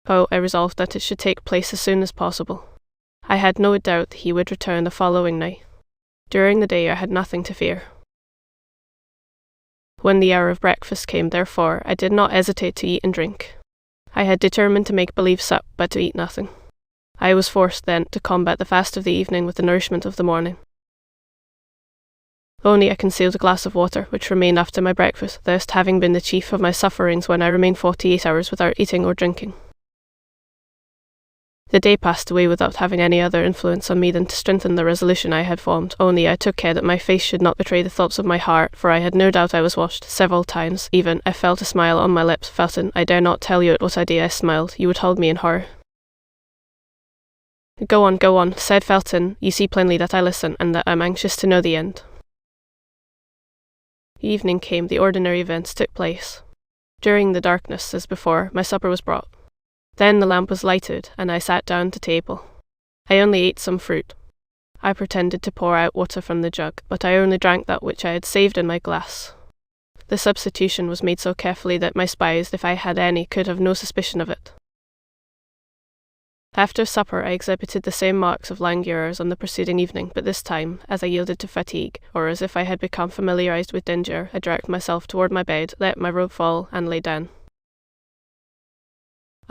Oh, I resolved that it should take place as soon as possible. I had no doubt he would return the following night. During the day I had nothing to fear. When the hour of breakfast came, therefore, I did not hesitate to eat and drink. I had determined to make believe sup, but to eat nothing. I was forced, then, to combat the fast of the evening with the nourishment of the morning. Only I concealed a glass of water, which remained after my breakfast, thus having been the chief of my sufferings when I remained 48 hours without eating or drinking. The day passed away without having any other influence on me than to strengthen the resolution I had formed, only I took care that my face should not betray the thoughts of my heart, for I had no doubt I was washed. Several times, even, I felt a smile on my lips. Felton, I dare not tell you at what idea I smiled. You would hold me in horror. Go on, said Felton. You see plainly that I listen, and that I am anxious to know the end. Evening came. The ordinary events took place. During the darkness, as before, my supper was brought. Then the lamp was lighted, and I sat down to table. I only ate some fruit. I pretended to pour out water from the jug, but I only drank that which I had saved in my glass. The substitution was made so carefully that my spies, if I had any, could have no suspicion of it. After supper I exhibited the same marks of languor as on the preceding evening, but this time, as I yielded to fatigue, or as if I had become familiarized with danger, I dragged myself toward my bed, let my robe fall, and lay down.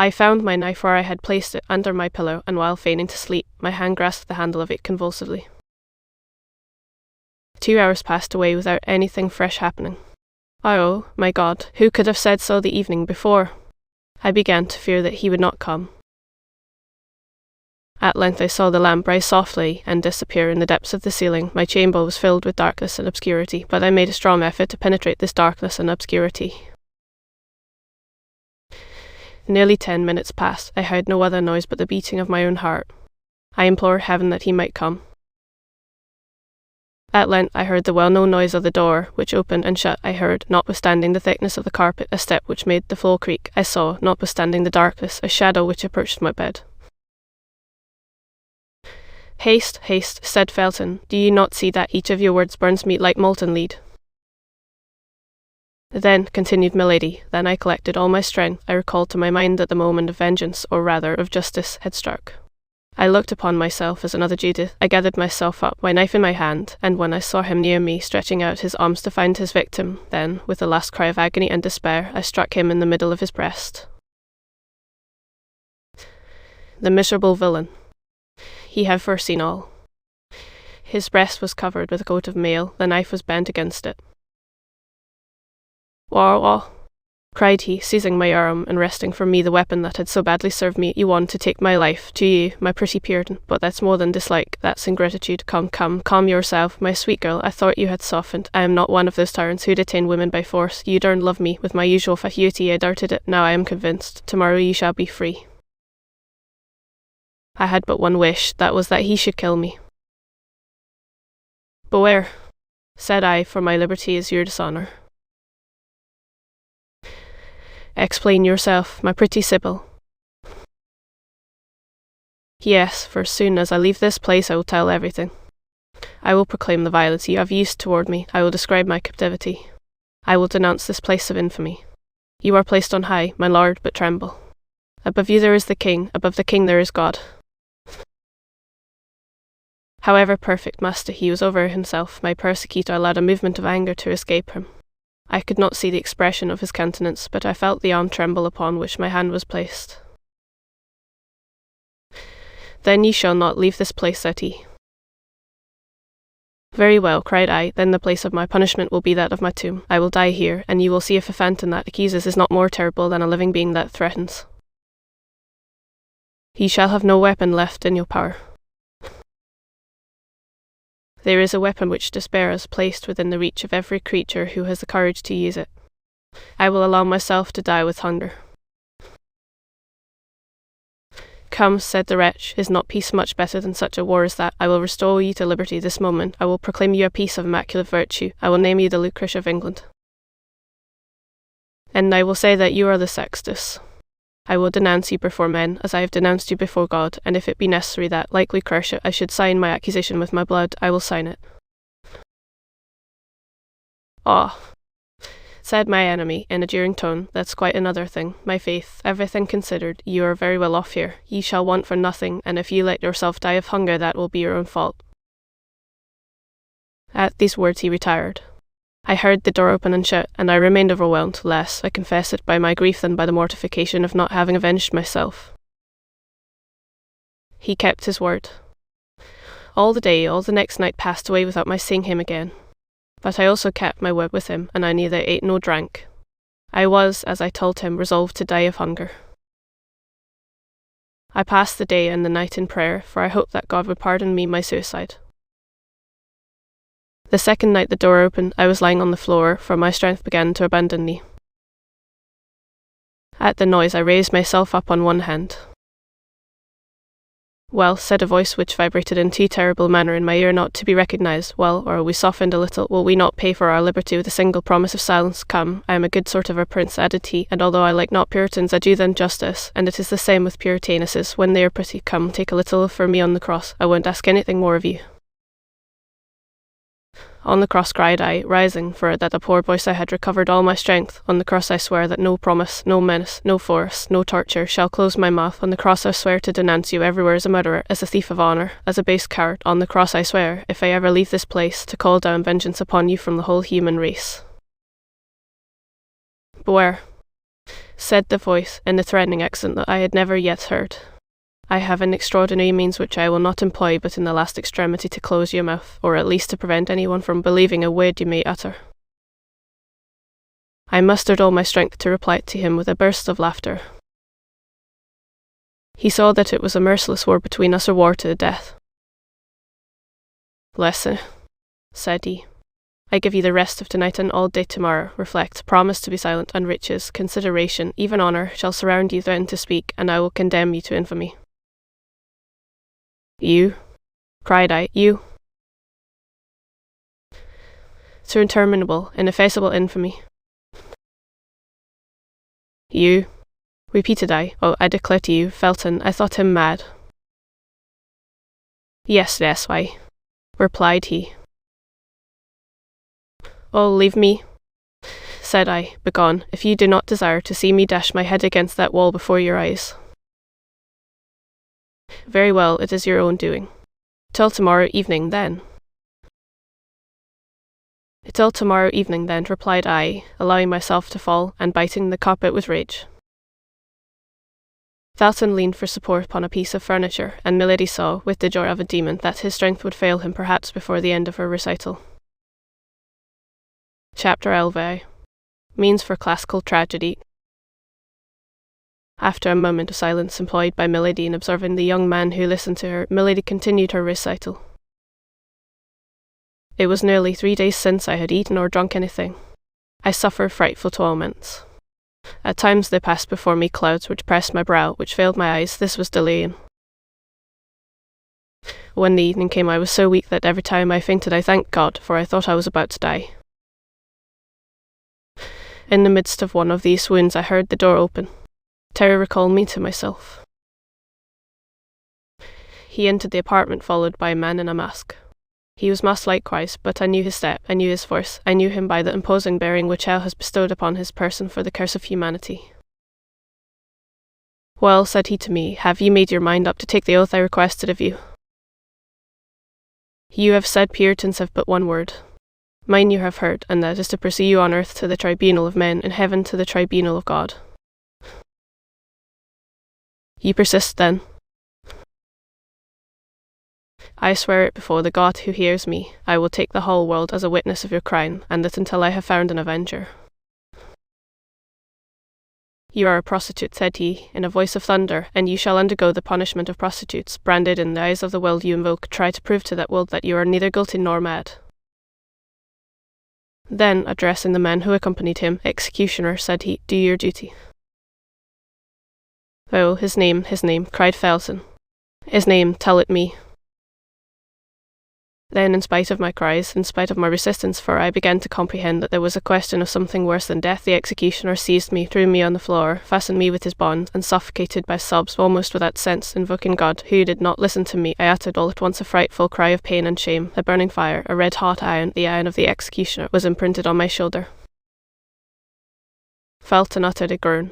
I found my knife where I had placed it under my pillow, and while feigning to sleep, my hand grasped the handle of it convulsively. 2 hours passed away without anything fresh happening. Oh, my God, who could have said so the evening before? I began to fear that he would not come. At length I saw the lamp rise softly and disappear in the depths of the ceiling. My chamber was filled with darkness and obscurity, but I made a strong effort to penetrate this darkness and obscurity. Nearly 10 minutes passed. I heard no other noise but the beating of my own heart. I implored heaven that he might come. At length I heard the well-known noise of the door, which opened and shut. I heard, notwithstanding the thickness of the carpet, a step which made the floor creak. I saw, notwithstanding the darkness, a shadow which approached my bed. Haste, haste, said Felton. Do you not see that each of your words burns me like molten lead? Then, continued Milady, then I collected all my strength. I recalled to my mind that the moment of vengeance, or rather of justice, had struck. I looked upon myself as another Judith. I gathered myself up, my knife in my hand, and when I saw him near me, stretching out his arms to find his victim, then, with a last cry of agony and despair, I struck him in the middle of his breast. The miserable villain. He had foreseen all. His breast was covered with a coat of mail. The knife was bent against it. Wah, cried he, seizing my arm and wresting from me the weapon that had so badly served me. You want to take my life, do you, my pretty Puritan? But that's more than dislike, that's ingratitude. Come, calm yourself, my sweet girl. I thought you had softened. I am not one of those tyrants who detain women by force. You don't love me. With my usual fatuity I doubted it. Now I am convinced. Tomorrow you shall be free. I had but one wish, that was that he should kill me. Beware, said I, for my liberty is your dishonour. Explain yourself, my pretty Sybil. Yes, for as soon as I leave this place I will tell everything. I will proclaim the violence you have used toward me. I will describe my captivity. I will denounce this place of infamy. You are placed on high, my lord, but tremble. Above you there is the king, above the king there is God. However perfect master he was over himself, my persecutor allowed a movement of anger to escape him. I could not see the expression of his countenance, but I felt the arm tremble upon which my hand was placed. Then you shall not leave this place, said he. Very well, cried I, then the place of my punishment will be that of my tomb. I will die here, and you will see if a phantom that accuses is not more terrible than a living being that threatens. Ye shall have no weapon left in your power. There is a weapon which despair has placed within the reach of every creature who has the courage to use it. I will allow myself to die with hunger. Come, said the wretch, is not peace much better than such a war as that? I will restore you to liberty this moment. I will proclaim you a piece of immaculate virtue. I will name you the Lucretia of England. And I will say that you are the Sextus. I will denounce you before men, as I have denounced you before God, and if it be necessary that, like Lucretia, I should sign my accusation with my blood, I will sign it. Ah, said my enemy in a jeering tone. That's quite another thing. My faith, everything considered, you are very well off here. Ye shall want for nothing, and if you let yourself die of hunger, that will be your own fault. At these words he retired. I heard the door open and shut, and I remained overwhelmed, less, I confess it, by my grief than by the mortification of not having avenged myself. He kept his word. All the day, all the next night passed away without my seeing him again. But I also kept my word with him, and I neither ate nor drank. I was, as I told him, resolved to die of hunger. I passed the day and the night in prayer, for I hoped that God would pardon me my suicide. The second night the door opened, I was lying on the floor, for my strength began to abandon me. At the noise I raised myself up on one hand. Well, said a voice which vibrated in too terrible a manner in my ear not to be recognized. Well, or we softened a little, will we not pay for our liberty with a single promise of silence? Come, I am a good sort of a prince, added he, and although I like not Puritans, I do them justice, and it is the same with Puritanesses, when they are pretty. Come, take a little for me on the cross, I won't ask anything more of you. On the cross, cried I, rising, for at that poor voice I had recovered all my strength. On the cross I swear that no promise, no menace, no force, no torture shall close my mouth. On the cross I swear to denounce you everywhere as a murderer, as a thief of honour, as a base coward. On the cross I swear, if I ever leave this place, to call down vengeance upon you from the whole human race. Beware, said the voice, in a threatening accent that I had never yet heard. I have an extraordinary means which I will not employ but in the last extremity to close your mouth, or at least to prevent anyone from believing a word you may utter. I mustered all my strength to reply to him with a burst of laughter. He saw that it was a merciless war between us, or war to the death. Listen, said he. I give you the rest of tonight and all day tomorrow. Reflect, promise to be silent, and riches, consideration, even honour, shall surround you, threaten to speak, and I will condemn you to infamy. You, cried I, you, to interminable, ineffaceable infamy. You, repeated I. Oh, I declare to you, Felton, I thought him mad. Yes, why, replied he. Oh, leave me, said I, begone, if you do not desire to see me dash my head against that wall before your eyes. Very well, it is your own doing. Till tomorrow evening, then. Till tomorrow evening, then, replied I, allowing myself to fall, and biting the carpet with rage. Felton leaned for support upon a piece of furniture, and Milady saw, with the joy of a demon, that his strength would fail him perhaps before the end of her recital. Chapter 11. Means for Classical Tragedy. After a moment of silence employed by Milady in observing the young man who listened to her, Milady continued her recital. It was nearly 3 days since I had eaten or drunk anything. I suffered frightful torments. At times there passed before me clouds which pressed my brow, which veiled my eyes. This was delirium. When the evening came, I was so weak that every time I fainted I thanked God, for I thought I was about to die. In the midst of one of these swoons I heard the door open. Terror recalled me to myself. He entered the apartment followed by a man in a mask. He was masked likewise, but I knew his step, I knew his voice, I knew him by the imposing bearing which hell has bestowed upon his person for the curse of humanity. Well, said he to me, have you made your mind up to take the oath I requested of you? You have said Puritans have but one word. Mine you have heard, and that is to pursue you on earth to the tribunal of men, in heaven to the tribunal of God. You persist, then? I swear it before the God who hears me, I will take the whole world as a witness of your crime, and that until I have found an avenger. You are a prostitute, said he, in a voice of thunder, and you shall undergo the punishment of prostitutes. Branded in the eyes of the world you invoke, try to prove to that world that you are neither guilty nor mad. Then, addressing the men who accompanied him, executioner, said he, do your duty. Oh, his name, cried Felton. His name, tell it me. Then, in spite of my cries, in spite of my resistance, for I began to comprehend that there was a question of something worse than death, the executioner seized me, threw me on the floor, fastened me with his bonds, and suffocated by sobs almost without sense, invoking God, who did not listen to me. I uttered all at once a frightful cry of pain and shame. A burning fire, a red-hot iron, the iron of the executioner, was imprinted on my shoulder. Felton uttered a groan.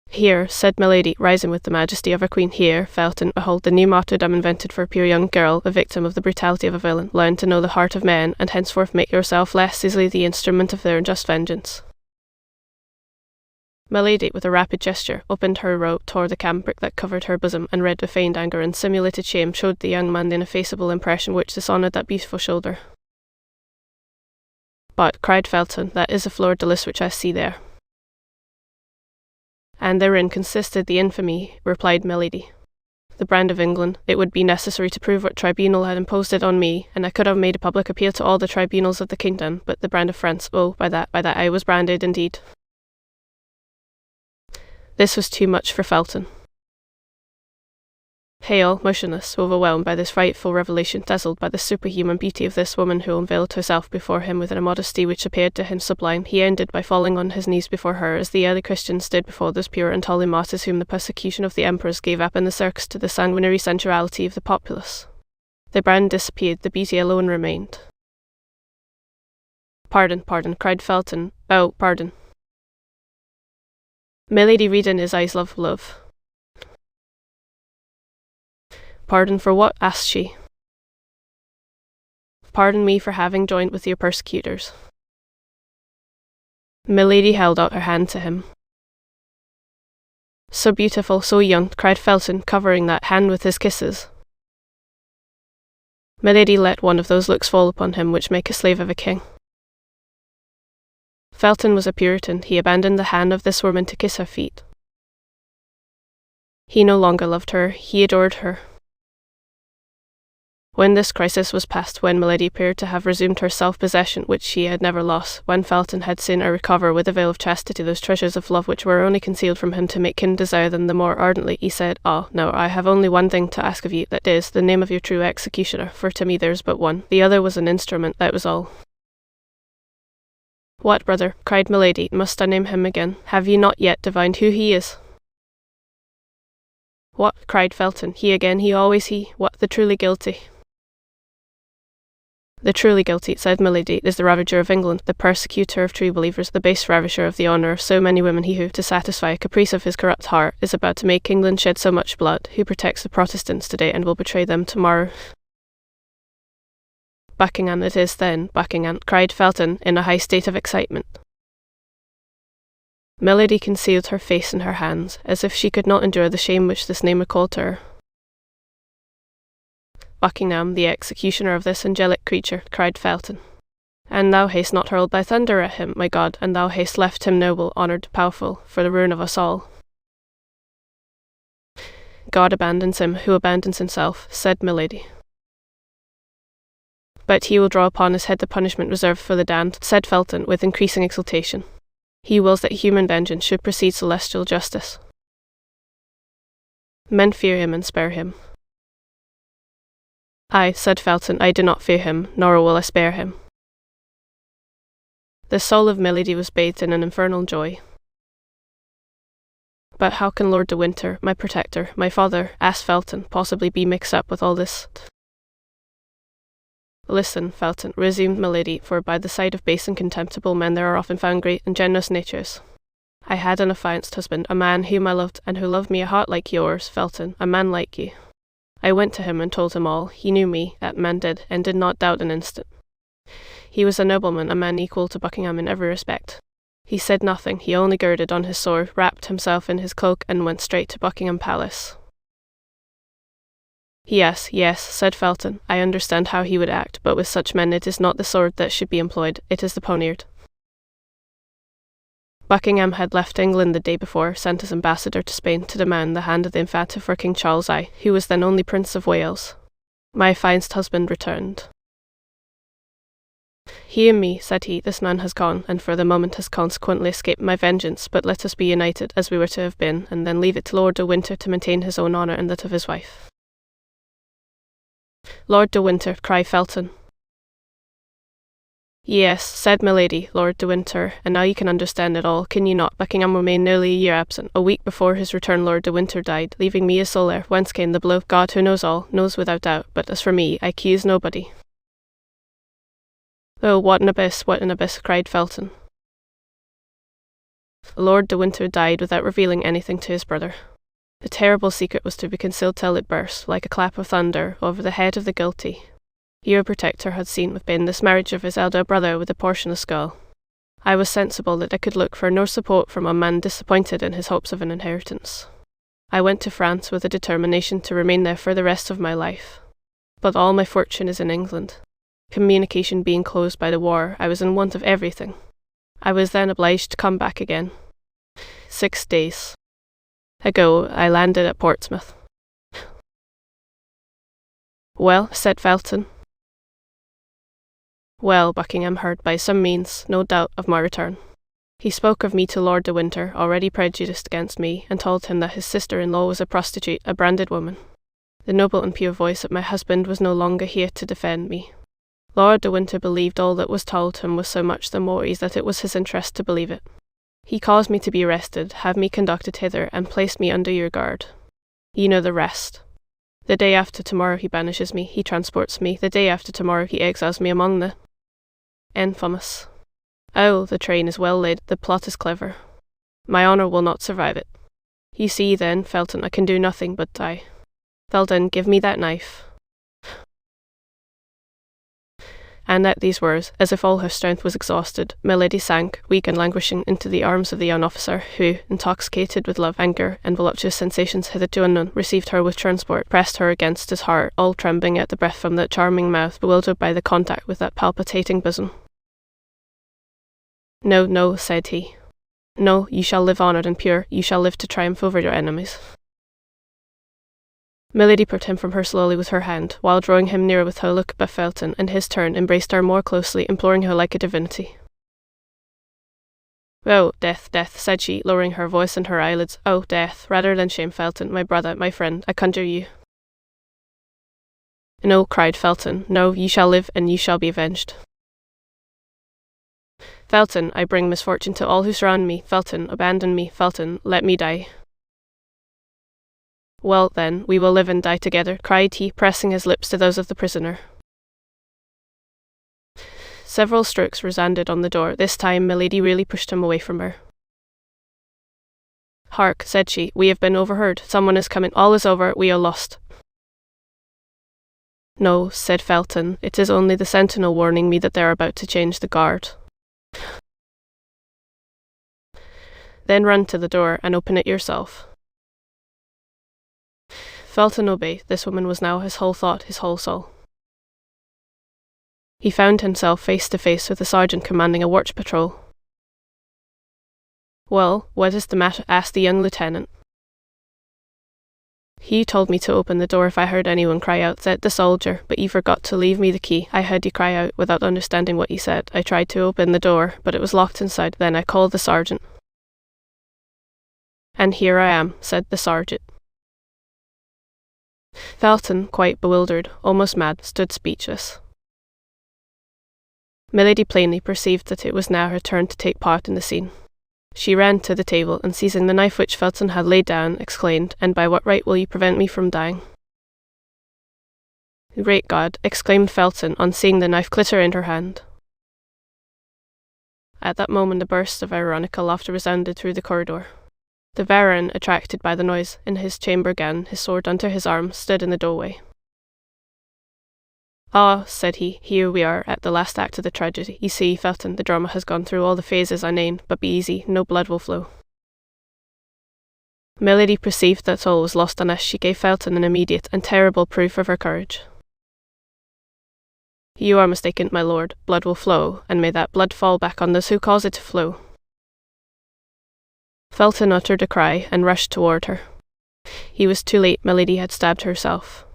"Here," said Milady, rising with the majesty of a queen, "here, Felton, behold the new martyrdom invented for a pure young girl, a victim of the brutality of a villain. Learn to know the heart of men, and henceforth make yourself less easily the instrument of their unjust vengeance." Milady, with a rapid gesture, opened her robe, tore the cambric that covered her bosom, and read with feigned anger and simulated shame showed the young man the ineffaceable impression which dishonoured that beautiful shoulder. "But," cried Felton, "that is a fleur de lis which I see there." "And therein consisted the infamy," replied Milady. "The brand of England. It would be necessary to prove what tribunal had imposed it on me, and I could have made a public appeal to all the tribunals of the kingdom, but the brand of France, oh, by that I was branded indeed." This was too much for Felton. Pale, motionless, overwhelmed by this frightful revelation, dazzled by the superhuman beauty of this woman who unveiled herself before him with a modesty which appeared to him sublime, he ended by falling on his knees before her, as the early Christians did before those pure and holy martyrs whom the persecution of the emperors gave up in the circus to the sanguinary sensuality of the populace. The brand disappeared, the beauty alone remained. "Pardon, pardon," cried Felton. "Oh, pardon." Milady read in his eyes love. "Pardon for what?" asked she. "Pardon me for having joined with your persecutors." Milady held out her hand to him. "So beautiful, so young," cried Felton, covering that hand with his kisses. Milady let one of those looks fall upon him which make a slave of a king. Felton was a Puritan. He abandoned the hand of this woman to kiss her feet. He no longer loved her, he adored her. When this crisis was past, when Milady appeared to have resumed her self-possession, which she had never lost, when Felton had seen her recover with a veil of chastity those treasures of love which were only concealed from him to make him desire them the more ardently, he said, "Ah, no, I have only one thing to ask of you, that is, the name of your true executioner, for to me there is but one. The other was an instrument, that was all." "What, brother?" cried Milady. "Must I name him again? Have you not yet divined who he is?" "What?" cried Felton. "He again, he always he. What, the truly guilty?" "The truly guilty," said Milady, "is the ravager of England, the persecutor of true believers, the base ravisher of the honour of so many women, he who, to satisfy a caprice of his corrupt heart, is about to make England shed so much blood, who protects the Protestants today and will betray them tomorrow." "Buckingham it is, then, Buckingham," cried Felton, in a high state of excitement. Milady concealed her face in her hands, as if she could not endure the shame which this name recalled to her. "Buckingham, the executioner of this angelic creature," cried Felton. "And thou hast not hurled thy thunder at him, my God, and thou hast left him noble, honoured, powerful, for the ruin of us all." "God abandons him who abandons himself," said Milady. "But he will draw upon his head the punishment reserved for the damned," said Felton, with increasing exultation. "He wills that human vengeance should precede celestial justice. Men fear him and spare him." "I," said Felton, "I do not fear him, nor will I spare him." The soul of Milady was bathed in an infernal joy. "But how can Lord de Winter, my protector, my father," asked Felton, "possibly be mixed up with all this?" "Listen, Felton," resumed Milady, "for by the side of base and contemptible men there are often found great and generous natures. I had an affianced husband, a man whom I loved, and who loved me a heart like yours, Felton, a man like you. I went to him and told him all. He knew me, that man did, and did not doubt an instant. He was a nobleman, a man equal to Buckingham in every respect. He said nothing, he only girded on his sword, wrapped himself in his cloak, and went straight to Buckingham Palace." Yes, said Felton, "I understand how he would act, but with such men it is not the sword that should be employed, it is the poniard." Buckingham had left England the day before, sent his ambassador to Spain to demand the hand of the Infanta for King Charles I, who was then only Prince of Wales. My affianced husband returned. "Hear me," said he, "this man has gone, and for the moment has consequently escaped my vengeance, but let us be united, as we were to have been, and then leave it to Lord de Winter to maintain his own honour and that of his wife." "Lord de Winter," cried Felton. "Yes," said Milady, "Lord de Winter, and now you can understand it all, can you not? Buckingham remained nearly a year absent. A week before his return Lord de Winter died, leaving me as sole heir. Whence came the blow? God, who knows all, knows without doubt, but as for me, I accuse nobody." "Oh, what an abyss, cried Felton. Lord de Winter died without revealing anything to his brother. The terrible secret was to be concealed till it burst, like a clap of thunder, over the head of the guilty. Your protector had seen within this marriage of his elder brother with a portion of skull. I was sensible that I could look for no support from a man disappointed in his hopes of an inheritance. I went to France with a determination to remain there for the rest of my life. But all my fortune is in England. Communication being closed by the war, I was in want of everything. I was then obliged to come back again. 6 days ago, I landed at Portsmouth. Well, said Felton. Well, Buckingham heard by some means, no doubt, of my return. He spoke of me to Lord de Winter, already prejudiced against me, and told him that his sister-in-law was a prostitute, a branded woman. The noble and pure voice of my husband was no longer here to defend me. Lord de Winter believed all that was told him with so much the more ease that it was his interest to believe it. He caused me to be arrested, have me conducted hither, and placed me under your guard. You know the rest. The day after tomorrow he banishes me, he transports me, the day after tomorrow he exiles me among the infamous. Oh, the train is well laid, the plot is clever. My honour will not survive it. You see, then, Felton, I can do nothing but die. Felton, give me that knife. And at these words, as if all her strength was exhausted, Milady sank, weak and languishing, into the arms of the young officer, who, intoxicated with love, anger, and voluptuous sensations hitherto unknown, received her with transport, pressed her against his heart, all trembling at the breath from that charming mouth, bewildered by the contact with that palpitating bosom. No, no, said he. No, you shall live honoured and pure, you shall live to triumph over your enemies. Milady put him from her slowly with her hand, while drawing him nearer with her look, but Felton, in his turn, embraced her more closely, imploring her like a divinity. Oh, death, death, said she, lowering her voice and her eyelids. Oh, death, rather than shame, Felton, my brother, my friend, I conjure you. No, cried Felton, no, you shall live, and you shall be avenged. Felton, I bring misfortune to all who surround me. Felton, abandon me. Felton, let me die. Well, then, we will live and die together, cried he, pressing his lips to those of the prisoner. Several strokes resounded on the door. This time Milady really pushed him away from her. Hark, said she, we have been overheard. Someone is coming. All is over. We are lost. No, said Felton, it is only the sentinel warning me that they are about to change the guard. Then run to the door and open it yourself. Felton obeyed. This woman was now his whole thought, his whole soul. He found himself face to face with a sergeant commanding a watch patrol. Well, what is the matter? Asked the young lieutenant. He told me to open the door if I heard anyone cry out, said the soldier, but you forgot to leave me the key. I heard you cry out without understanding what you said. I tried to open the door, but it was locked inside. Then I called the sergeant. And here I am, said the sergeant. Felton, quite bewildered, almost mad, stood speechless. Milady plainly perceived that it was now her turn to take part in the scene. She ran to the table, and seizing the knife which Felton had laid down, exclaimed, "And by what right will you prevent me from dying?" "Great God!" exclaimed Felton, on seeing the knife glitter in her hand. At that moment a burst of ironical laughter resounded through the corridor. The Baron, attracted by the noise, in his chamber gown, his sword under his arm, stood in the doorway. "Ah," said he, "here we are at the last act of the tragedy. You see, Felton, the drama has gone through all the phases I named, but be easy, no blood will flow." Milady perceived that all was lost unless she gave Felton an immediate and terrible proof of her courage. "You are mistaken, my lord. Blood will flow, and may that blood fall back on those who cause it to flow." Felton uttered a cry and rushed toward her. He was too late. Milady had stabbed herself.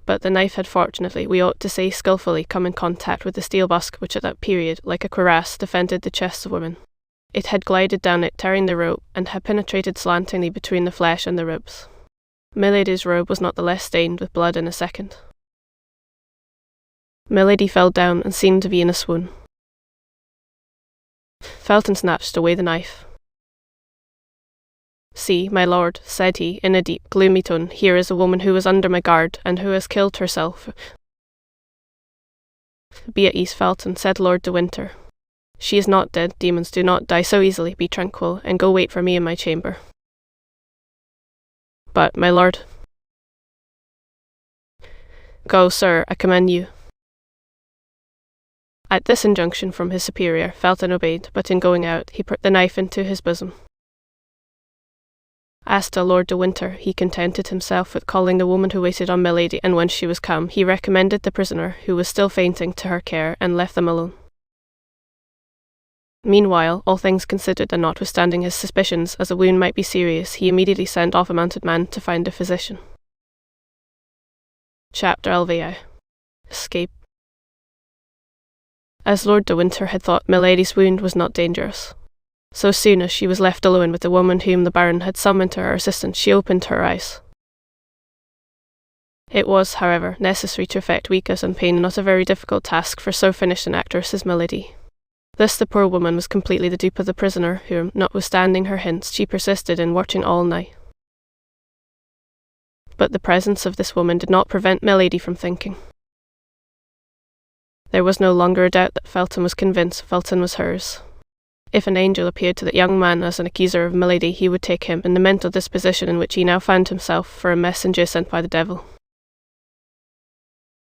But the knife had fortunately, we ought to say skillfully, come in contact with the steel busk which at that period, like a cuirass, defended the chests of women. It had glided down it, tearing the rope, and had penetrated slantingly between the flesh and the ribs. Milady's robe was not the less stained with blood in a second. Milady fell down and seemed to be in a swoon. Felton snatched away the knife. "See, my lord," said he, in a deep, gloomy tone, "here is a woman who was under my guard, and who has killed herself." "Be at ease, Felton," said Lord de Winter. She is not dead. Demons do not die so easily. Be tranquil, and go wait for me in my chamber. But, my lord. Go, sir, I command you. At this injunction from his superior, Felton obeyed, but in going out, he put the knife into his bosom. As to Lord de Winter, he contented himself with calling the woman who waited on Milady, and when she was come, he recommended the prisoner, who was still fainting, to her care, and left them alone. Meanwhile, all things considered, and notwithstanding his suspicions, as the wound might be serious, he immediately sent off a mounted man to find a physician. Chapter 11. Escape. As Lord de Winter had thought, Milady's wound was not dangerous. So soon as she was left alone with the woman whom the Baron had summoned to her assistance, she opened her eyes. It was, however, necessary to affect weakness and pain, not a very difficult task for so finished an actress as Milady. Thus the poor woman was completely the dupe of the prisoner, whom, notwithstanding her hints, she persisted in watching all night. But the presence of this woman did not prevent Milady from thinking. There was no longer a doubt that Felton was convinced Felton was hers. If an angel appeared to that young man as an accuser of Milady, he would take him, in the mental disposition in which he now found himself, for a messenger sent by the devil.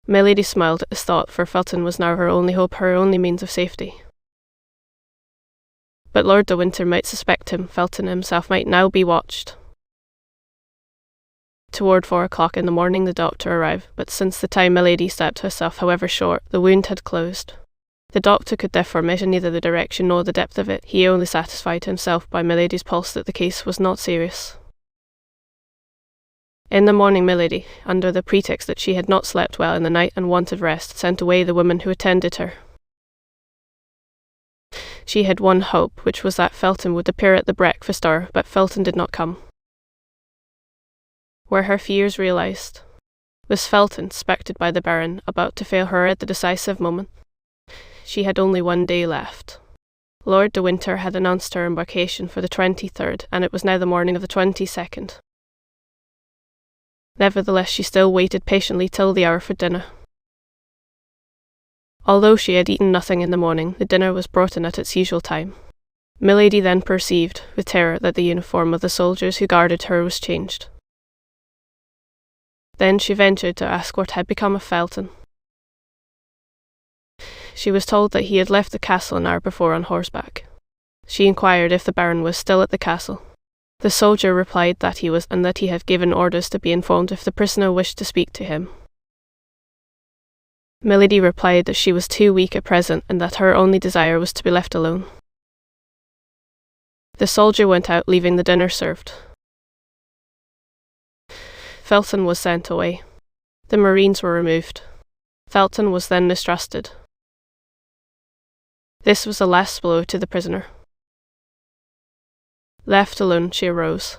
Milady smiled at this thought, for Felton was now her only hope, her only means of safety. But Lord de Winter might suspect him. Felton himself might now be watched. Toward 4 o'clock in the morning the doctor arrived, but since the time Milady stabbed herself, however short, the wound had closed. The doctor could therefore measure neither the direction nor the depth of it. He only satisfied himself by Milady's pulse that the case was not serious. In the morning Milady, under the pretext that she had not slept well in the night and wanted rest, sent away the woman who attended her. She had one hope, which was that Felton would appear at the breakfast hour, but Felton did not come. Were her fears realized? Was Felton, suspected by the Baron, about to fail her at the decisive moment? She had only 1 day left. Lord de Winter had announced her embarkation for the 23rd, and it was now the morning of the 22nd. Nevertheless, she still waited patiently till the hour for dinner. Although she had eaten nothing in the morning, the dinner was brought in at its usual time. Milady then perceived, with terror, that the uniform of the soldiers who guarded her was changed. Then she ventured to ask what had become of Felton. She was told that he had left the castle an hour before on horseback. She inquired if the Baron was still at the castle. The soldier replied that he was, and that he had given orders to be informed if the prisoner wished to speak to him. Milady replied that she was too weak at present, and that her only desire was to be left alone. The soldier went out, leaving the dinner served. Felton was sent away. The marines were removed. Felton was then mistrusted. This was the last blow to the prisoner. Left alone, she arose.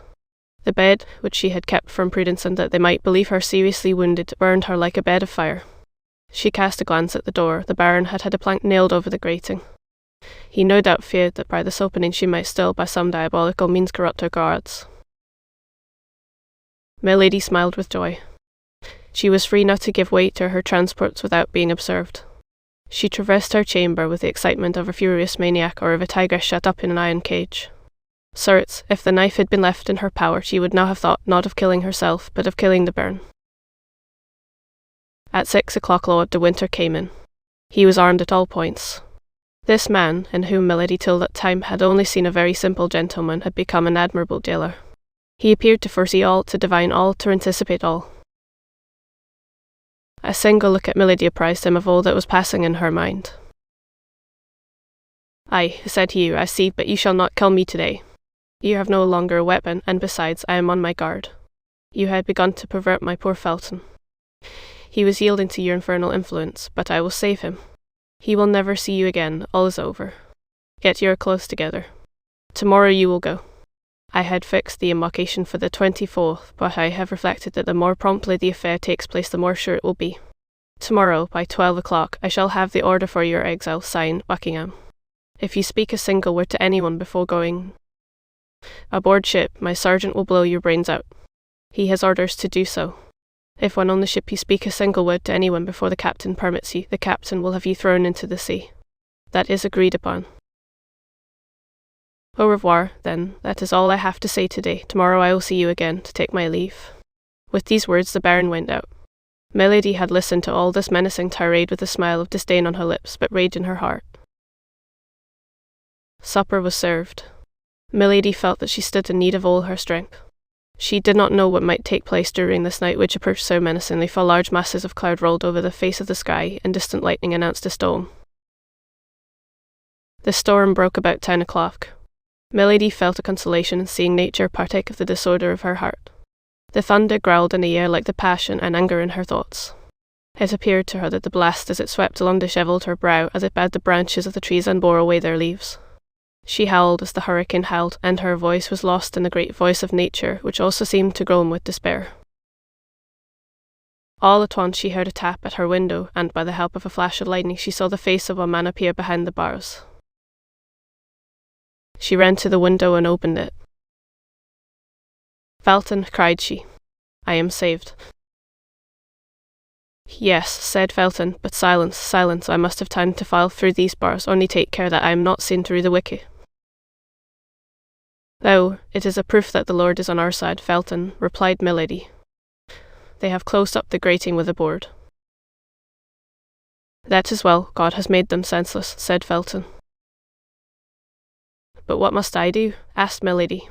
The bed, which she had kept from prudence and that they might believe her seriously wounded, burned her like a bed of fire. She cast a glance at the door. The Baron had had a plank nailed over the grating. He no doubt feared that by this opening she might still, by some diabolical means, corrupt her guards. Milady smiled with joy. She was free now to give way to her transports without being observed. She traversed her chamber with the excitement of a furious maniac or of a tigress shut up in an iron cage. Certes, if the knife had been left in her power, she would now have thought not of killing herself, but of killing the Baron. At 6 o'clock Lord de Winter came in. He was armed at all points. This man, in whom Milady till that time had only seen a very simple gentleman, had become an admirable jailer. He appeared to foresee all, to divine all, to anticipate all. A single look at Milady apprised him of all that was passing in her mind. "Aye," said he, "I see, but you shall not kill me today. You have no longer a weapon, and besides, I am on my guard. You had begun to pervert my poor Felton. He was yielding to your infernal influence, but I will save him. He will never see you again, all is over. Get your clothes together. Tomorrow you will go. I had fixed the embarkation for the 24th, but I have reflected that the more promptly the affair takes place, the more sure it will be. Tomorrow, by 12 o'clock, I shall have the order for your exile, signed Buckingham. If you speak a single word to anyone before going aboard ship, my sergeant will blow your brains out. He has orders to do so. If when on the ship you speak a single word to anyone before the captain permits you, the captain will have you thrown into the sea. That is agreed upon. Au revoir, then. That is all I have to say today. Tomorrow I will see you again, to take my leave." With these words the Baron went out. Milady had listened to all this menacing tirade with a smile of disdain on her lips, but rage in her heart. Supper was served. Milady felt that she stood in need of all her strength. She did not know what might take place during this night which approached so menacingly, for large masses of cloud rolled over the face of the sky, and distant lightning announced a storm. The storm broke about 10 o'clock. Milady felt a consolation in seeing nature partake of the disorder of her heart. The thunder growled in the air like the passion and anger in her thoughts. It appeared to her that the blast as it swept along dishevelled her brow as it bowed the branches of the trees and bore away their leaves. She howled as the hurricane howled, and her voice was lost in the great voice of nature, which also seemed to groan with despair. All at once she heard a tap at her window, and by the help of a flash of lightning she saw the face of a man appear behind the bars. She ran to the window and opened it. "Felton," cried she, "I am saved." "Yes," said Felton, "but silence, silence, I must have time to file through these bars, only take care that I am not seen through the wicket." "Oh, it is a proof that the Lord is on our side, Felton," replied Milady. "They have closed up the grating with a board." "That is well, God has made them senseless," said Felton. "But what must I do?" asked Milady.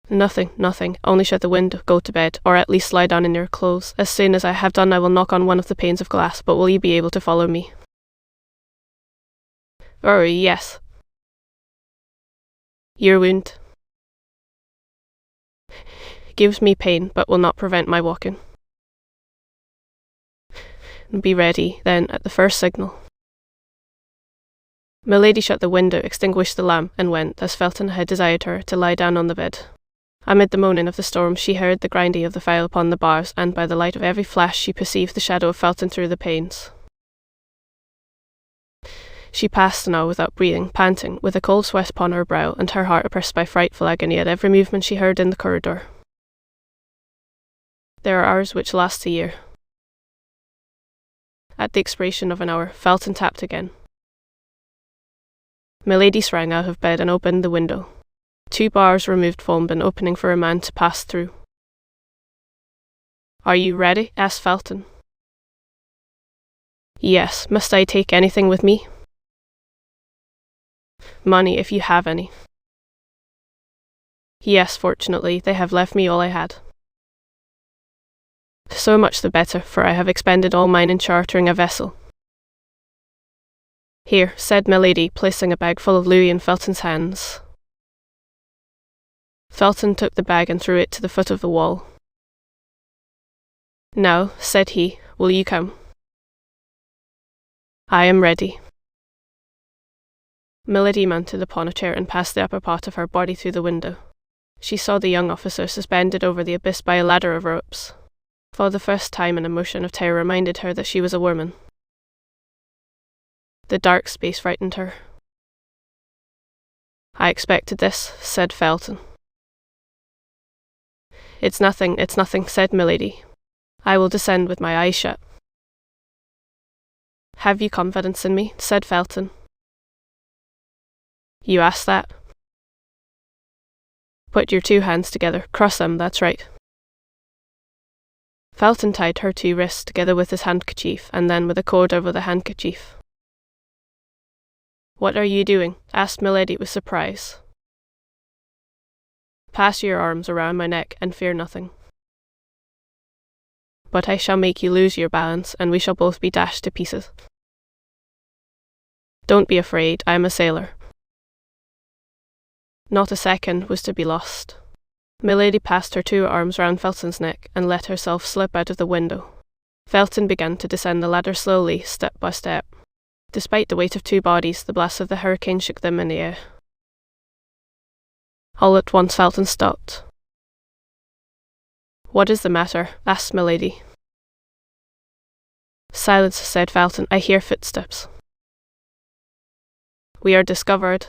Nothing, only shut the window, go to bed, or at least lie down in your clothes. As soon as I have done I will knock on one of the panes of glass, but will you be able to follow me?" "Oh, yes." "Your wound?" "Gives me pain, but will not prevent my walking." "Be ready, then, at the first signal." Milady shut the window, extinguished the lamp, and went, as Felton had desired her, to lie down on the bed. Amid the moaning of the storm she heard the grinding of the file upon the bars, and by the light of every flash she perceived the shadow of Felton through the panes. She passed now without breathing, panting, with a cold sweat upon her brow, and her heart oppressed by frightful agony at every movement she heard in the corridor. There are hours which last a year. At the expiration of an hour, Felton tapped again. Milady sprang out of bed and opened the window. 2 bars removed formed an opening for a man to pass through. "Are you ready?" asked Felton. "Yes. Must I take anything with me?" "Money, if you have any." "Yes, fortunately, they have left me all I had." "So much the better, for I have expended all mine in chartering a vessel." "Here," said Milady, placing a bag full of louis in Felton's hands. Felton took the bag and threw it to the foot of the wall. "Now," said he, "will you come?" "I am ready." Milady mounted upon a chair and passed the upper part of her body through the window. She saw the young officer suspended over the abyss by a ladder of ropes. For the first time an emotion of terror reminded her that she was a woman. The dark space frightened her. "I expected this," said Felton. It's nothing, said Milady. "I will descend with my eyes shut." "Have you confidence in me?" said Felton. "You ask that?" "Put your 2 hands together, cross them, that's right." Felton tied her 2 wrists together with his handkerchief, and then with a cord over the handkerchief. "What are you doing?" asked Milady with surprise. "Pass your arms around my neck and fear nothing." "But I shall make you lose your balance, and we shall both be dashed to pieces." "Don't be afraid, I am a sailor." Not a second was to be lost. Milady passed her 2 arms round Felton's neck and let herself slip out of the window. Felton began to descend the ladder slowly, step by step. Despite the weight of 2 bodies, the blast of the hurricane shook them in the air. All at once Felton stopped. "What is the matter?" asked Milady. "Silence," said Felton, "I hear footsteps." "We are discovered."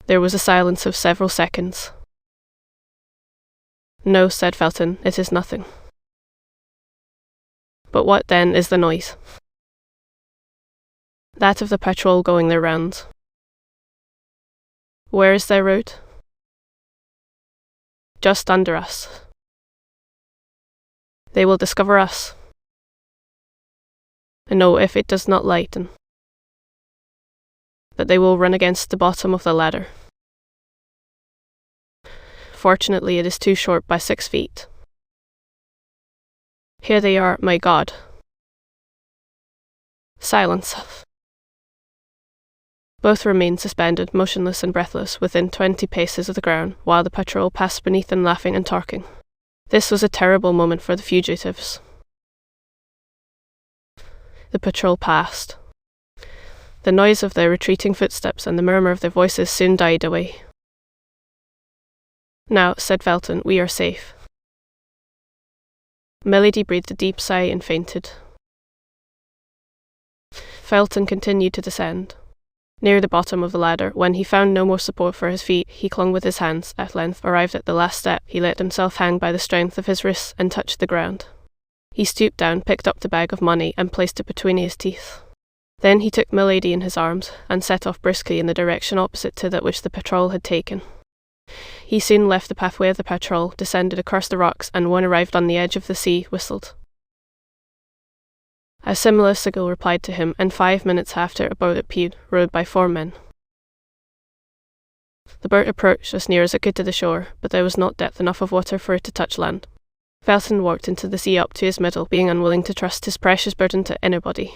There was a silence of several seconds. "No," said Felton, "it is nothing." "But what, then, is the noise?" "That of the patrol going their rounds." Where is their road? Just under us. They will discover us. And know if it does not lighten, that they will run against the bottom of the ladder. Fortunately, it is too short by 6 feet. Here they are, my God. Silence. Both remained suspended, motionless and breathless, within 20 paces of the ground, while the patrol passed beneath them laughing and talking. This was a terrible moment for the fugitives. The patrol passed. The noise of their retreating footsteps and the murmur of their voices soon died away. Now, said Felton, we are safe. Milady breathed a deep sigh and fainted. Felton continued to descend. Near the bottom of the ladder, when he found no more support for his feet, he clung with his hands. At length, arrived at the last step, he let himself hang by the strength of his wrists and touched the ground. He stooped down, picked up the bag of money, and placed it between his teeth. Then he took Milady in his arms, and set off briskly in the direction opposite to that which the patrol had taken. He soon left the pathway of the patrol, descended across the rocks, and when arrived on the edge of the sea, whistled. A similar signal replied to him, and 5 minutes after a boat appeared, rowed by 4 men. The boat approached as near as it could to the shore, but there was not depth enough of water for it to touch land. Felton walked into the sea up to his middle, being unwilling to trust his precious burden to anybody.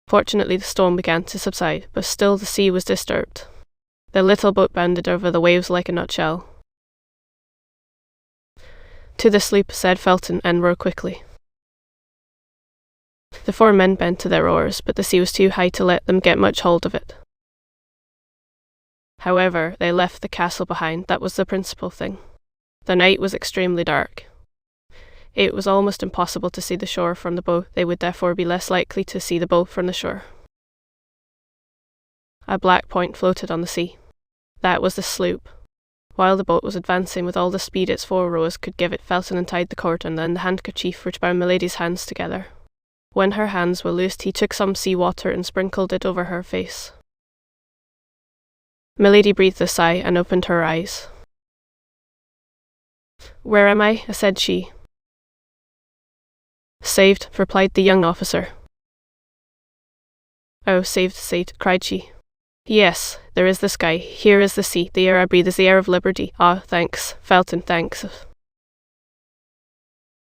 Fortunately, the storm began to subside, but still the sea was disturbed. The little boat bounded over the waves like a nutshell. To the sloop, said Felton, and row quickly. The 4 men bent to their oars, but the sea was too high to let them get much hold of it. However, they left the castle behind. That was the principal thing. The night was extremely dark. It was almost impossible to see the shore from the boat. They would therefore be less likely to see the boat from the shore. A black point floated on the sea. That was the sloop. While the boat was advancing with all the speed its 4 rowers could give it, Felton untied the cord and then the handkerchief which bound Milady's hands together. When her hands were loosed, he took some sea water and sprinkled it over her face. Milady breathed a sigh and opened her eyes. Where am I? said she. Saved, replied the young officer. Oh, saved, cried she. Yes, there is the sky, here is the sea, the air I breathe is the air of liberty. Ah, thanks, Felton, thanks.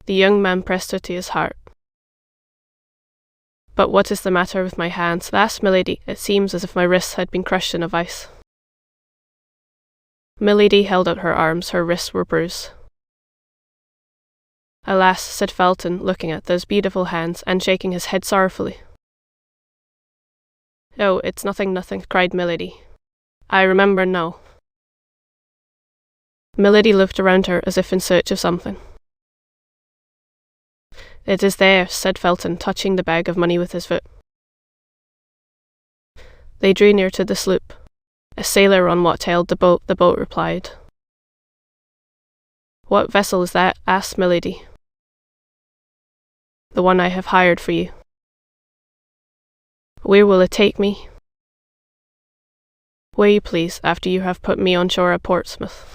The young man pressed her to his heart. But what is the matter with my hands? asked Milady. It seems as if my wrists had been crushed in a vice. Milady held out her arms, her wrists were bruised. Alas, said Felton, looking at those beautiful hands and shaking his head sorrowfully. Oh, it's nothing, cried Milady. I remember now. Milady looked around her as if in search of something. It is there, said Felton, touching the bag of money with his foot. They drew near to the sloop. A sailor on what tailed the boat replied. What vessel is that? asked Milady. The one I have hired for you. Where will it take me? Where you please, after you have put me on shore at Portsmouth.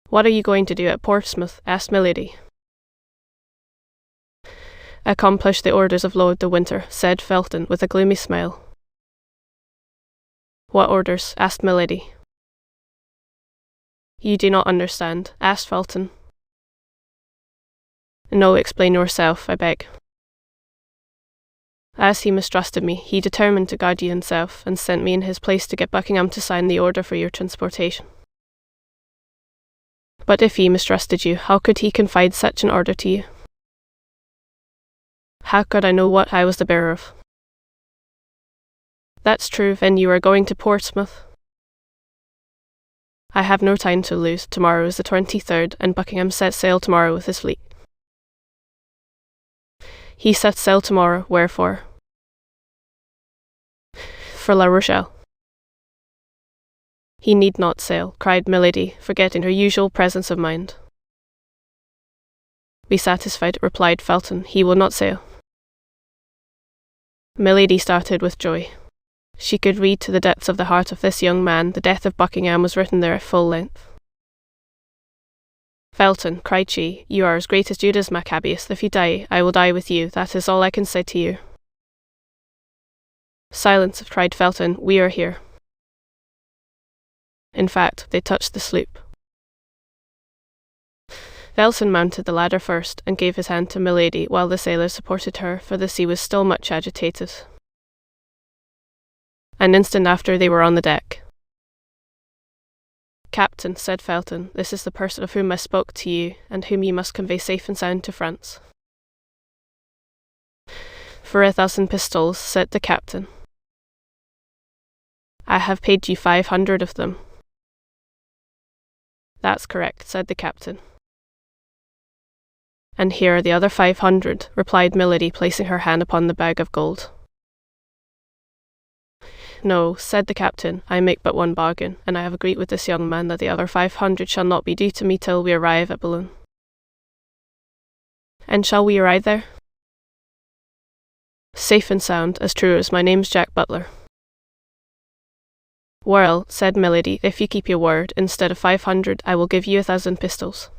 What are you going to do at Portsmouth? asked Milady. Accomplish the orders of Lord de Winter, said Felton with a gloomy smile. What orders? asked Milady. You do not understand, asked Felton. No, explain yourself, I beg. As he mistrusted me, he determined to guard you himself, and sent me in his place to get Buckingham to sign the order for your transportation. But if he mistrusted you, how could he confide such an order to you? How could I know what I was the bearer of? That's true, then you are going to Portsmouth? I have no time to lose. Tomorrow is the 23rd, and Buckingham sets sail tomorrow with his fleet. He sets sail tomorrow, wherefore? For La Rochelle. He need not sail, cried Milady, forgetting her usual presence of mind. Be satisfied, replied Felton, he will not sail. Milady started with joy. She could read to the depths of the heart of this young man. The death of Buckingham was written there at full length. "Felton," cried she, "you are as great as Judas Maccabeus. If you die, I will die with you. That is all I can say to you." "Silence," cried Felton, "we are here." In fact, they touched the sloop. Felton mounted the ladder first, and gave his hand to Milady, while the sailors supported her, for the sea was still much agitated. An instant after they were on the deck. "Captain," said Felton, "this is the person of whom I spoke to you, and whom you must convey safe and sound to France." "For 1,000 pistoles," said the captain. "I have paid you 500 of them." "That's correct," said the captain. "And here are the other 500, replied Milady, placing her hand upon the bag of gold. "No," said the captain, "I make but one bargain, and I have agreed with this young man that the other 500 shall not be due to me till we arrive at Boulogne." "And shall we arrive there?" "Safe and sound, as true as my name's Jack Butler." "Well," said Milady, "if you keep your word, instead of 500, I will give you 1,000 pistols."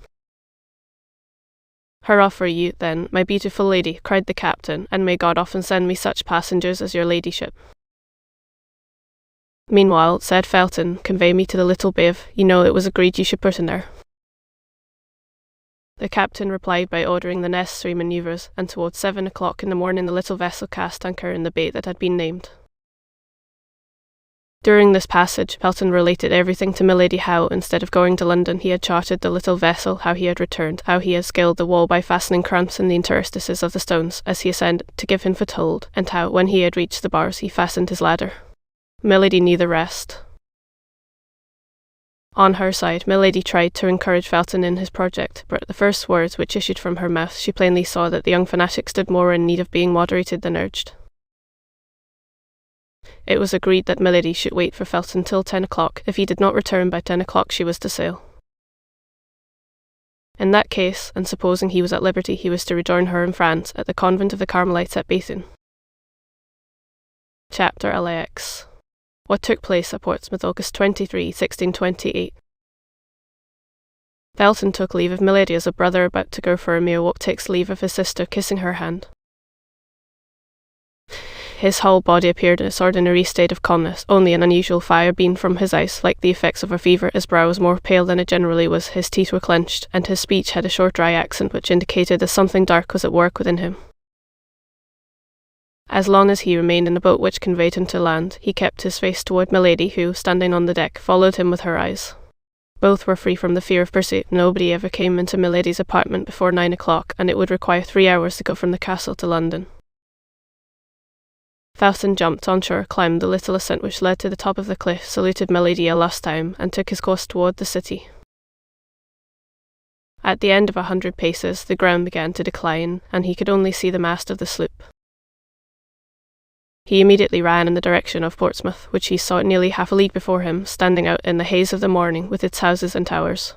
"Hurrah for you, then, my beautiful lady," cried the captain, "and may God often send me such passengers as your ladyship." "Meanwhile," said Felton, "convey me to the little biv. You know it was agreed you should put in there." The captain replied by ordering the necessary manoeuvres, and towards 7 o'clock in the morning the little vessel cast anchor in the bay that had been named. During this passage, Felton related everything to Milady, how, instead of going to London, he had chartered the little vessel, how he had returned, how he had scaled the wall by fastening cramps in the interstices of the stones as he ascended to give him foothold, and how, when he had reached the bars, he fastened his ladder. Milady knew the rest. On her side, Milady tried to encourage Felton in his project, but at the first words which issued from her mouth, she plainly saw that the young fanatic stood more in need of being moderated than urged. It was agreed that Milady should wait for Felton till 10 o'clock. If he did not return by 10 o'clock, she was to sail. In that case, and supposing he was at liberty, he was to rejoin her in France, at the convent of the Carmelites at Béthune. Chapter LX. What took place at Portsmouth, August 23, 1628. Felton took leave of Milady as a brother about to go for a mere walk takes leave of his sister, kissing her hand. His whole body appeared in its ordinary state of calmness, only an unusual fire beamed from his eyes, like the effects of a fever. His brow was more pale than it generally was, his teeth were clenched, and his speech had a short dry accent which indicated that something dark was at work within him. As long as he remained in the boat which conveyed him to land, he kept his face toward Milady, who, standing on the deck, followed him with her eyes. Both were free from the fear of pursuit. Nobody ever came into Milady's apartment before 9 o'clock, and it would require 3 hours to go from the castle to London. Felton jumped on shore, climbed the little ascent which led to the top of the cliff, saluted Milady a last time, and took his course toward the city. At the end of 100 paces, the ground began to decline, and he could only see the mast of the sloop. He immediately ran in the direction of Portsmouth, which he saw nearly half a league before him, standing out in the haze of the morning, with its houses and towers.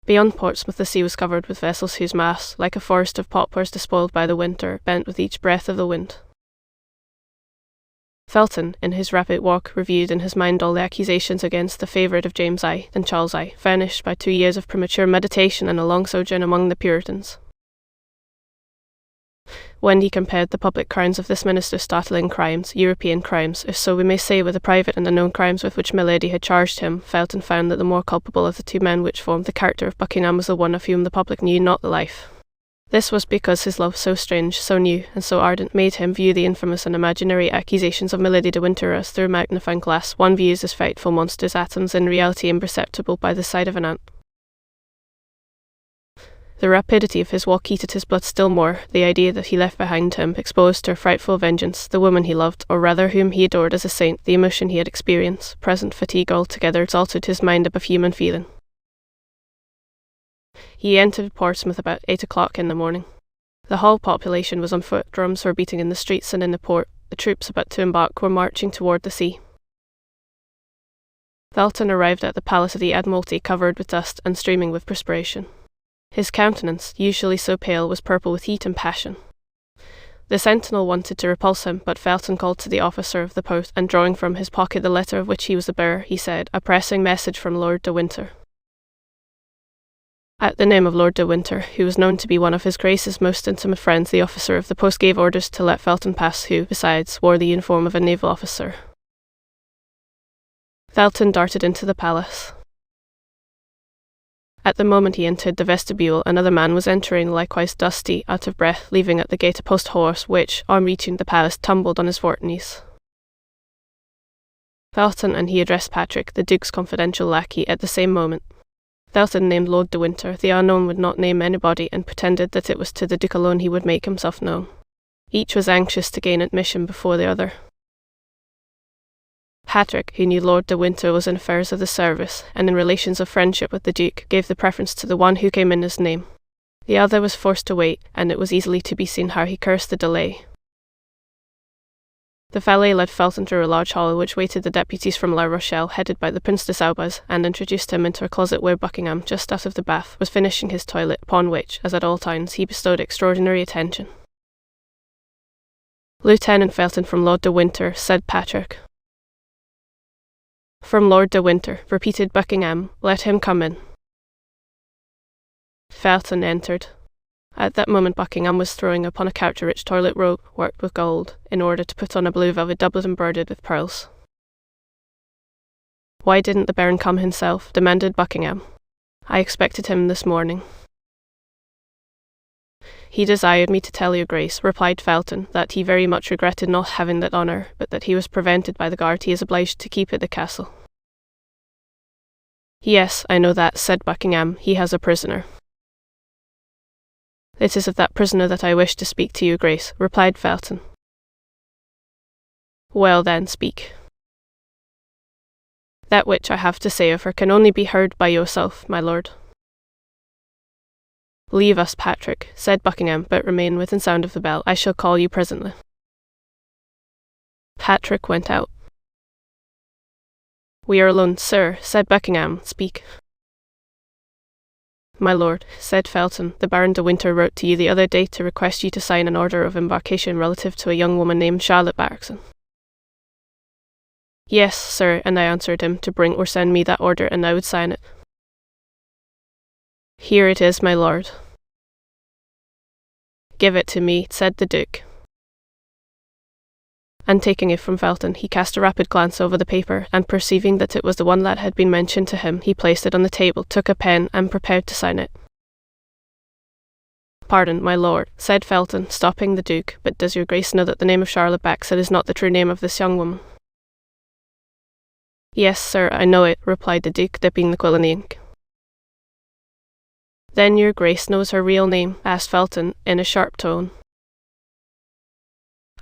Beyond Portsmouth the sea was covered with vessels whose masts, like a forest of poplars despoiled by the winter, bent with each breath of the wind. Felton, in his rapid walk, reviewed in his mind all the accusations against the favourite of James I, then Charles I, furnished by 2 years of premature meditation and a long sojourn among the Puritans. When he compared the public crimes of this minister's startling crimes, European crimes, if so we may say, with the private and unknown crimes with which Milady had charged him, Felton found that the more culpable of the 2 men which formed the character of Buckingham was the one of whom the public knew not the life. This was because his love, so strange, so new, and so ardent, made him view the infamous and imaginary accusations of Milady de Winter as through a magnifying glass. One views as frightful monsters, atoms in reality imperceptible by the sight of an ant. The rapidity of his walk heated his blood still more. The idea that he left behind him, exposed to a frightful vengeance, the woman he loved, or rather whom he adored as a saint, the emotion he had experienced, present fatigue altogether exalted his mind above human feeling. He entered Portsmouth about 8 o'clock in the morning. The whole population was on foot, drums were beating in the streets and in the port, the troops about to embark were marching toward the sea. Felton arrived at the Palace of the Admiralty covered with dust and streaming with perspiration. His countenance, usually so pale, was purple with heat and passion. The sentinel wanted to repulse him, but Felton called to the officer of the post, and drawing from his pocket the letter of which he was the bearer, he said, "A pressing message from Lord de Winter." At the name of Lord de Winter, who was known to be one of his Grace's most intimate friends, the officer of the post gave orders to let Felton pass, who, besides, wore the uniform of a naval officer. Felton darted into the palace. At the moment he entered the vestibule, another man was entering, likewise dusty, out of breath, leaving at the gate a post-horse which, on reaching the palace, tumbled on his fortnies. Felton and he addressed Patrick, the Duke's confidential lackey, at the same moment. Felton named Lord de Winter, the unknown would not name anybody, and pretended that it was to the Duke alone he would make himself known. Each was anxious to gain admission before the other. Patrick, who knew Lord de Winter was in affairs of the service, and in relations of friendship with the Duke, gave the preference to the one who came in his name. The other was forced to wait, and it was easily to be seen how he cursed the delay. The valet led Felton through a large hall which waited the deputies from La Rochelle, headed by the Prince de Saubaz, and introduced him into a closet where Buckingham, just out of the bath, was finishing his toilet, upon which, as at all times, he bestowed extraordinary attention. "Lieutenant Felton from Lord de Winter," said Patrick. "From Lord de Winter," repeated Buckingham. "Let him come in." Felton entered. At that moment Buckingham was throwing upon a couch a rich toilet robe, worked with gold, in order to put on a blue velvet doublet embroidered with pearls. "Why didn't the Baron come himself?" demanded Buckingham. "I expected him this morning." "He desired me to tell your Grace," replied Felton, "that he very much regretted not having that honour, but that he was prevented by the guard he is obliged to keep at the castle." "Yes, I know that," said Buckingham. "He has a prisoner." "It is of that prisoner that I wish to speak to your Grace," replied Felton. "Well then, speak." "That which I have to say of her can only be heard by yourself, my lord." "Leave us, Patrick," said Buckingham, "but remain within sound of the bell. I shall call you presently." Patrick went out. "We are alone, sir," said Buckingham. "Speak." "My lord," said Felton, "the Baron de Winter wrote to you the other day to request you to sign an order of embarkation relative to a young woman named Charlotte Backson." "Yes, sir, and I answered him to bring or send me that order, and I would sign it." "Here it is, my lord." "Give it to me," said the Duke. And taking it from Felton, he cast a rapid glance over the paper, and perceiving that it was the one that had been mentioned to him, he placed it on the table, took a pen, and prepared to sign it. "Pardon, my lord," said Felton, stopping the Duke, "but does your Grace know that the name of Charlotte Backson is not the true name of this young woman?" "Yes, sir, I know it," replied the Duke, dipping the quill in the ink. "Then your Grace knows her real name?" asked Felton, in a sharp tone.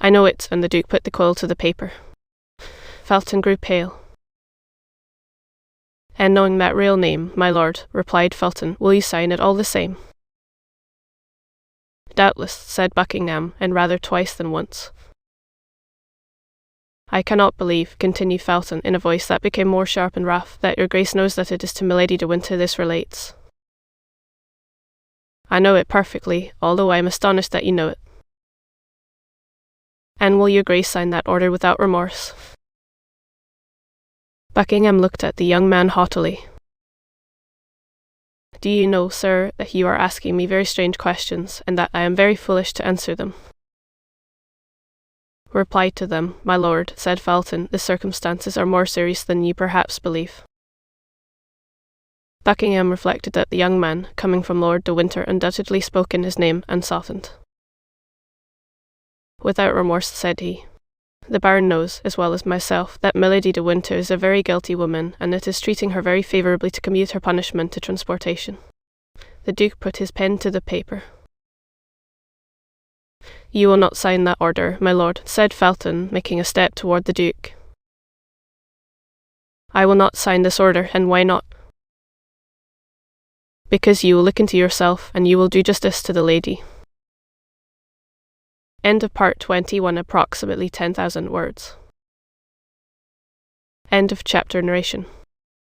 "I know it," and the Duke put the quill to the paper. Felton grew pale. "And knowing that real name, my lord," replied Felton, "will you sign it all the same?" "Doubtless," said Buckingham, and rather twice than once. "I cannot believe," continued Felton, in a voice that became more sharp and rough, "that your Grace knows that it is to Milady de Winter this relates." "I know it perfectly, although I am astonished that you know it." "And will your Grace sign that order without remorse?" Buckingham looked at the young man haughtily. "Do you know, sir, that you are asking me very strange questions, and that I am very foolish to answer them?" "Reply to them, my lord," said Felton. "The circumstances are more serious than you perhaps believe." Buckingham reflected that the young man, coming from Lord de Winter, undoubtedly spoke in his name, and softened. "Without remorse," said he. "The Baron knows, as well as myself, that Milady de Winter is a very guilty woman, and it is treating her very favourably to commute her punishment to transportation." The Duke put his pen to the paper. "You will not sign that order, my lord," said Felton, making a step toward the Duke. "I will not sign this order, and why not?" "Because you will look into yourself, and you will do justice to the lady." End of part 21, approximately 10,000 words. End of chapter narration.